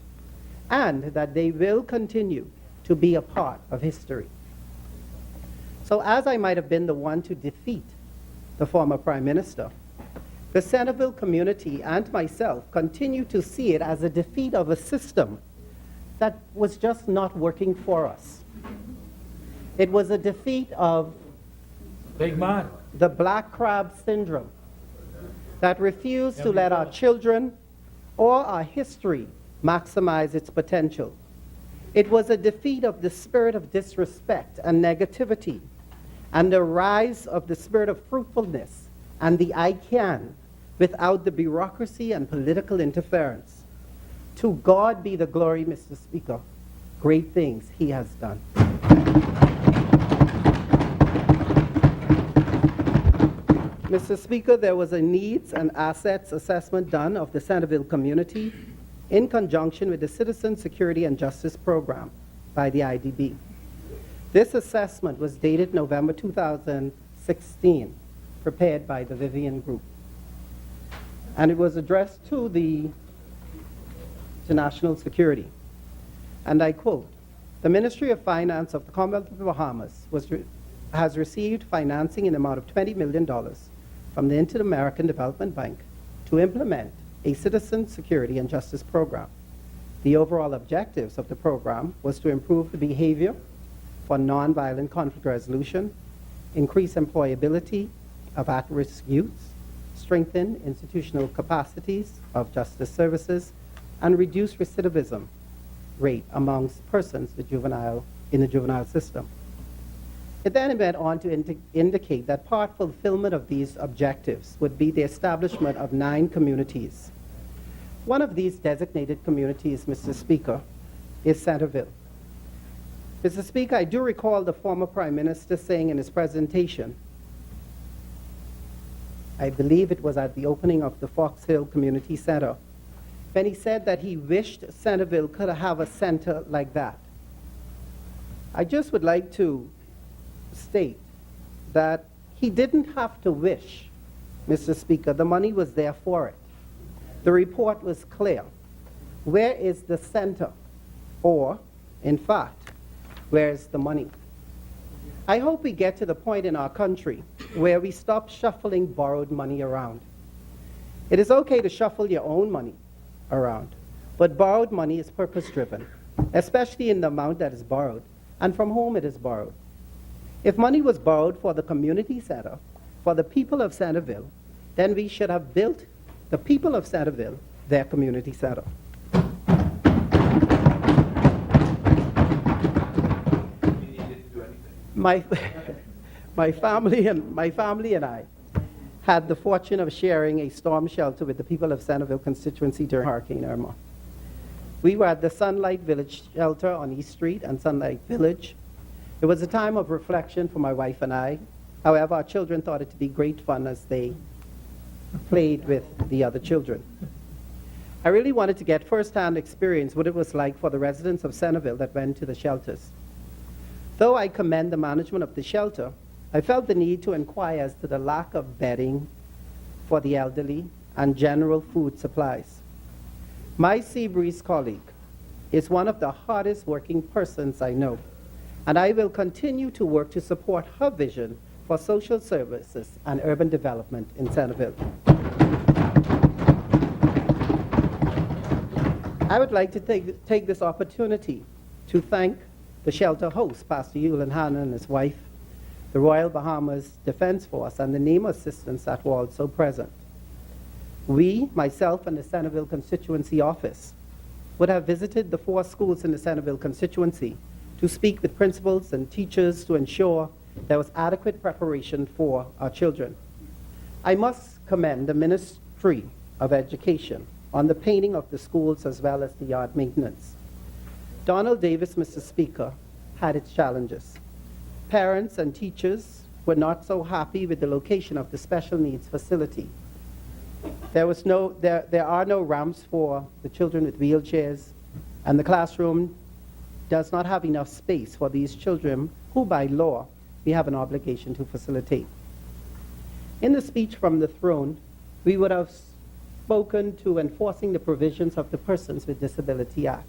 [SPEAKER 9] and that they will continue to be a part of history. So as I might have been the one to defeat the former Prime Minister, the Centerville community and myself continue to see it as a defeat of a system that was just not working for us. It was a defeat of the black crab syndrome that refused to let our children or our history maximize its potential. It was a defeat of the spirit of disrespect and negativity and the rise of the spirit of fruitfulness and the I can without the bureaucracy and political interference. To God be the glory, Mr. Speaker. Great things he has done. Mr. Speaker, there was a needs and assets assessment done of the Centerville community in conjunction with the Citizen Security and Justice Program by the IDB. This assessment was dated November 2016, prepared by the Vivian Group. And it was addressed to national security. And I quote, "The Ministry of Finance of the Commonwealth of the Bahamas has received financing in the amount of $20 million from the Inter-American Development Bank to implement a citizen security and justice program. The overall objectives of the program was to improve the behavior for nonviolent conflict resolution, increase employability of at-risk youths, strengthen institutional capacities of justice services, and reduce recidivism rate amongst persons in the juvenile system." It then went on to indicate that part fulfillment of these objectives would be the establishment of 9 communities. One of these designated communities, Mr. Speaker, is Centerville. Mr. Speaker, I do recall the former Prime Minister saying in his presentation, I believe it was at the opening of the Fox Hill Community Center, when he said that he wished Centerville could have a center like that. I just would like to state that he didn't have to wish, Mr. Speaker. The money was there for it. The report was clear. Where is the center? Or, in fact, where is the money? I hope we get to the point in our country where we stop shuffling borrowed money around. It is okay to shuffle your own money around, but borrowed money is purpose-driven, especially in the amount that is borrowed and from whom it is borrowed. If money was borrowed for the community center, for the people of Centerville, then we should have built the people of Centerville their community center. My family and I had the fortune of sharing a storm shelter with the people of Centerville constituency during Hurricane Irma. We were at the Sunlight Village shelter on East Street and Sunlight Village. It was a time of reflection for my wife and I. However, our children thought it to be great fun as they played with the other children. I really wanted to get first-hand experience what it was like for the residents of Centerville that went to the shelters. Though I commend the management of the shelter, I felt the need to inquire as to the lack of bedding for the elderly and general food supplies. My Seabreeze colleague is one of the hardest working persons I know, and I will continue to work to support her vision for social services and urban development in Centerville. I would like to take this opportunity to thank the shelter host, Pastor Eulin Hanna and his wife, the Royal Bahamas Defense Force, and the NAME assistants that were also present. We, myself and the Centerville constituency office, would have visited the 4 schools in the Centerville constituency to speak with principals and teachers to ensure there was adequate preparation for our children. I must commend the Ministry of Education on the painting of the schools as well as the yard maintenance. Donald Davis, Mr. Speaker, had its challenges. Parents and teachers were not so happy with the location of the special needs facility. There are no ramps for the children with wheelchairs, and the classroom does not have enough space for these children who, by law, we have an obligation to facilitate. In the speech from the throne, we would have spoken to enforcing the provisions of the Persons with Disability Act.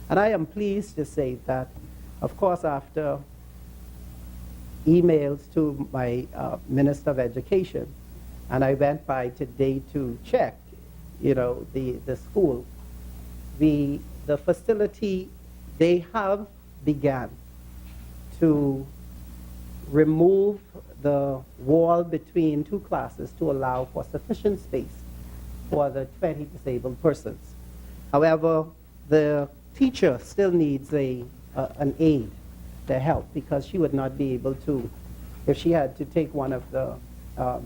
[SPEAKER 9] And I am pleased to say that, of course, after emails to my Minister of Education, and I went by today to check, the school, the facility, they have begun to remove the wall between 2 classes to allow for sufficient space for the 20 disabled persons. However, the teacher still needs an aid to help, because she would not be able to, if she had to take one of the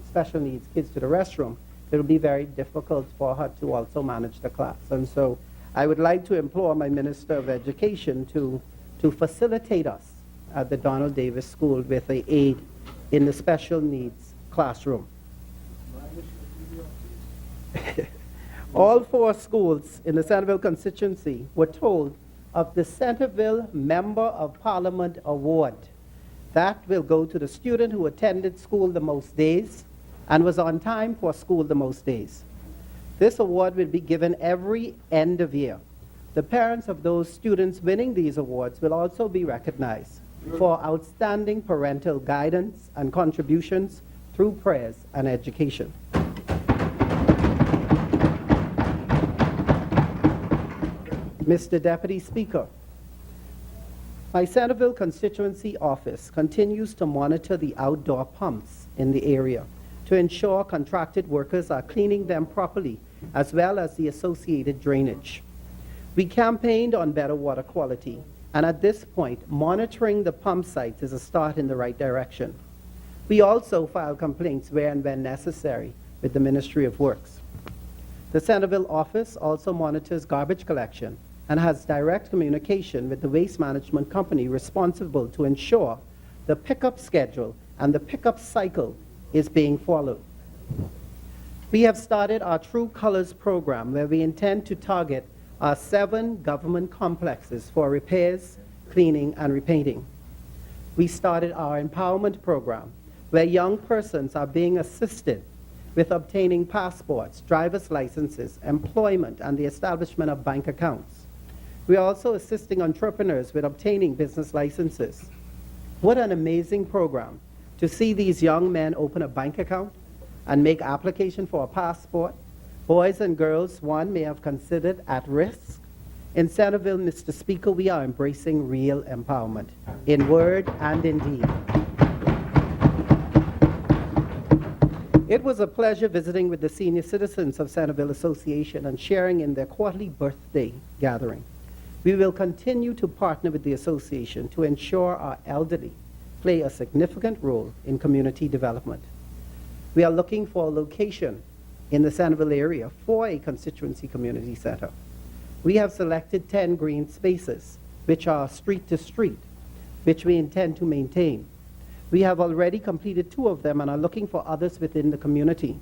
[SPEAKER 9] special needs kids to the restroom, it would be very difficult for her to also manage the class. And so I would like to implore my Minister of Education to facilitate us at the Donald Davis School with an aid in the special needs classroom. All 4 schools in the Centerville constituency were told of the Centerville Member of Parliament Award. That will go to the student who attended school the most days and was on time for school the most days. This award will be given every end of year. The parents of those students winning these awards will also be recognized for outstanding parental guidance and contributions through prayers and education. Mr. Deputy Speaker, my Centerville constituency office continues to monitor the outdoor pumps in the area to ensure contracted workers are cleaning them properly, as well as the associated drainage. We campaigned on better water quality, and at this point, monitoring the pump sites is a start in the right direction. We also file complaints where and when necessary with the Ministry of Works. The Centerville office also monitors garbage collection and has direct communication with the waste management company responsible to ensure the pickup schedule and the pickup cycle is being followed. We have started our True Colors program, where we intend to target our 7 government complexes for repairs, cleaning, and repainting. We started our empowerment program, where young persons are being assisted with obtaining passports, driver's licenses, employment, and the establishment of bank accounts. We are also assisting entrepreneurs with obtaining business licenses. What an amazing program to see these young men open a bank account and make application for a passport. Boys and girls one may have considered at risk. In Centerville, Mr. Speaker, we are embracing real empowerment in word and in deed. It was a pleasure visiting with the senior citizens of Centerville Association and sharing in their quarterly birthday gathering. We will continue to partner with the association to ensure our elderly play a significant role in community development. We are looking for a location in the Centerville area for a constituency community center. We have selected 10 green spaces, which are street to street, which we intend to maintain. We have already completed 2 of them and are looking for others within the community.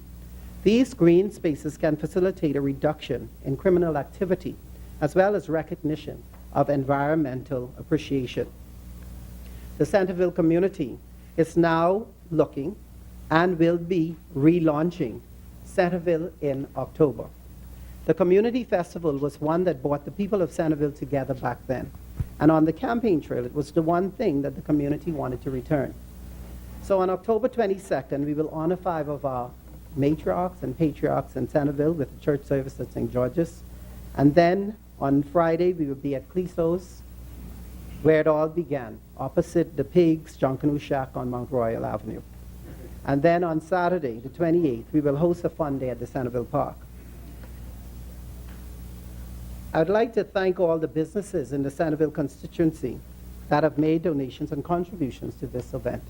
[SPEAKER 9] These green spaces can facilitate a reduction in criminal activity, as well as recognition of environmental appreciation. The Centerville community is now looking and will be relaunching Centerville in October. The community festival was one that brought the people of Centerville together back then. And on the campaign trail, it was the one thing that the community wanted to return. So on October 22nd, we will honor 5 of our matriarchs and patriarchs in Centerville with a church service at St. George's. And then on Friday, we will be at Clisso's, where it all began, opposite the Pigs Junkanoo Shack on Mount Royal Avenue. And then on Saturday, the 28th, we will host a fun day at the Centerville Park. I'd like to thank all the businesses in the Centerville constituency that have made donations and contributions to this event.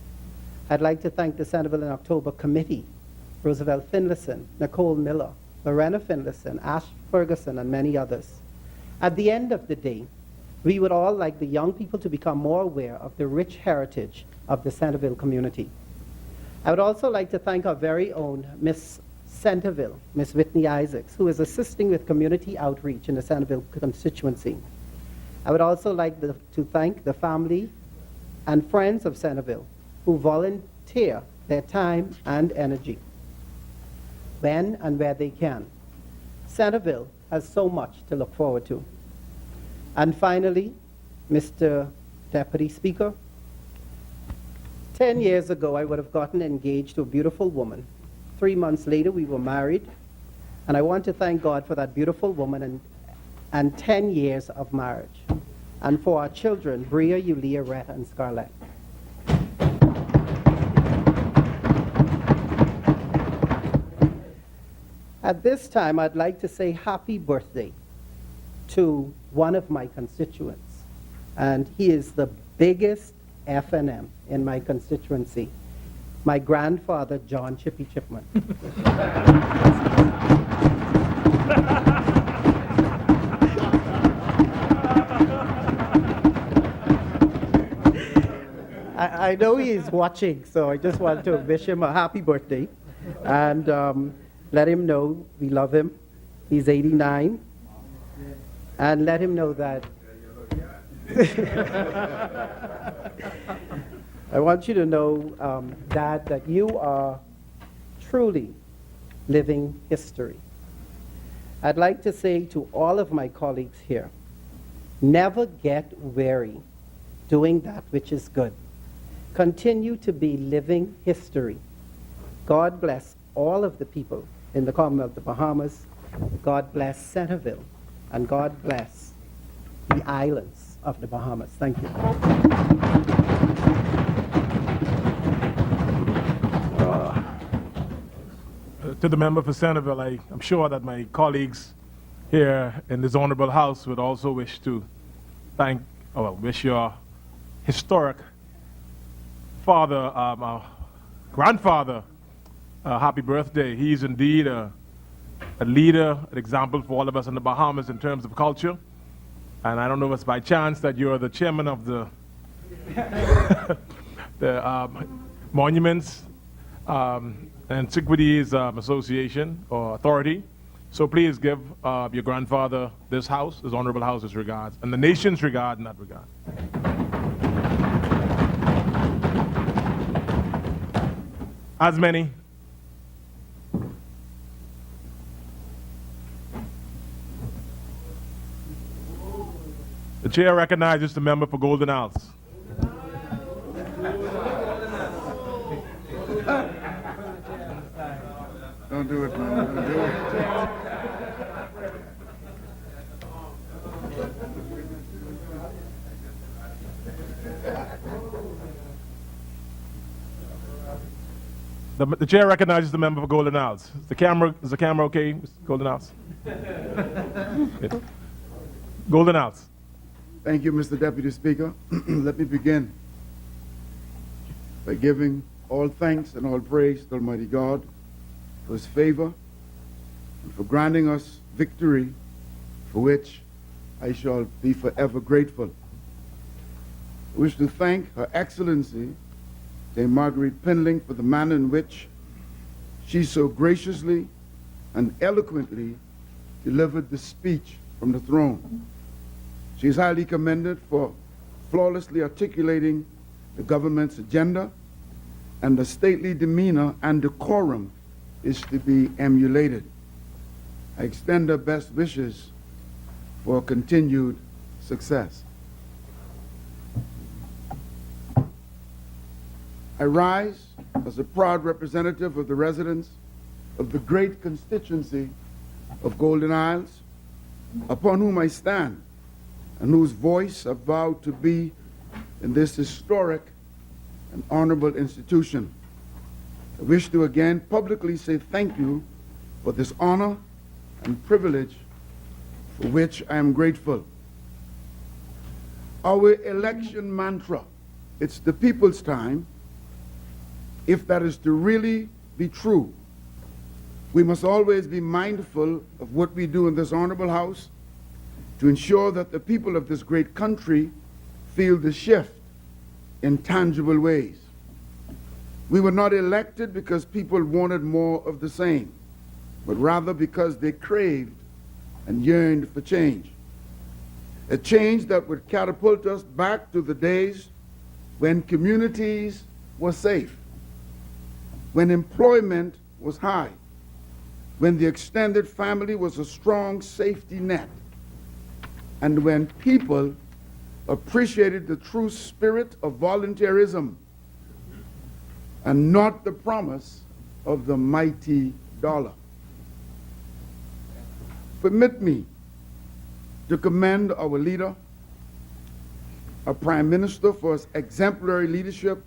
[SPEAKER 9] I'd like to thank the Centerville in October Committee, Roosevelt Finlayson, Nicole Miller, Lorena Finlayson, Ash Ferguson, and many others. At the end of the day, we would all like the young people to become more aware of the rich heritage of the Centerville community. I would also like to thank our very own Miss Centerville, Miss Whitney Isaacs, who is assisting with community outreach in the Centerville constituency. I would also like to thank the family and friends of Centerville who volunteer their time and energy when and where they can. Centerville has so much to look forward to. And finally, Mr. Deputy Speaker, 10 years ago, I would have gotten engaged to a beautiful woman. 3 months later, we were married. And I want to thank God for that beautiful woman and 10 years of marriage. And for our children, Bria, Yulia, Rhett, and Scarlett. At this time, I'd like to say happy birthday to one of my constituents. And he is the biggest FNM in my constituency, my grandfather, John Chippy Chipman. I know he is watching, so I just want to wish him a happy birthday and let him know we love him. He's 89. And let him know that I want you to know, Dad, that you are truly living history. I'd like to say to all of my colleagues here, never get weary doing that which is good. Continue to be living history. God bless all of the people in the Commonwealth of the Bahamas. God bless Centerville. And God bless the islands of the Bahamas. Thank you.
[SPEAKER 4] To the member for Centerville, I'm sure that my colleagues here in this honorable house would also wish to wish your historic father, grandfather, happy birthday. He's indeed a leader, an example for all of us in the Bahamas in terms of culture. And I don't know if it's by chance that you're the chairman of the Monuments Antiquities Association or Authority. So please give your grandfather this house, this honorable house, his regards, and the nation's regard in that regard. As many. The chair recognizes the member for Golden Isles.
[SPEAKER 10] Don't do it, man. Don't do it.
[SPEAKER 4] The chair recognizes the member for Golden Isles. Is the camera okay, Mr. Golden Isles? Good. Golden Isles.
[SPEAKER 10] Thank you, Mr. Deputy Speaker. Let me begin by giving all thanks and all praise to Almighty God for his favor and for granting us victory, for which I shall be forever grateful. I wish to thank Her Excellency, Dame Marguerite Pendling, for the manner in which she so graciously and eloquently delivered the speech from the throne. She is highly commended for flawlessly articulating the government's agenda, and the stately demeanor and decorum is to be emulated. I extend her best wishes for continued success. I rise as a proud representative of the residents of the great constituency of Golden Isles, upon whom I stand and whose voice I vow to be in this historic and honorable institution. I wish to again publicly say thank you for this honor and privilege, for which I am grateful. Our election mantra, it's the people's time. If that is to really be true, we must always be mindful of what we do in this honorable house to ensure that the people of this great country feel the shift in tangible ways. We were not elected because people wanted more of the same, but rather because they craved and yearned for change. A change that would catapult us back to the days when communities were safe, when employment was high, when the extended family was a strong safety net, and when people appreciated the true spirit of volunteerism and not the promise of the mighty dollar. Permit me to commend our leader, our Prime Minister, for his exemplary leadership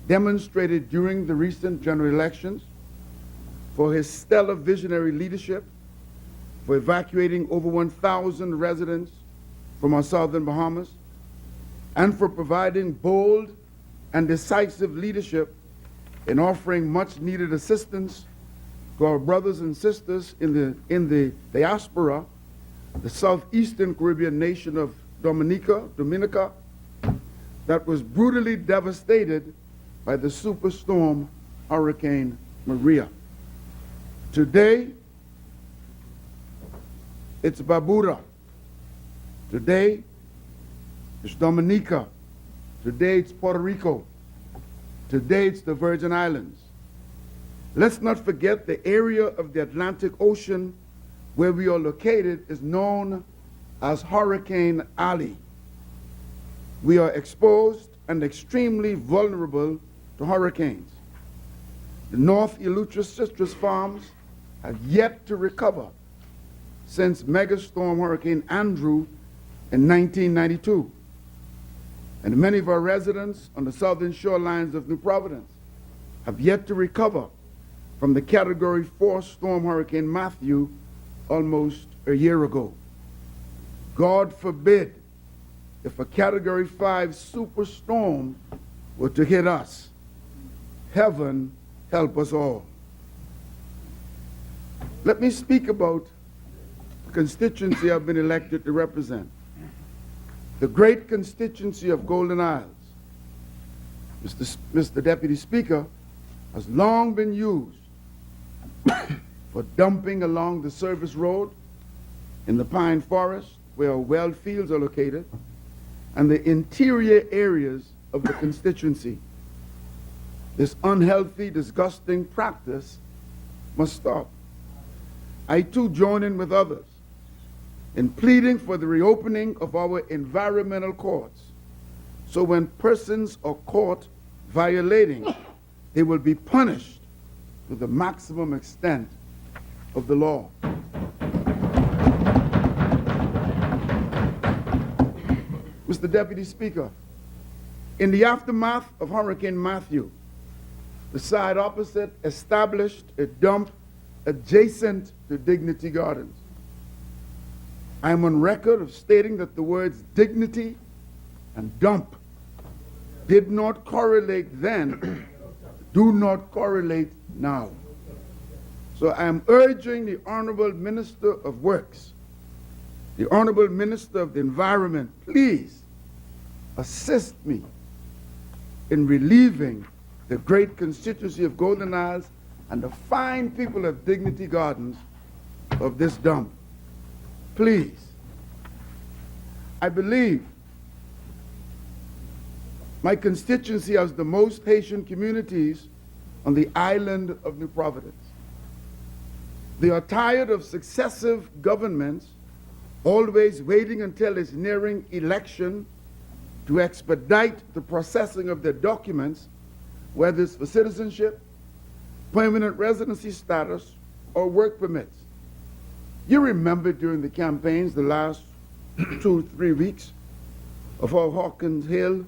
[SPEAKER 10] demonstrated during the recent general elections, for his stellar visionary leadership, for evacuating over 1,000 residents from our southern Bahamas, and for providing bold and decisive leadership in offering much needed assistance to our brothers and sisters in the diaspora, the southeastern Caribbean nation of Dominica, that was brutally devastated by the superstorm Hurricane Maria. Today, it's Barbuda. Today, it's Dominica. Today, it's Puerto Rico. Today, it's the Virgin Islands. Let's not forget the area of the Atlantic Ocean where we are located is known as Hurricane Alley. We are exposed and extremely vulnerable to hurricanes. The North Eleuthera citrus farms have yet to recover since megastorm Hurricane Andrew in 1992. And many of our residents on the southern shorelines of New Providence have yet to recover from the Category 4 storm Hurricane Matthew almost a year ago. God forbid if a Category 5 superstorm were to hit us. Heaven help us all. Let me speak about the constituency I've been elected to represent. The great constituency of Golden Isles. Mr. Deputy Speaker, has long been used for dumping along the service road in the pine forest where our well fields are located and the interior areas of the constituency. This unhealthy, disgusting practice must stop. I too join in with others in pleading for the reopening of our environmental courts, so when persons are caught violating, they will be punished to the maximum extent of the law. Mr. Deputy Speaker, in the aftermath of Hurricane Matthew, the side opposite established a dump adjacent to Dignity Gardens. I am on record of stating that the words dignity and dump did not correlate then, do not correlate now. So I am urging the Honorable Minister of Works, the Honorable Minister of the Environment, please assist me in relieving the great constituency of Golden Isles and the fine people of Dignity Gardens of this dump. Please. I believe my constituency has the most Haitian communities on the island of New Providence. They are tired of successive governments always waiting until it's nearing election to expedite the processing of their documents, whether it's for citizenship, permanent residency status, or work permits. You remember during the campaigns, the last 2-3 weeks of how Hawkins Hill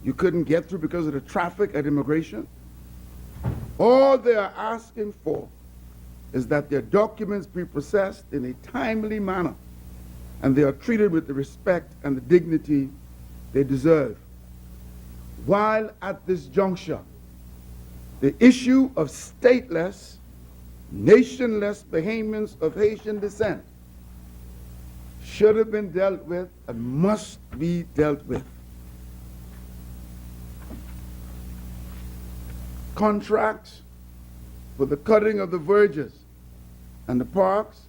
[SPEAKER 10] you couldn't get through because of the traffic at immigration? All they are asking for is that their documents be processed in a timely manner and they are treated with the respect and the dignity they deserve. While at this juncture, the issue of stateless, nationless Bahamians of Haitian descent should have been dealt with and must be dealt with. Contracts for the cutting of the verges and the parks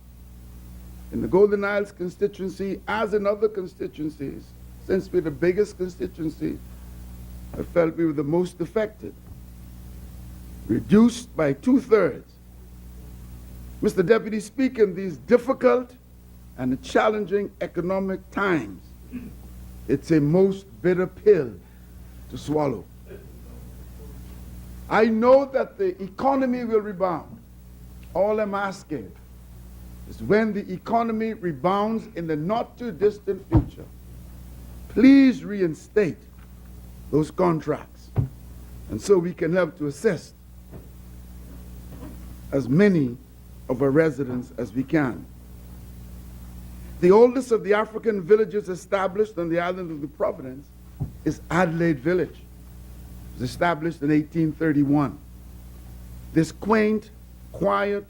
[SPEAKER 10] in the Golden Isles constituency, as in other constituencies, since we're the biggest constituency, I felt we were the most affected, reduced by 2/3. Mr. Deputy Speaker, in these difficult and challenging economic times, it's a most bitter pill to swallow. I know that the economy will rebound. All I'm asking is when the economy rebounds in the not too distant future, please reinstate those contracts, and so we can help to assist as many of our residents as we can. The oldest of the African villages established on the island of New Providence is Adelaide Village. It was established in 1831. This quaint, quiet,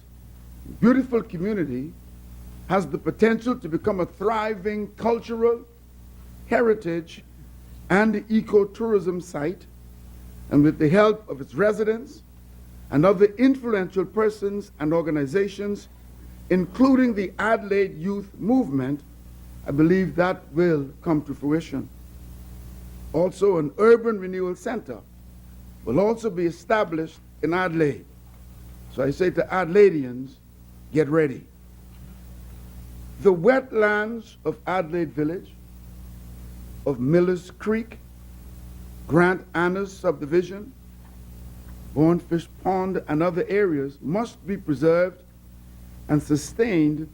[SPEAKER 10] beautiful community has the potential to become a thriving cultural, heritage, and ecotourism site, and with the help of its residents and other influential persons and organizations, including the Adelaide Youth Movement, I believe that will come to fruition. Also, an urban renewal center will also be established in Adelaide. So I say to Adelaideans, get ready. The wetlands of Adelaide Village, of Miller's Creek, Grant Anna's subdivision, Bonefish Pond, and other areas must be preserved and sustained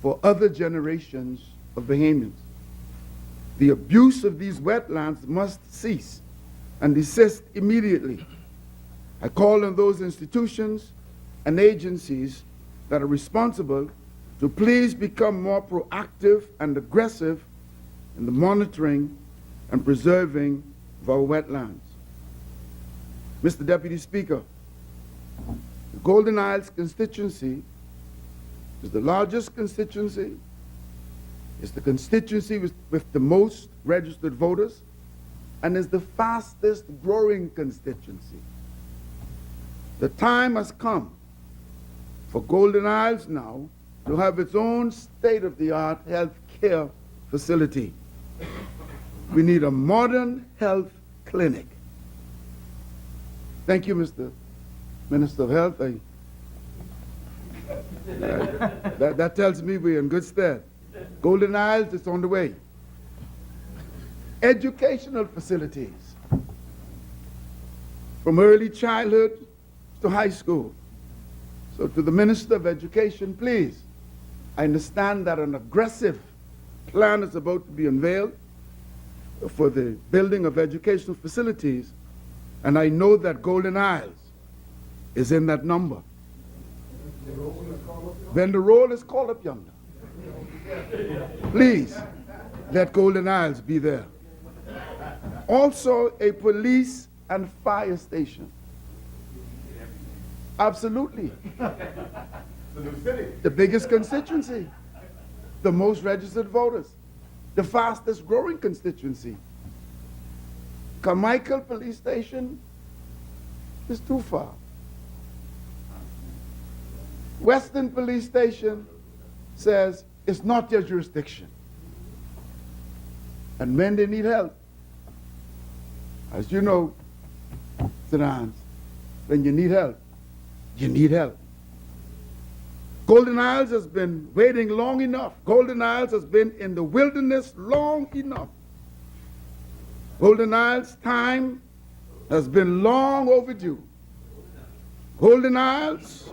[SPEAKER 10] for other generations of Bahamians. The abuse of these wetlands must cease and desist immediately. I call on those institutions and agencies that are responsible to please become more proactive and aggressive in the monitoring and preserving of our wetlands. Mr. Deputy Speaker, the Golden Isles constituency is the largest constituency. It's the constituency with the most registered voters, and is the fastest growing constituency. The time has come for Golden Isles now to have its own state-of-the-art health care facility. We need a modern health clinic. Thank you, Mr. Minister of Health. That tells me we're in good stead. Golden Isles is on the way. Educational facilities, from early childhood to high school. So to the Minister of Education, please, I understand that an aggressive plan is about to be unveiled for the building of educational facilities, and I know that Golden Isles is in that number. When the roll is called up yonder, please let Golden Isles be there. Also, a police and fire station. Absolutely.
[SPEAKER 8] The new city.
[SPEAKER 10] The biggest constituency, the most registered voters, the fastest growing constituency. Carmichael Police Station is too far. Western Police Station says it's not your jurisdiction. And men, they need help. As you know, Sedans, when you need help, you need help. Golden Isles has been waiting long enough. Golden Isles has been in the wilderness long enough. Golden Isles' time has been long overdue. Golden Isles.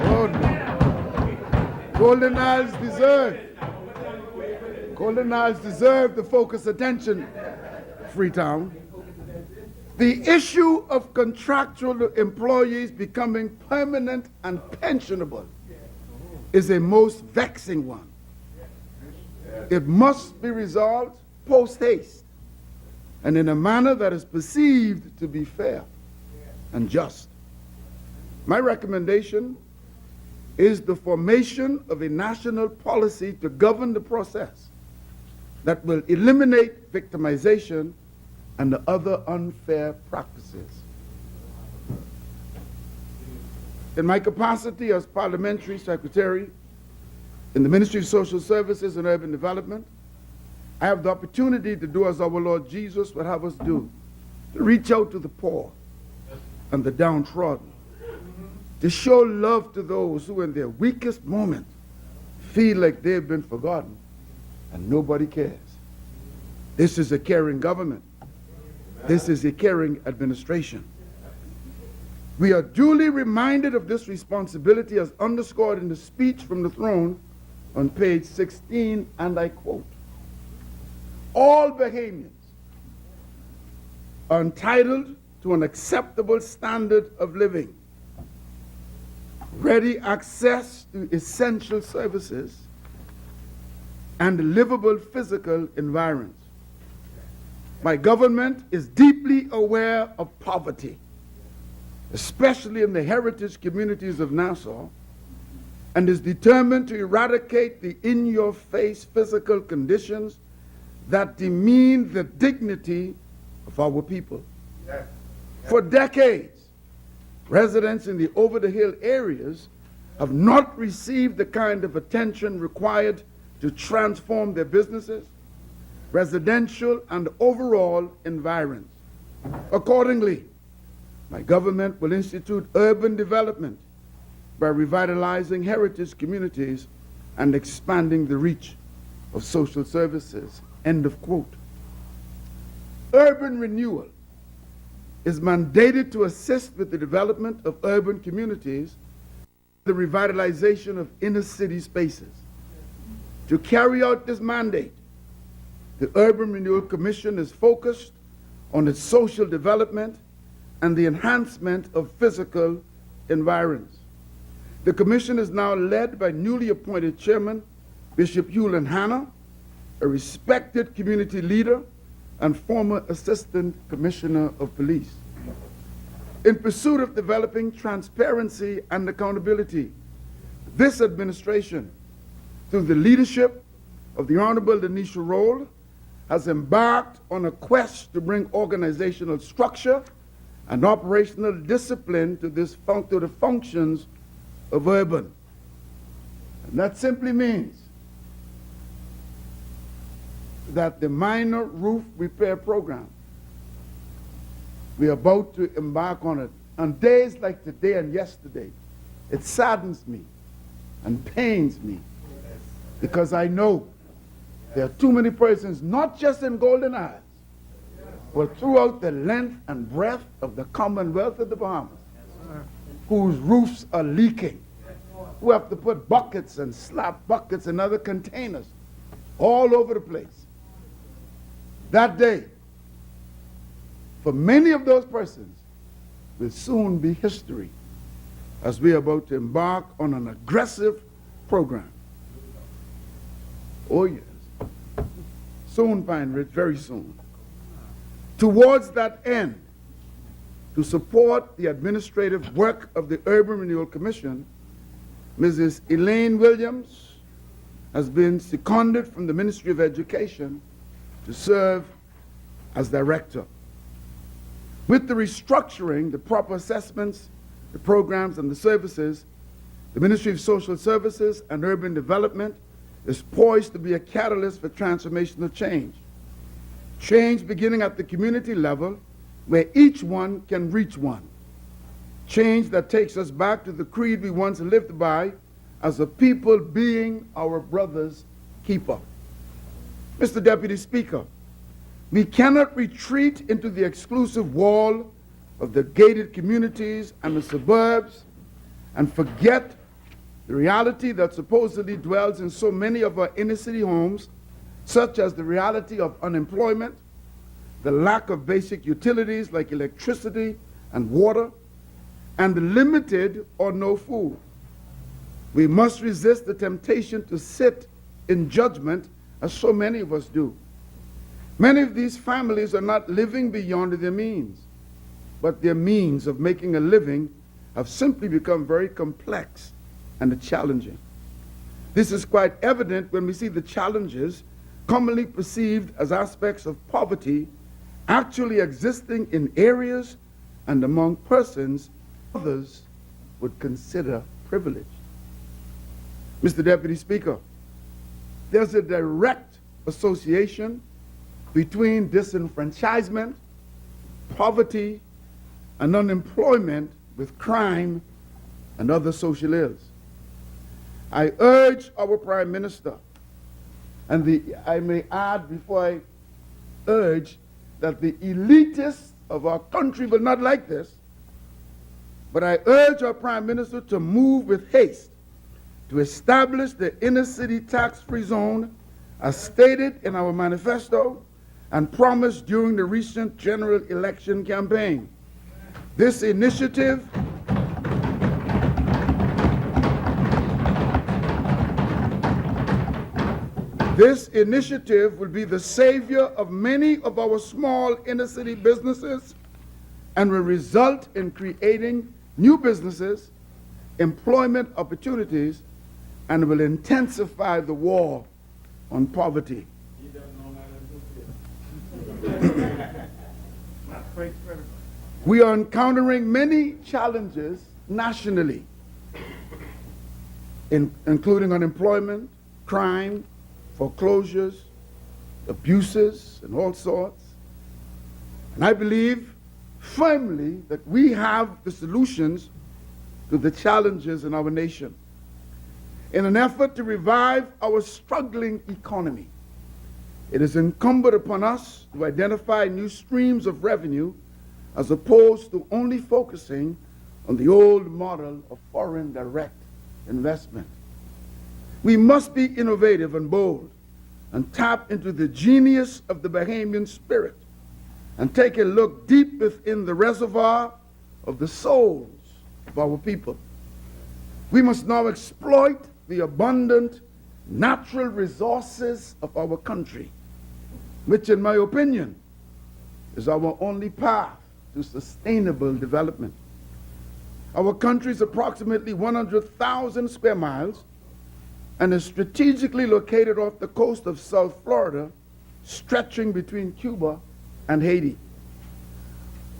[SPEAKER 10] Oh, no. Golden Isles deserve the focused attention, Freetown. The issue of contractual employees becoming permanent and pensionable is a most vexing one. It must be resolved post haste and in a manner that is perceived to be fair and just. My recommendation is the formation of a national policy to govern the process that will eliminate victimization and the other unfair practices. In my capacity as Parliamentary Secretary in the Ministry of Social Services and Urban Development, I have the opportunity to do as our Lord Jesus would have us do, to reach out to the poor and the downtrodden, to show love to those who in their weakest moment feel like they've been forgotten and nobody cares. This is a caring government. This is a caring administration. We are duly reminded of this responsibility as underscored in the speech from the throne on page 16, and I quote, "All Bahamians are entitled to an acceptable standard of living, ready access to essential services, and livable physical environments. My government is deeply aware of poverty, especially in the heritage communities of Nassau, and is determined to eradicate the in-your-face physical conditions that demean the dignity of our people. For decades, residents in the over-the-hill areas have not received the kind of attention required to transform their businesses, residential, and overall environs. Accordingly, my government will institute urban development by revitalizing heritage communities and expanding the reach of social services." End of quote. Urban renewal is mandated to assist with the development of urban communities, the revitalization of inner city spaces. To carry out this mandate, the Urban Renewal Commission is focused on its social development and the enhancement of physical environs. The commission is now led by newly appointed chairman, Bishop Hewlin Hanna, a respected community leader and former assistant commissioner of police. In pursuit of developing transparency and accountability, this administration, through the leadership of the Honorable Denisha Roll, has embarked on a quest to bring organizational structure and operational discipline to the functions of urban. And that simply means that the minor roof repair program, we're about to embark on it. On days like today and yesterday, it saddens me and pains me because I know there are too many persons, not just in Golden Isles, but throughout the length and breadth of the Commonwealth of the Bahamas, whose roofs are leaking, who have to put buckets and slap buckets and other containers all over the place. That day, for many of those persons, will soon be history as we are about to embark on an aggressive program. Oh, yes. Soon, Pine Ridge, very soon. Towards that end, to support the administrative work of the Urban Renewal Commission, Mrs. Elaine Williams has been seconded from the Ministry of Education to serve as director. With the restructuring, the proper assessments, the programs, and the services, the Ministry of Social Services and Urban Development is poised to be a catalyst for transformational change. Change beginning at the community level, where each one can reach one. Change that takes us back to the creed we once lived by as a people, being our brother's keeper. Mr. Deputy Speaker, we cannot retreat into the exclusive wall of the gated communities and the suburbs and forget the reality that supposedly dwells in so many of our inner city homes, such as the reality of unemployment, the lack of basic utilities like electricity and water, and the limited or no food. We must resist the temptation to sit in judgment, as so many of us do. Many of these families are not living beyond their means, but their means of making a living have simply become very complex and challenging. This is quite evident when we see the challenges commonly perceived as aspects of poverty actually existing in areas and among persons others would consider privileged. Mr. Deputy Speaker, there's a direct association between disenfranchisement, poverty, and unemployment with crime and other social ills. I urge our Prime Minister, and I may add before I urge that the elitists of our country will not like this, but I urge our Prime Minister to move with haste to establish the inner city tax-free zone as stated in our manifesto and promised during the recent general election campaign. This initiative will be the savior of many of our small inner city businesses and will result in creating new businesses, employment opportunities, and will intensify the war on poverty. We are encountering many challenges nationally, including unemployment, crime, foreclosures, abuses, and all sorts. And I believe firmly that we have the solutions to the challenges in our nation. In an effort to revive our struggling economy, it is incumbent upon us to identify new streams of revenue as opposed to only focusing on the old model of foreign direct investment. We must be innovative and bold and tap into the genius of the Bahamian spirit and take a look deep within the reservoir of the souls of our people. We must now exploit the abundant natural resources of our country, which in my opinion is our only path to sustainable development. Our country is approximately 100,000 square miles and is strategically located off the coast of South Florida, stretching between Cuba and Haiti.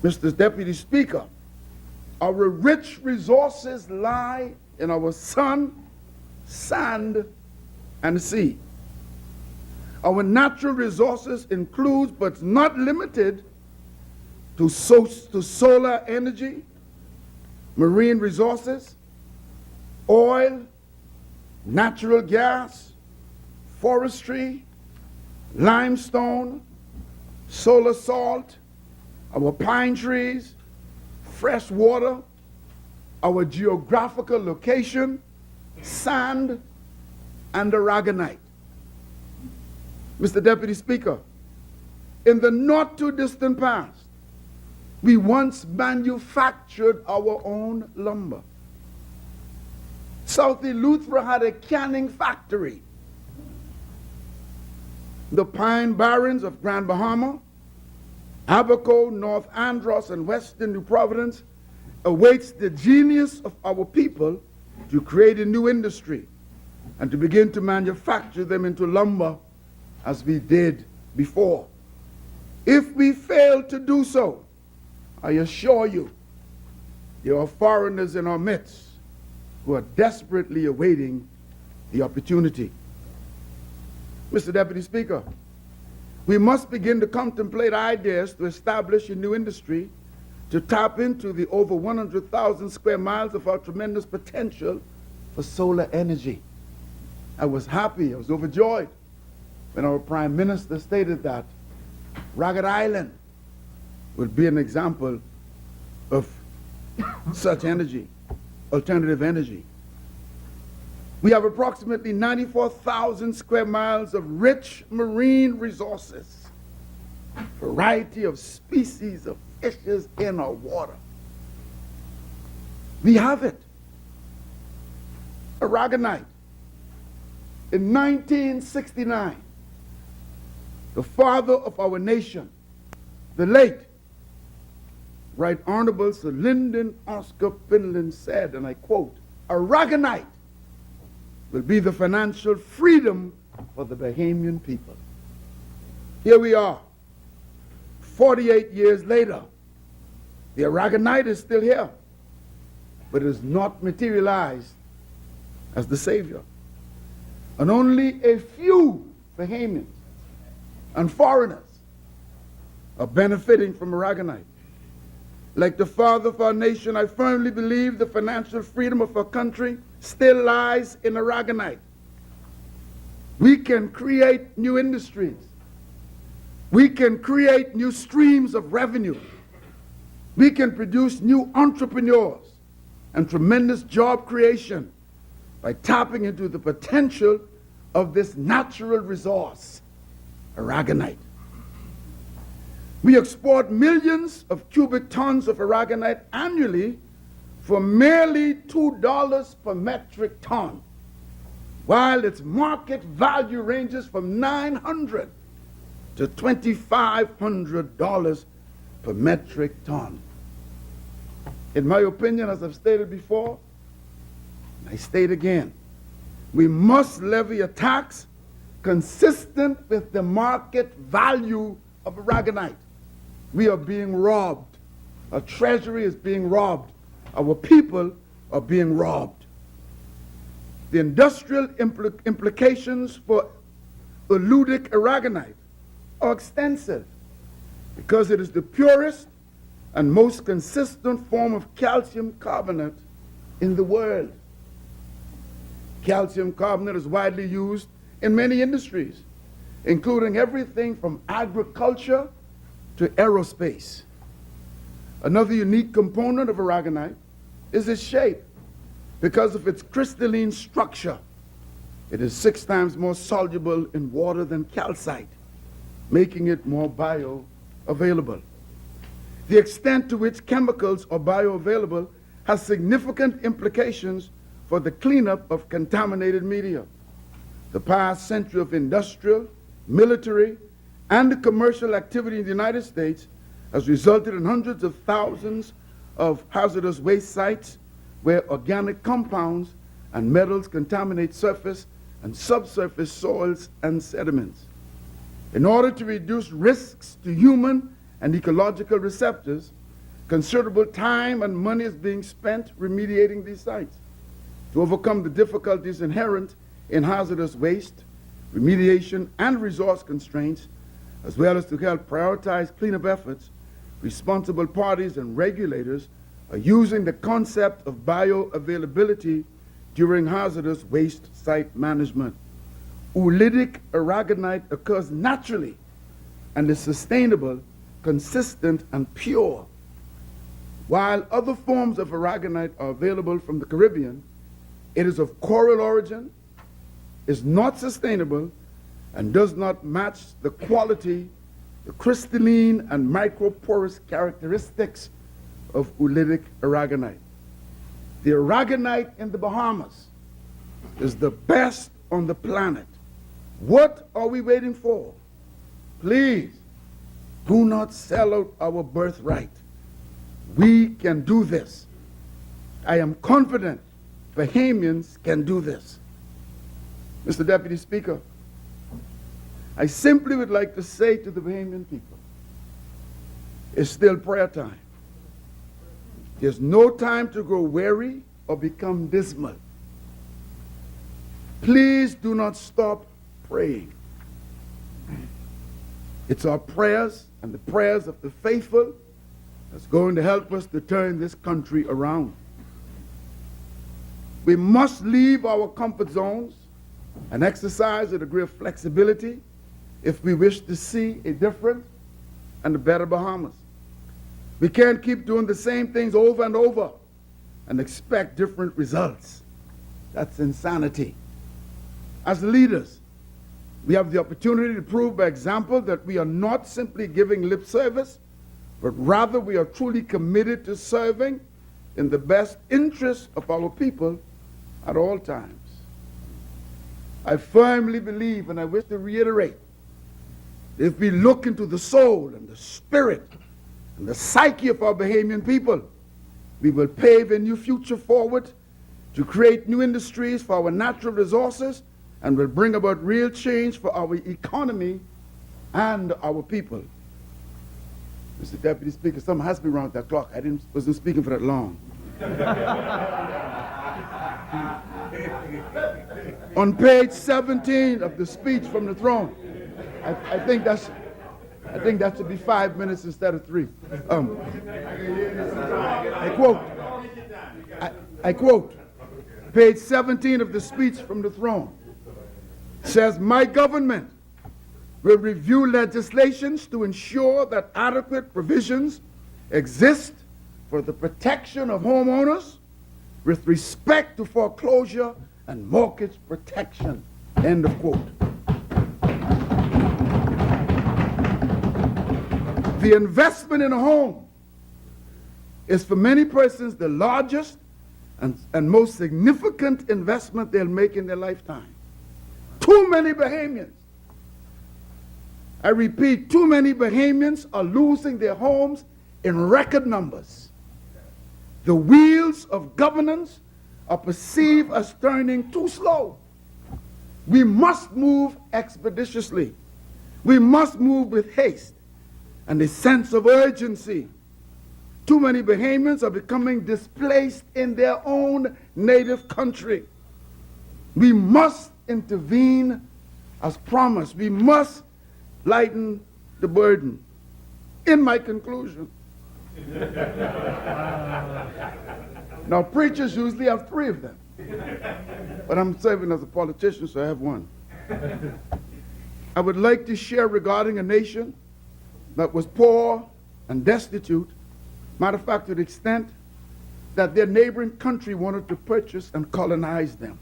[SPEAKER 10] Mr. Deputy Speaker, our rich resources lie in our sun, sand, and sea. Our natural resources include, but not limited to solar energy, marine resources, oil, natural gas, forestry, limestone, solar salt, our pine trees, fresh water, our geographical location, sand, and aragonite. Mr. Deputy Speaker, in the not too distant past, we once manufactured our own lumber. South Eleuthera had a canning factory. the Pine Barrens of Grand Bahama, Abaco, North Andros, and Western New Providence awaits the genius of our people to create a new industry and to begin to manufacture them into lumber as we did before. If we fail to do so, I assure you, there are foreigners in our midst who are desperately awaiting the opportunity. Mr. Deputy Speaker, we must begin to contemplate ideas to establish a new industry to tap into the over 100,000 square miles of our tremendous potential for solar energy. I was happy, I was overjoyed when our Prime Minister stated that Ragged Island would be an example of such energy, alternative energy. We have approximately 94,000 square miles of rich marine resources, variety of species of fishes in our water. We have it. Aragonite. In 1969, the father of our nation, the late Right Honorable Sir Lyndon Oscar Finland said, and I quote, "Aragonite will be the financial freedom for the Bahamian people." Here we are, 48 years later. The Aragonite is still here, but it is not materialized as the savior. And only a few Bahamians and foreigners are benefiting from Aragonite. Like the father of our nation, I firmly believe the financial freedom of our country still lies in Aragonite. We can create new industries. We can create new streams of revenue. We can produce new entrepreneurs and tremendous job creation by tapping into the potential of this natural resource, Aragonite. We export millions of cubic tons of Aragonite annually for merely $2 per metric ton, while its market value ranges from $900 to $2,500 per metric ton. In my opinion, as I've stated before, and I state again, we must levy a tax consistent with the market value of Aragonite. We are being robbed. Our treasury is being robbed. Our people are being robbed. The industrial implications for eludic Aragonite are extensive because it is the purest and most consistent form of calcium carbonate in the world. Calcium carbonate is widely used in many industries, including everything from agriculture to aerospace. Another unique component of Aragonite is its shape. Because of its crystalline structure, it is 6 times more soluble in water than calcite, making it more bioavailable. The extent to which chemicals are bioavailable has significant implications for the cleanup of contaminated media. The past century of industrial, military, and commercial activity in the United States has resulted in hundreds of thousands of hazardous waste sites where organic compounds and metals contaminate surface and subsurface soils and sediments. In order to reduce risks to human and ecological receptors, considerable time and money is being spent remediating these sites. To overcome the difficulties inherent in hazardous waste, remediation, and resource constraints, as well as to help prioritize cleanup efforts, responsible parties and regulators are using the concept of bioavailability during hazardous waste site management. Oolitic aragonite occurs naturally and is sustainable, consistent, and pure. While other forms of aragonite are available from the Caribbean, it is of coral origin, is not sustainable, and does not match the quality, the crystalline and microporous characteristics of oolitic aragonite. The aragonite in the Bahamas is the best on the planet What are we waiting for? Please, do not sell out our birthright. We can do this. I am confident Bahamians can do this. Mr. Deputy Speaker, I simply would like to say to the Bahamian people, it's still prayer time. There's no time to grow weary or become dismal. Please do not stop praying. It's our prayers and the prayers of the faithful that's going to help us to turn this country around. We must leave our comfort zones and exercise a degree of flexibility if we wish to see a different and a better Bahamas. We can't keep doing the same things over and over and expect different results. That's insanity. As leaders, we have the opportunity to prove by example that we are not simply giving lip service, but rather we are truly committed to serving in the best interest of our people at all times. I firmly believe, and I wish to reiterate, if we look into the soul and the spirit and the psyche of our Bahamian people, we will pave a new future forward to create new industries for our natural resources and will bring about real change for our economy and our people. Mr. Deputy Speaker, something has to be wrong with that clock. Wasn't speaking for that long. On page 17 of the speech from the throne, I think that should be 5 minutes instead of 3. I quote, page 17 of the speech from the throne says, "My government will review legislations to ensure that adequate provisions exist for the protection of homeowners with respect to foreclosure and mortgage protection." End of quote. The investment in a home is for many persons the largest and most significant investment they'll make in their lifetime. Too many Bahamians, I repeat, too many Bahamians are losing their homes in record numbers. The wheels of governance are perceived as turning too slow. We must move expeditiously. We must move with haste and a sense of urgency. Too many Bahamians are becoming displaced in their own native country. We must intervene as promised. We must lighten the burden. In my conclusion, now preachers usually have 3 of them, but I'm serving as a politician, so I have 1. I would like to share regarding a nation that was poor and destitute, matter of fact, to the extent that their neighboring country wanted to purchase and colonize them.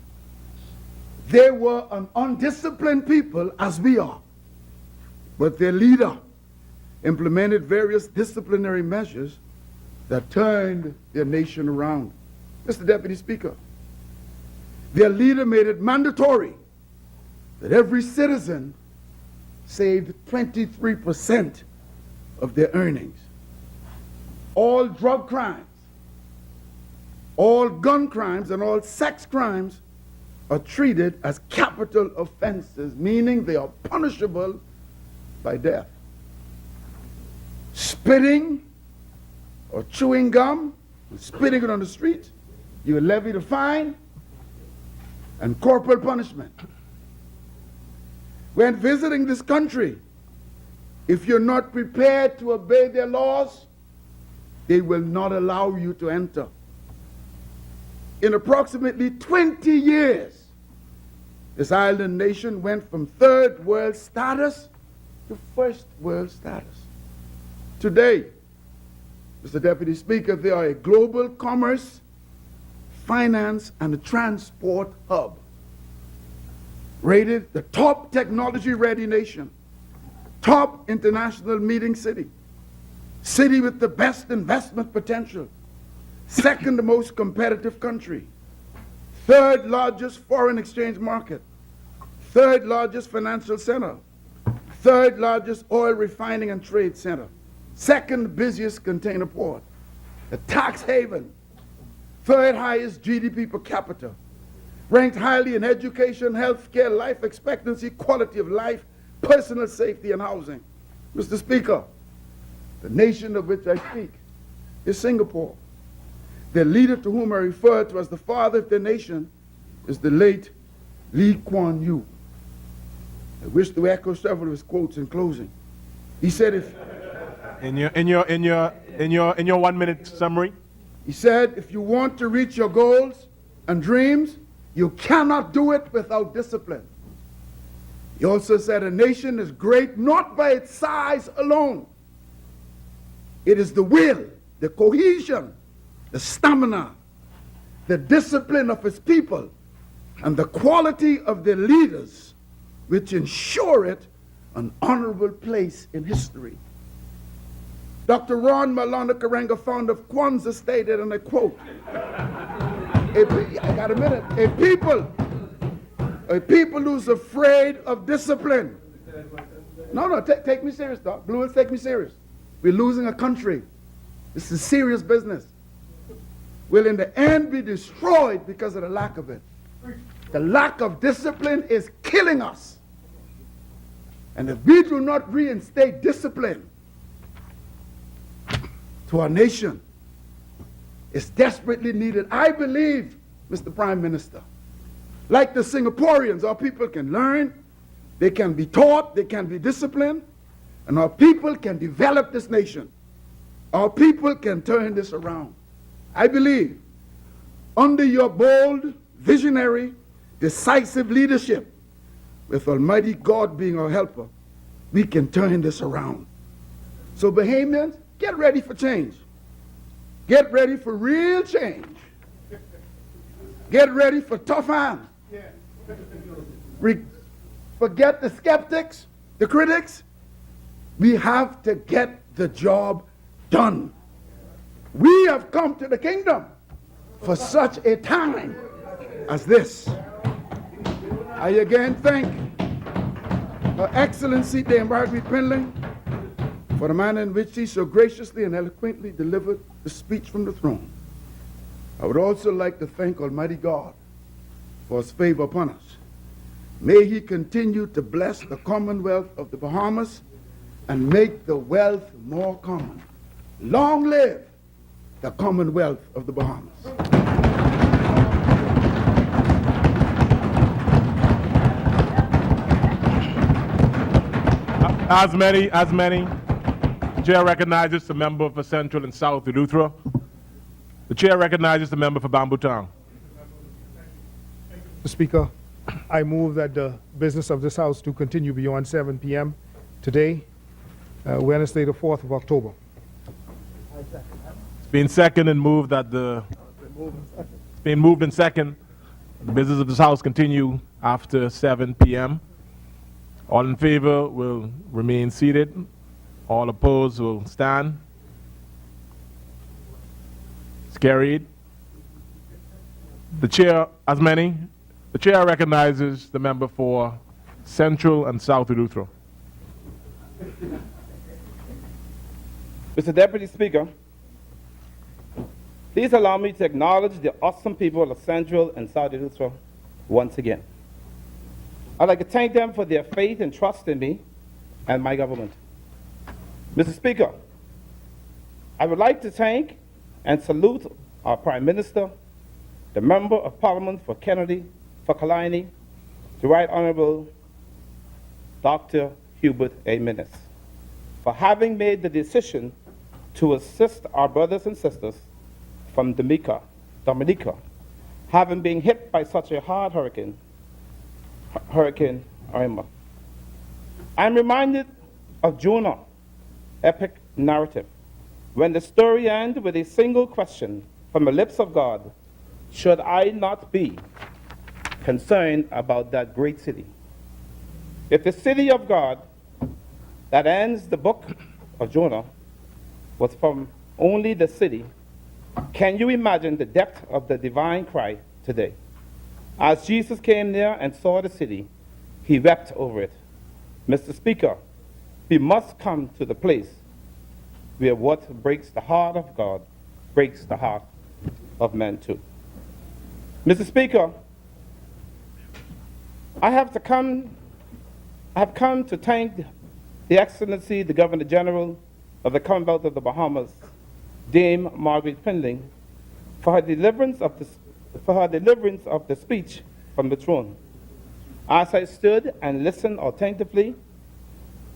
[SPEAKER 10] They were an undisciplined people, as we are, but their leader implemented various disciplinary measures that turned their nation around. Mr. Deputy Speaker, their leader made it mandatory that every citizen saved 23% of their earnings. All drug crimes, all gun crimes, and all sex crimes are treated as capital offenses, meaning they are punishable by death. Spitting or chewing gum, spitting it on the street, you are levied a fine and corporal punishment. When visiting this country, if you're not prepared to obey their laws, they will not allow you to enter. In approximately 20 years, this island nation went from 3rd world status to 1st world status. Today, Mr. Deputy Speaker, they are a global commerce, finance, and transport hub. Rated the top technology-ready nation, top international meeting city, city with the best investment potential, 2nd most competitive country, 3rd largest foreign exchange market, third largest financial center, third largest oil refining and trade center, second busiest container port, a tax haven, third highest GDP per capita, ranked highly in education, healthcare, life expectancy, quality of life, personal safety, and housing. Mr. Speaker, the nation of which I speak is Singapore. The leader to whom I refer to as the father of the nation is the late Lee Kuan Yew. I wish to echo several of his quotes in closing. He said,
[SPEAKER 4] In your 1 minute summary.
[SPEAKER 10] He said, if you want to reach your goals and dreams, you cannot do it without discipline. He also said a nation is great not by its size alone. It is the will, the cohesion, the stamina, the discipline of its people, and the quality of their leaders which ensure it an honorable place in history. Dr. Ron Malana Karenga, founder of Kwanzaa, stated, and I quote, I got a minute, a people who's afraid of discipline. No, take me serious, Doc. Blue Hills, take me serious. We're losing a country. This is serious business. Will in the end be destroyed because of the lack of it. The lack of discipline is killing us. And if we do not reinstate discipline to our nation, it's desperately needed. I believe, Mr. Prime Minister, like the Singaporeans, our people can learn, they can be taught, they can be disciplined, and our people can develop this nation. Our people can turn this around. I believe, under your bold, visionary, decisive leadership, with Almighty God being our helper, we can turn this around. So Bahamians, get ready for change. Get ready for real change. Get ready for tough hands. Forget the skeptics, the critics. We have to get the job done. We have come to the kingdom for such a time as this. I again thank Her Excellency Dame Margaret Quinlan for the manner in which she so graciously and eloquently delivered the speech from the throne. I would also like to thank Almighty God for his favor upon us. May he continue to bless the Commonwealth of the Bahamas and make the wealth more common. Long live the Commonwealth of the Bahamas.
[SPEAKER 4] As many, the chair recognizes the member for Central and South Eleuthera. The chair recognizes the member for Bamboo Town.
[SPEAKER 11] Mr. Speaker, I move that the business of this House to continue beyond 7 p.m. today, Wednesday, the 4th of October.
[SPEAKER 4] It's been seconded and moved that it's been moved and second. The business of this House continue after 7 p.m. All in favor will remain seated. All opposed will stand. It's carried. The chair, the chair recognizes the member for Central and South Eleuthera.
[SPEAKER 6] Mr. Deputy Speaker, please allow me to acknowledge the awesome people of Central and South Eleuthera once again. I'd like to thank them for their faith and trust in me and my government. Mr. Speaker, I would like to thank and salute our Prime Minister, the Member of Parliament for Kalani, the Right Honorable Dr. Hubert A. Minnis, for having made the decision to assist our brothers and sisters from Dominica, having been hit by such a hard hurricane, Hurricane Irma. I'm reminded of Jonah epic narrative, when the story ends with a single question from the lips of God: should I not be concerned about that great city? If the city of God that ends the book of Jonah was from only the city, can you imagine the depth of the divine cry today? As Jesus came near and saw the city, he wept over it. Mr. Speaker, we must come to the place where what breaks the heart of God breaks the heart of men too. Mr. Speaker, I have come to thank the Excellency, the Governor General of the Commonwealth of the Bahamas, Dame Margaret Pindling, for her deliverance of the speech from the throne. As I stood and listened attentively,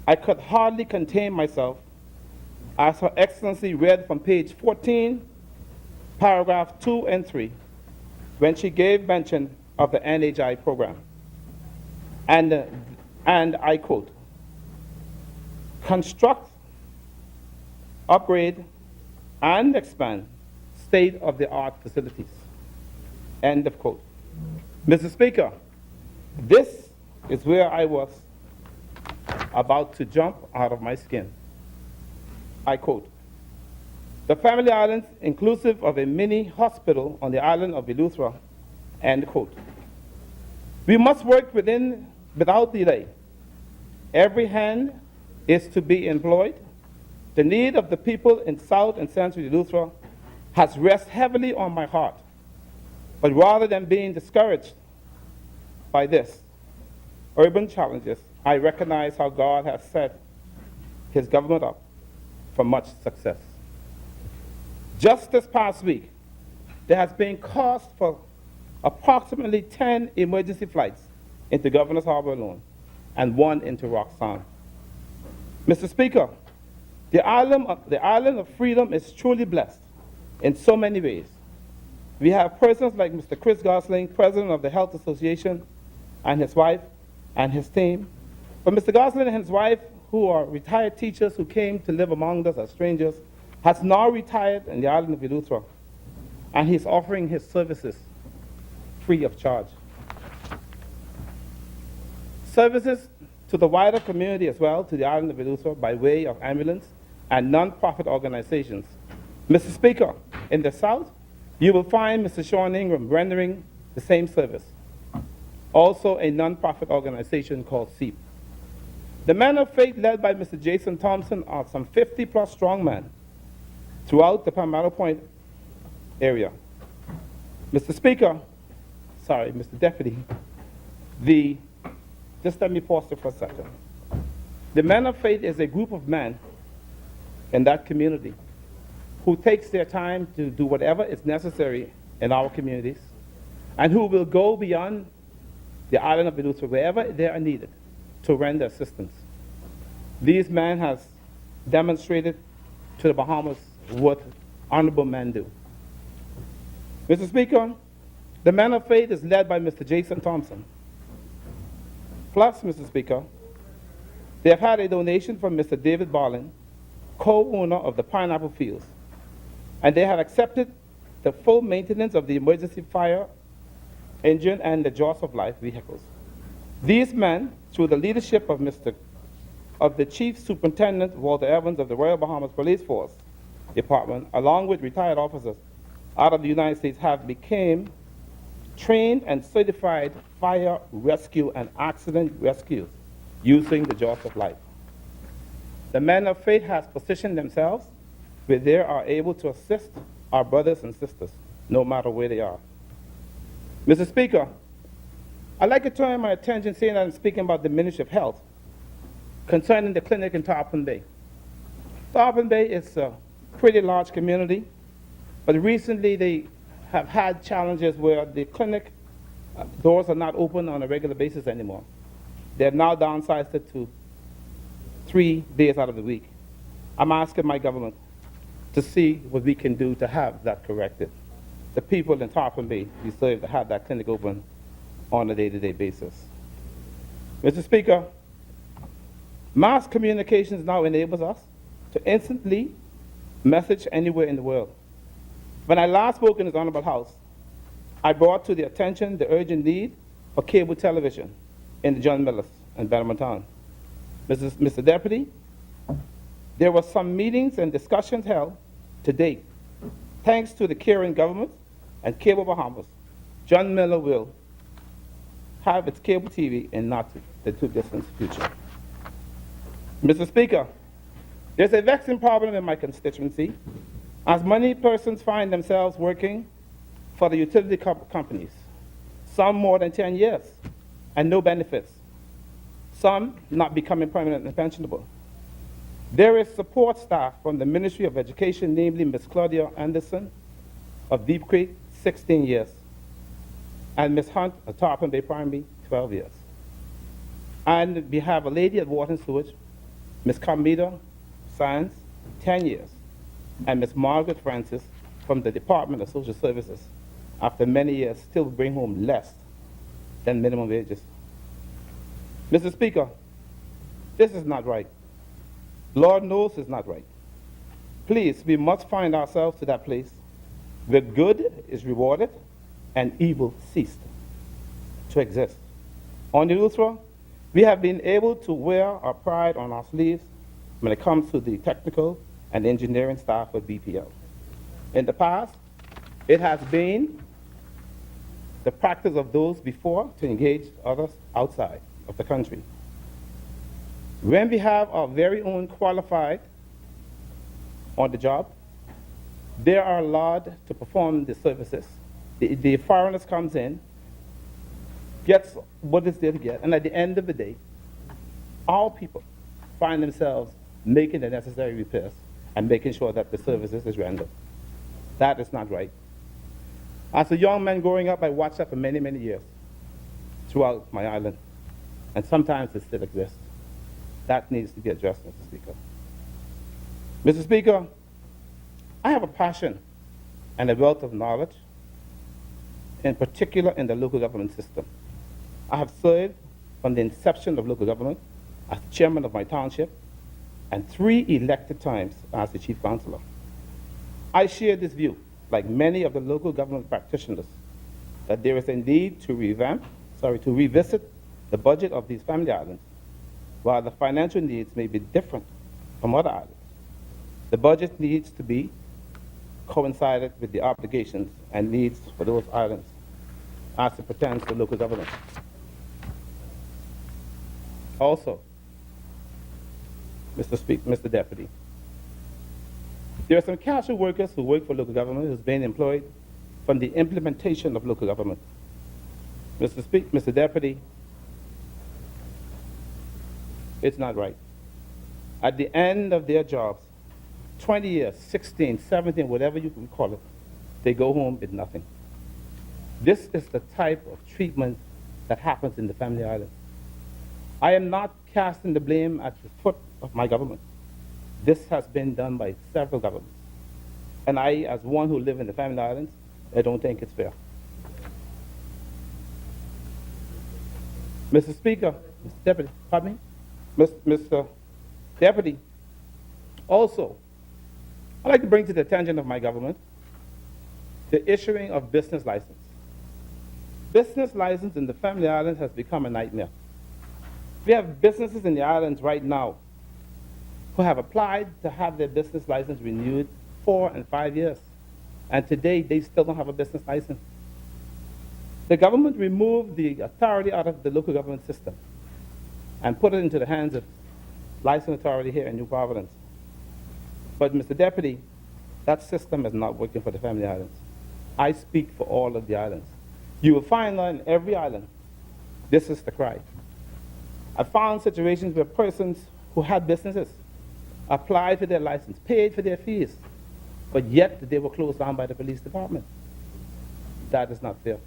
[SPEAKER 6] I could hardly contain myself as Her Excellency read from page 14, paragraph 2 and 3, when she gave mention of the NHI program. And I quote, construct, upgrade, and expand state-of-the-art facilities. End of quote. Mr. Speaker, this is where I was about to jump out of my skin. I quote, the Family Islands, inclusive of a mini hospital on the island of Eleuthera, end quote. We must work without delay. Every hand is to be employed. The need of the people in South and Central Eleuthera has rested heavily on my heart. But rather than being discouraged by this urban challenges, I recognize how God has set his government up for much success. Just this past week, there has been cost for approximately 10 emergency flights into Governor's Harbor alone, and 1 into Roxanne. Mr. Speaker, the island of freedom is truly blessed in so many ways. We have persons like Mr. Chris Gosling, president of the Health Association, and his wife and his team. But Mr. Gosling and his wife, who are retired teachers who came to live among us as strangers, has now retired in the island of Eleuthera, and he's offering his services free of charge. Services to the wider community as well, to the island of Eleuthera, by way of ambulance and non-profit organizations. Mr. Speaker, in the South, you will find Mr. Sean Ingram rendering the same service. Also a non-profit organization called SEEP. The Men of Faith led by Mr. Jason Thompson are some 50-plus strong men throughout the Palmetto Point area. Mr. Speaker, sorry, Mr. Deputy, just let me pause there for a second. The Men of Faith is a group of men in that community who takes their time to do whatever is necessary in our communities and who will go beyond the island of Eleuthera wherever they are needed to render assistance. These men have demonstrated to the Bahamas what honorable men do. Mr. Speaker, the Men of Faith is led by Mr. Jason Thompson. Plus, Mr. Speaker, they have had a donation from Mr. David Barlin, co-owner of the Pineapple Fields, and they have accepted the full maintenance of the emergency fire engine and the Jaws of Life vehicles. These men, through the leadership of the Chief Superintendent Walter Evans of the Royal Bahamas Police Force Department, along with retired officers out of the United States, have become trained and certified fire rescue and accident rescues using the Jaws of Life. The Men of Faith has positioned themselves where they are able to assist our brothers and sisters, no matter where they are. Mr. Speaker, I'd like to turn my attention, seeing that I'm speaking about the Ministry of Health, concerning the clinic in Tarpon Bay. Tarpon Bay is a pretty large community, but recently they have had challenges where the clinic doors are not open on a regular basis anymore. They're now downsized it to 3 days out of the week. I'm asking my government to see what we can do to have that corrected. The people in Tarpon Bay deserve to have that clinic open on a day-to-day basis. Mr. Speaker, mass communications now enables us to instantly message anywhere in the world. When I last spoke in this honorable house, I brought to the attention the urgent need for cable television in the John Millis and Belmontown. Mr. Deputy, there were some meetings and discussions held to date. Thanks to the caring government and Cable Bahamas, John Miller will have its cable TV in not the too distant future. Mr. Speaker, there's a vexing problem in my constituency, as many persons find themselves working for the utility companies, some more than 10 years, and no benefits, some not becoming permanent and pensionable. There is support staff from the Ministry of Education, namely Ms. Claudia Anderson of Deep Creek, 16 years, and Ms. Hunt of Tarpon Bay Primary, 12 years. And we have a lady at Water and Sewage, Ms. Carmita Science, 10 years, and Ms. Margaret Francis from the Department of Social Services, after many years, still bring home less than minimum wages. Mr. Speaker, this is not right. Lord knows it's not right. Please, we must find ourselves to that place where good is rewarded and evil ceased to exist. On the Lutheran, we have been able to wear our pride on our sleeves when it comes to the technical and engineering staff of BPL. In the past, it has been the practice of those before to engage others outside of the country. When we have our very own qualified on the job, they are allowed to perform the services. The foreigners comes in, gets what is there to get, and at the end of the day, our people find themselves making the necessary repairs and making sure that the services is rendered. That is not right. As a young man growing up, I watched that for many, many years throughout my island, and sometimes it still exists. That needs to be addressed, Mr. Speaker. Mr. Speaker, I have a passion and a wealth of knowledge, in particular in the local government system. I have served from the inception of local government as chairman of my township and 3 elected times as the chief councilor. I share this view, like many of the local government practitioners, that there is a need to revisit the budget of these family islands. While the financial needs may be different from other islands, the budget needs to be coincided with the obligations and needs for those islands as it pertains to local government. Also, Mr. Deputy, there are some casual workers who work for local government who's been employed from the implementation of local government. Mr. Deputy, it's not right. At the end of their jobs, 20 years, 16, 17, whatever you can call it, they go home with nothing. This is the type of treatment that happens in the family island. I am not casting the blame at the foot of my government. This has been done by several governments. And I, as one who lives in the family islands, I don't think it's fair. Mr. Speaker, Mr. Deputy, pardon me? Mr. Deputy, also, I'd like to bring to the attention of my government the issuing of business license. Business license in the family islands has become a nightmare. We have businesses in the islands right now who have applied to have their business license renewed 4 and 5 years, and today they still don't have a business license. The government removed the authority out of the local government system and put it into the hands of licensing authority here in New Providence. But, Mr. Deputy, that system is not working for the family islands. I speak for all of the islands. You will find that in every island, this is the cry. I found situations where persons who had businesses applied for their license, paid for their fees, but yet they were closed down by the police department. That is not fair.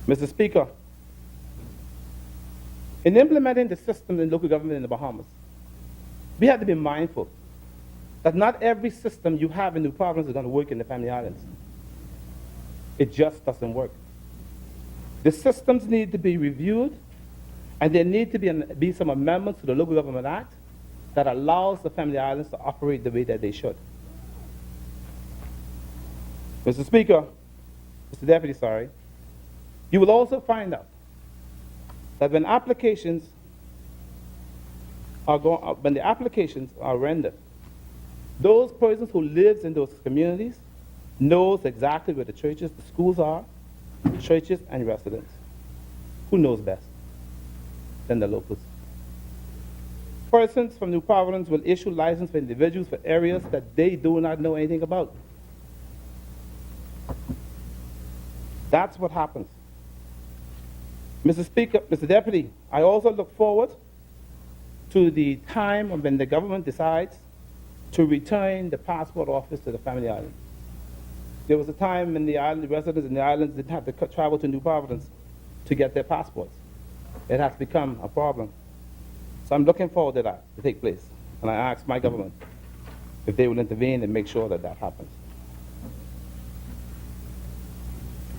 [SPEAKER 6] Mr. Speaker, in implementing the system in local government in the Bahamas, we have to be mindful that not every system you have in New Providence is going to work in the family islands. It just doesn't work. The systems need to be reviewed, and there need to be some amendments to the Local Government Act that allows the family islands to operate the way that they should. Mr. Speaker, Mr. Deputy, sorry, you will also find out that when the applications are rendered, those persons who live in those communities knows exactly where the churches, the schools are, churches and residents. Who knows best? than the locals. Persons from New Providence will issue license for individuals for areas that they do not know anything about. That's what happens. Mr. Speaker, Mr. Deputy, I also look forward to the time when the government decides to return the passport office to the family island. There was a time when the residents in the islands didn't have to travel to New Providence to get their passports. It has become a problem. So I'm looking forward to that to take place. And I ask my government if they will intervene and make sure that that happens.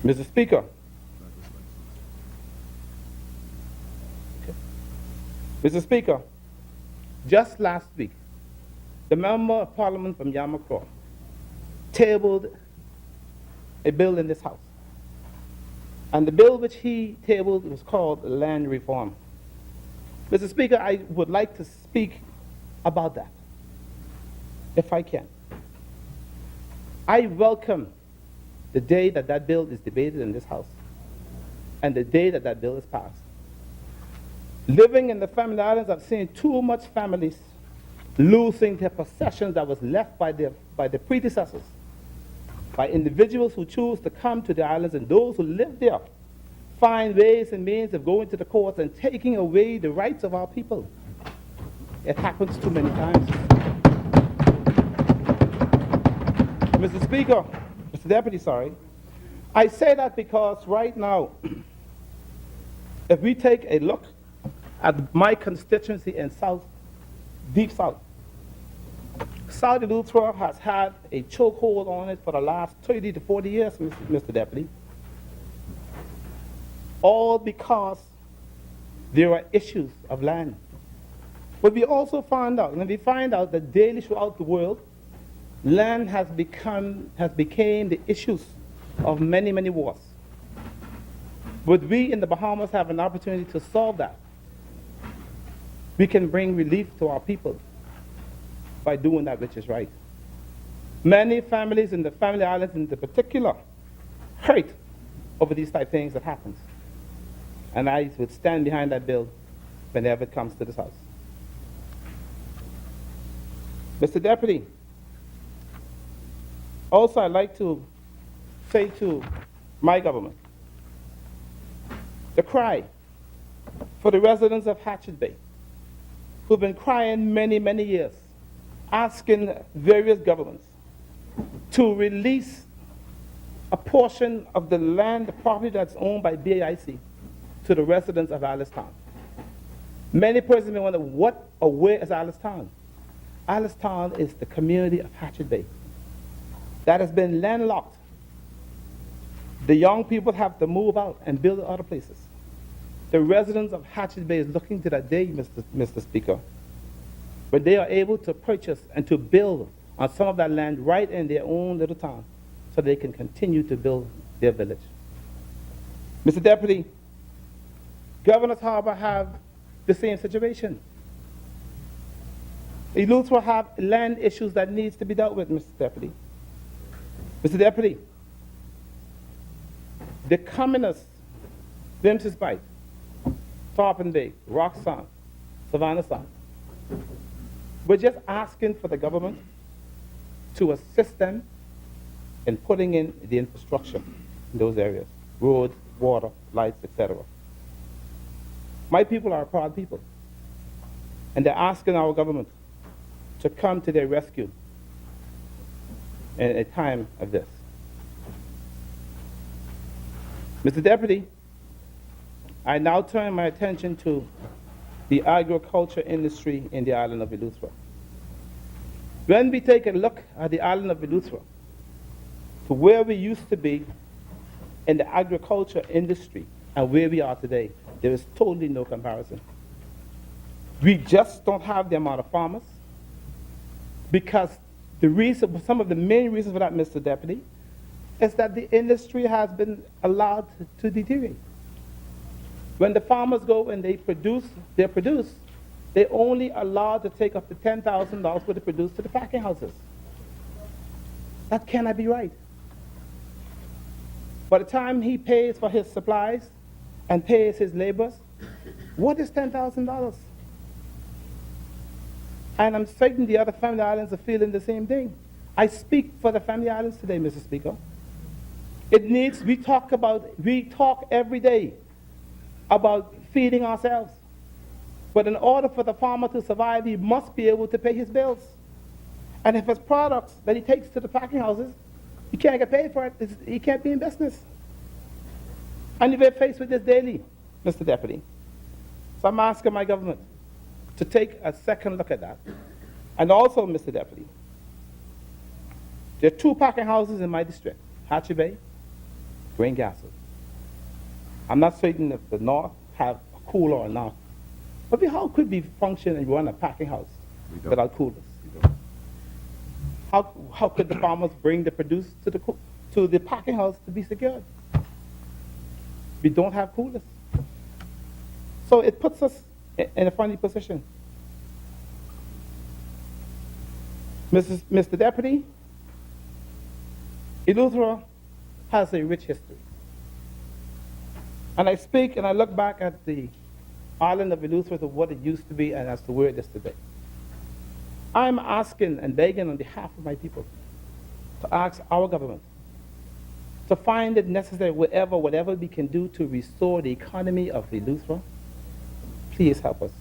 [SPEAKER 6] Mr. Speaker, Mr. Speaker, just last week, the Member of Parliament from Yamacraw tabled a bill in this House. And the bill which he tabled was called Land Reform. Mr. Speaker, I would like to speak about that, if I can. I welcome the day that that bill is debated in this House and the day that that bill is passed. Living in the family islands, I've seen too much families losing their possessions that was left by their predecessors, by individuals who choose to come to the islands, and those who live there find ways and means of going to the courts and taking away the rights of our people. It happens too many times. Mr. Speaker, Mr. Deputy, sorry. I say that because right now, if we take a look at my constituency in South, Deep South, South Eleuthera has had a chokehold on it for the last 30 to 40 years, Mr. Deputy. All because there are issues of land. But we also found out, and we find out that daily throughout the world, land has became the issues of many, many wars. But we in the Bahamas have an opportunity to solve that. We can bring relief to our people by doing that which is right. Many families in the family islands in particular hurt over these type of things that happens. And I would stand behind that bill whenever it comes to this House. Mr. Deputy, also I'd like to say to my government, the cry for the residents of Hatchet Bay, who've been crying many, many years, asking various governments to release a portion of the land, the property that's owned by BAIC, to the residents of Alistown. Many persons may wonder, what or where is Alistown? Alistown is the community of Hatchet Bay that has been landlocked. The young people have to move out and build other places. The residents of Hatchet Bay is looking to that day, Mr. Speaker, when they are able to purchase and to build on some of that land right in their own little town so they can continue to build their village. Mr. Deputy, Governor's Harbor have the same situation. Eleuthera have land issues that needs to be dealt with, Mr. Deputy. Mr. Deputy, the commoners, Vincent's Bight, Tarpon Bay, Rock Sound, Savannah Sound, we're just asking for the government to assist them in putting in the infrastructure in those areas, roads, water, lights, etc. My people are a proud people, and they're asking our government to come to their rescue in a time of this. Mr. Deputy, I now turn my attention to the agriculture industry in the island of Eleuthera. When we take a look at the island of Eleuthera, to where we used to be in the agriculture industry and where we are today, there is totally no comparison. We just don't have the amount of farmers, because the reason, some of the main reasons for that, Mr. Deputy, is that the industry has been allowed to deteriorate. When the farmers go and they produce, they're only allowed to take up to $10,000 for the produce to the packing houses. That cannot be right. By the time he pays for his supplies and pays his laborers, What is $10,000? And I'm certain the other family islands are feeling the same thing. I speak for the family islands today, Mr. Speaker. We talk every day about feeding ourselves. But in order for the farmer to survive, he must be able to pay his bills. And if his products that he takes to the packing houses, he can't get paid for it, he can't be in business. And we're faced with this daily, Mr. Deputy. So I'm asking my government to take a second look at that. And also, Mr. Deputy, there are 2 packing houses in my district, Hatchie Bay, Grain Castle. I'm not certain if the North have a cooler or not. But how could we function and run a packing house without coolers? How could the farmers bring the produce to the packing house to be secured? We don't have coolers. So it puts us in a funny position. Mr. Deputy, Eleuthera has a rich history. And I speak and I look back at the island of Eleuthera to what it used to be and as to where it is today. I'm asking and begging on behalf of my people to ask our government to find it necessary whatever we can do to restore the economy of Eleuthera. Please help us.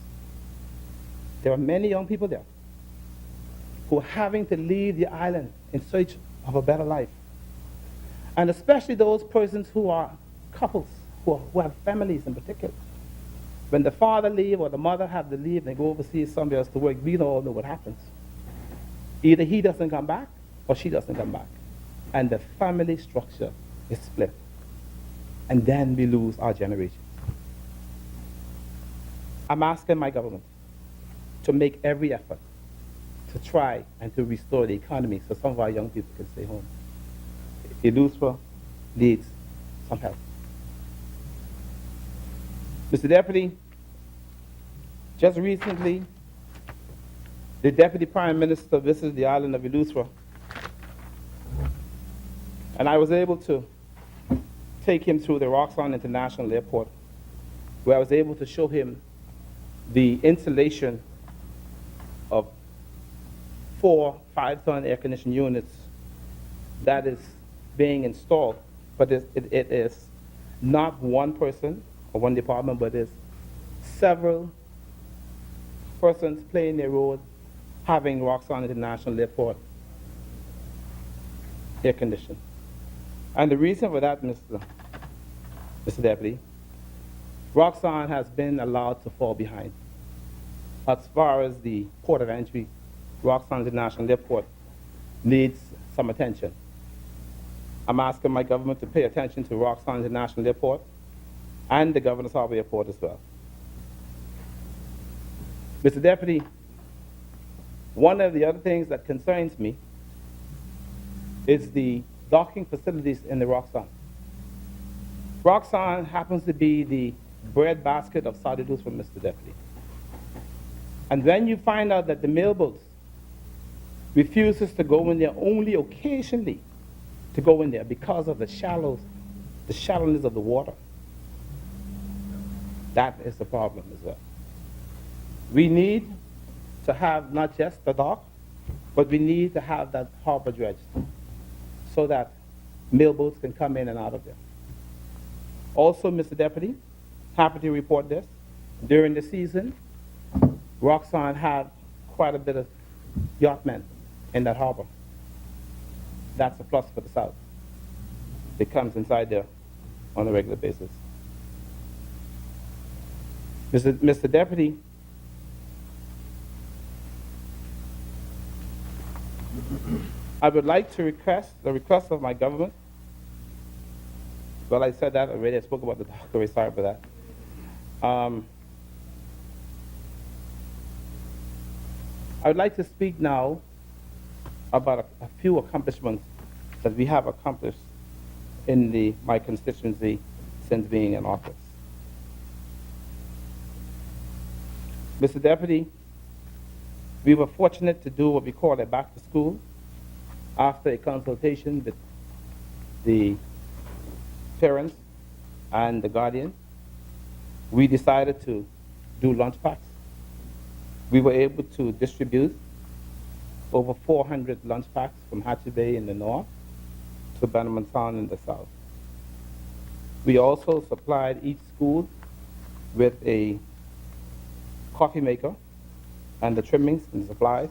[SPEAKER 6] There are many young people there who are having to leave the island in search of a better life. And especially those persons who are couples, who have families in particular. When the father leaves or the mother have to leave and go overseas somewhere else to work, we all know what happens. Either he doesn't come back or she doesn't come back. And the family structure is split. And then we lose our generation. I'm asking my government to make every effort to try and to restore the economy so some of our young people can stay home. Eleuthera needs some help. Mr. Deputy, just recently, the Deputy Prime Minister visited the island of Eleuthera, and I was able to take him through the Roxanne International Airport, where I was able to show him the installation of 4 5-ton air conditioning units that is being installed, but it is not one person or one department, but it's several persons playing their role, having Roxanne International Airport air conditioned. And the reason for that, Mr. Deputy, Roxanne has been allowed to fall behind. As far as the port of entry, Roxanne International Airport needs some attention. I'm asking my government to pay attention to Roxanne International Airport and the Governor's Harbour Airport as well. Mr. Deputy, one of the other things that concerns me is the docking facilities in the Roxanne. Roxanne happens to be the breadbasket of Saudi Eleuthera, Mr. Deputy. And when you find out that the mailboats refuses to go in there only occasionally to go in there because of the shallowness of the water, that is the problem as well. We need to have not just the dock, but we need to have that harbor dredged so that mailboats can come in and out of there. Also, Mr. Deputy, happy to report this. During the season, Roxanne had quite a bit of yachtmen in that harbor. That's a plus for the South. It comes inside there on a regular basis. Mr. Deputy, I would like to request of my government. Well, I said that already. I spoke about the doctor. Sorry for that. I would like to speak now about a few accomplishments that we have accomplished in my constituency since being in office. Mr. Deputy, we were fortunate to do what we call a back to school after a consultation with the parents and the guardian. We decided to do lunch packs. We were able to distribute over 400 lunch packs from Hatchie Bay in the north to Bannermantown in the south. We also supplied each school with a coffee maker and the trimmings and the supplies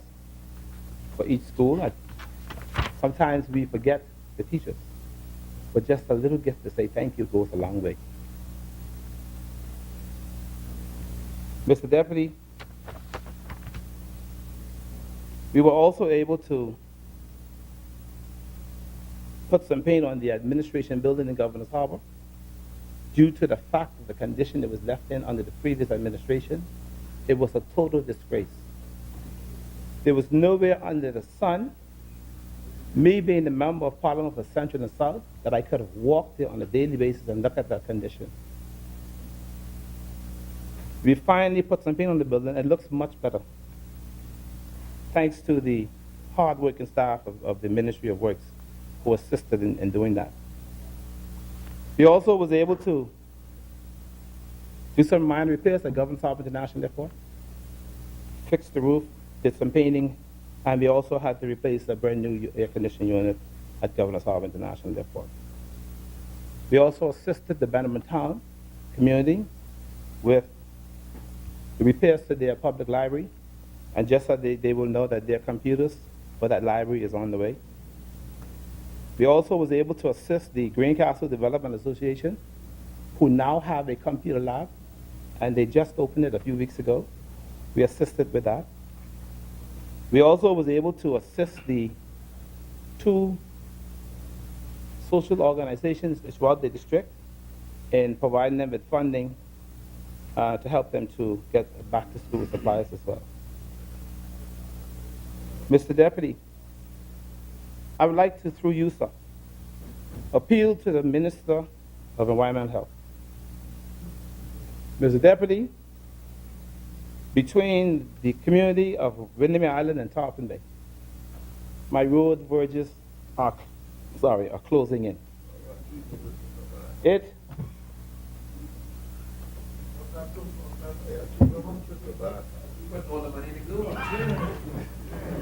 [SPEAKER 6] for each school. Sometimes we forget the teachers, but just a little gift to say thank you goes a long way. Mr. Deputy, we were also able to put some paint on the administration building in Governor's Harbor due to the fact of the condition it was left in under the previous administration. It was a total disgrace. There was nowhere under the sun, me being the member of Parliament for Central and South, that I could have walked there on a daily basis and looked at that condition. We finally put some paint on the building. It looks much better, thanks to the hard-working staff of the Ministry of Works who assisted in doing that. We also was able to do some minor repairs at Governor's Harbor International Airport, fix the roof, did some painting, and we also had to replace a brand new air conditioning unit at Governor's Harbor International Airport. We also assisted the Bannermantown community with the repairs to their public library, and just so they will know that their computers for that library is on the way. We also was able to assist the Greencastle Development Association, who now have a computer lab, and they just opened it a few weeks ago. We assisted with that. We also was able to assist the 2 social organizations throughout the district in providing them with funding to help them to get back-to-school supplies as well. Mr. Deputy, I would like to, through you, sir, appeal to the Minister of Environmental Health. Mr. Deputy, between the community of Windermere Island and Tarpon Bay, my road verges are closing in.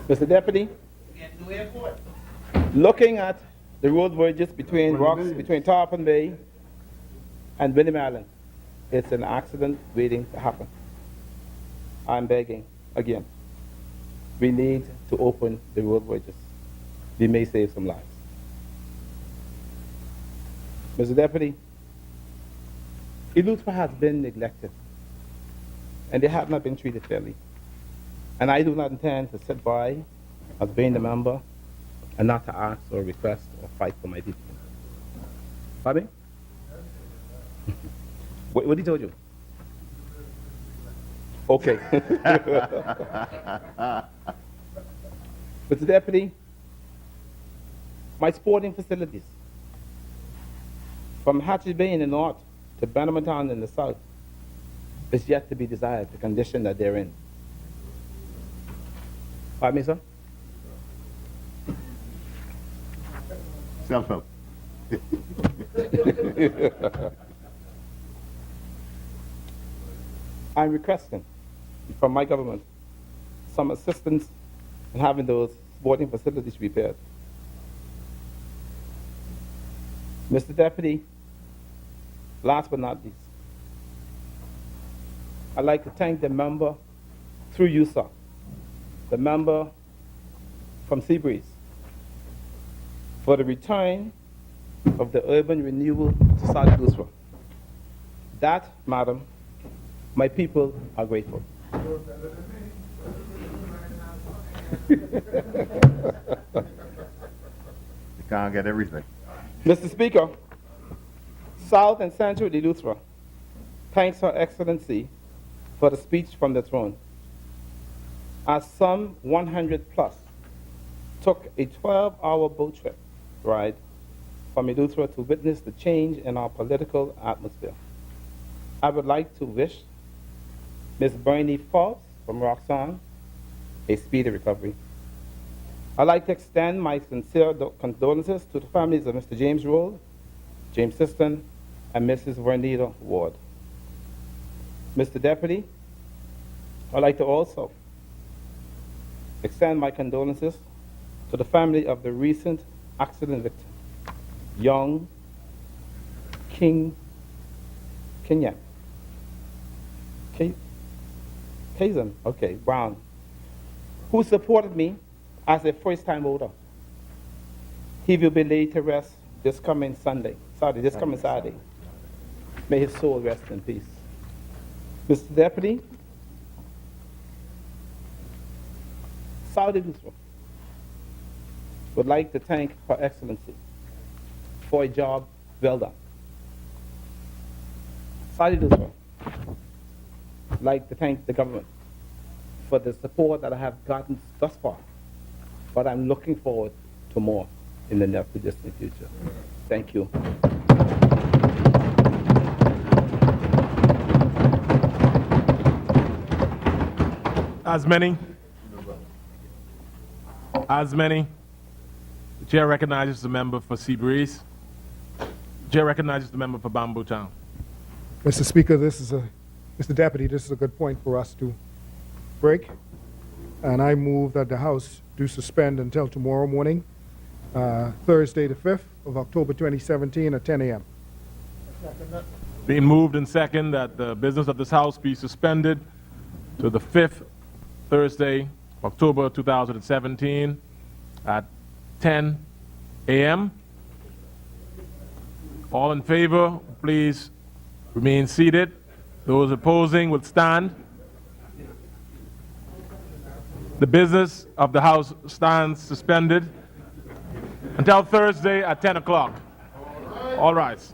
[SPEAKER 6] Mr. Deputy, looking at the road verges between between Tarpon Bay and Windermere Island, it's an accident waiting to happen. I'm begging again. We need to open the road verges. We may save some lives. Mr. Deputy, Eleuthera has been neglected, and they have not been treated fairly. And I do not intend to sit by as being the member and not to ask or request or fight for my people. Bobby? What did he told you? Okay. Mr. Deputy, my sporting facilities, from Hatchie Bay in the north to Bannermantown in the south, is yet to be desired, the condition that they're in. Pardon me, sir?
[SPEAKER 8] Self-help.
[SPEAKER 6] I'm requesting from my government some assistance in having those sporting facilities repaired. Mr. Deputy, last but not least, I'd like to thank the member, through you, sir, the member from Seabreeze, for the return of the urban renewal to South Eleuthera. That, madam, my people are grateful.
[SPEAKER 8] You can't get everything.
[SPEAKER 6] Mr. Speaker, South and Central Eleuthera thanks Her Excellency for the speech from the throne. As some 100 plus took a 12-hour boat trip ride from Eleuthera to witness the change in our political atmosphere, I would like to wish Ms. Bernie Forbes from Roxanne a speedy recovery. I'd like to extend my sincere condolences to the families of Mr. James Roll, James Siston, and Mrs. Vernita Ward. Mr. Deputy, I'd like to also extend my condolences to the family of the recent accident victim, young Kenyan. Kazan, okay, Brown, who supported me as a first-time voter. He will be laid to rest this coming Saturday. May his soul rest in peace. Mr. Deputy, Saudi Lutheran would like to thank Her Excellency for a job well done. Saudi Lutheran would like to thank the government for the support that I have gotten thus far, but I'm looking forward to more in the near to distant future. Thank you.
[SPEAKER 4] As many. The chair recognizes the member for Seabreeze. The chair recognizes the member for Bamboo Town.
[SPEAKER 11] Mr. Speaker, Mr. Deputy, this is a good point for us to break. And I move that the House do suspend until tomorrow morning, Thursday the 5th of October 2017 at 10 a.m.
[SPEAKER 4] Being moved and second that the business of this House be suspended to the 5th Thursday, October 2017 at 10 a.m. All in favor, please remain seated. Those opposing will stand. The business of the House stands suspended until Thursday at 10 o'clock. All rise.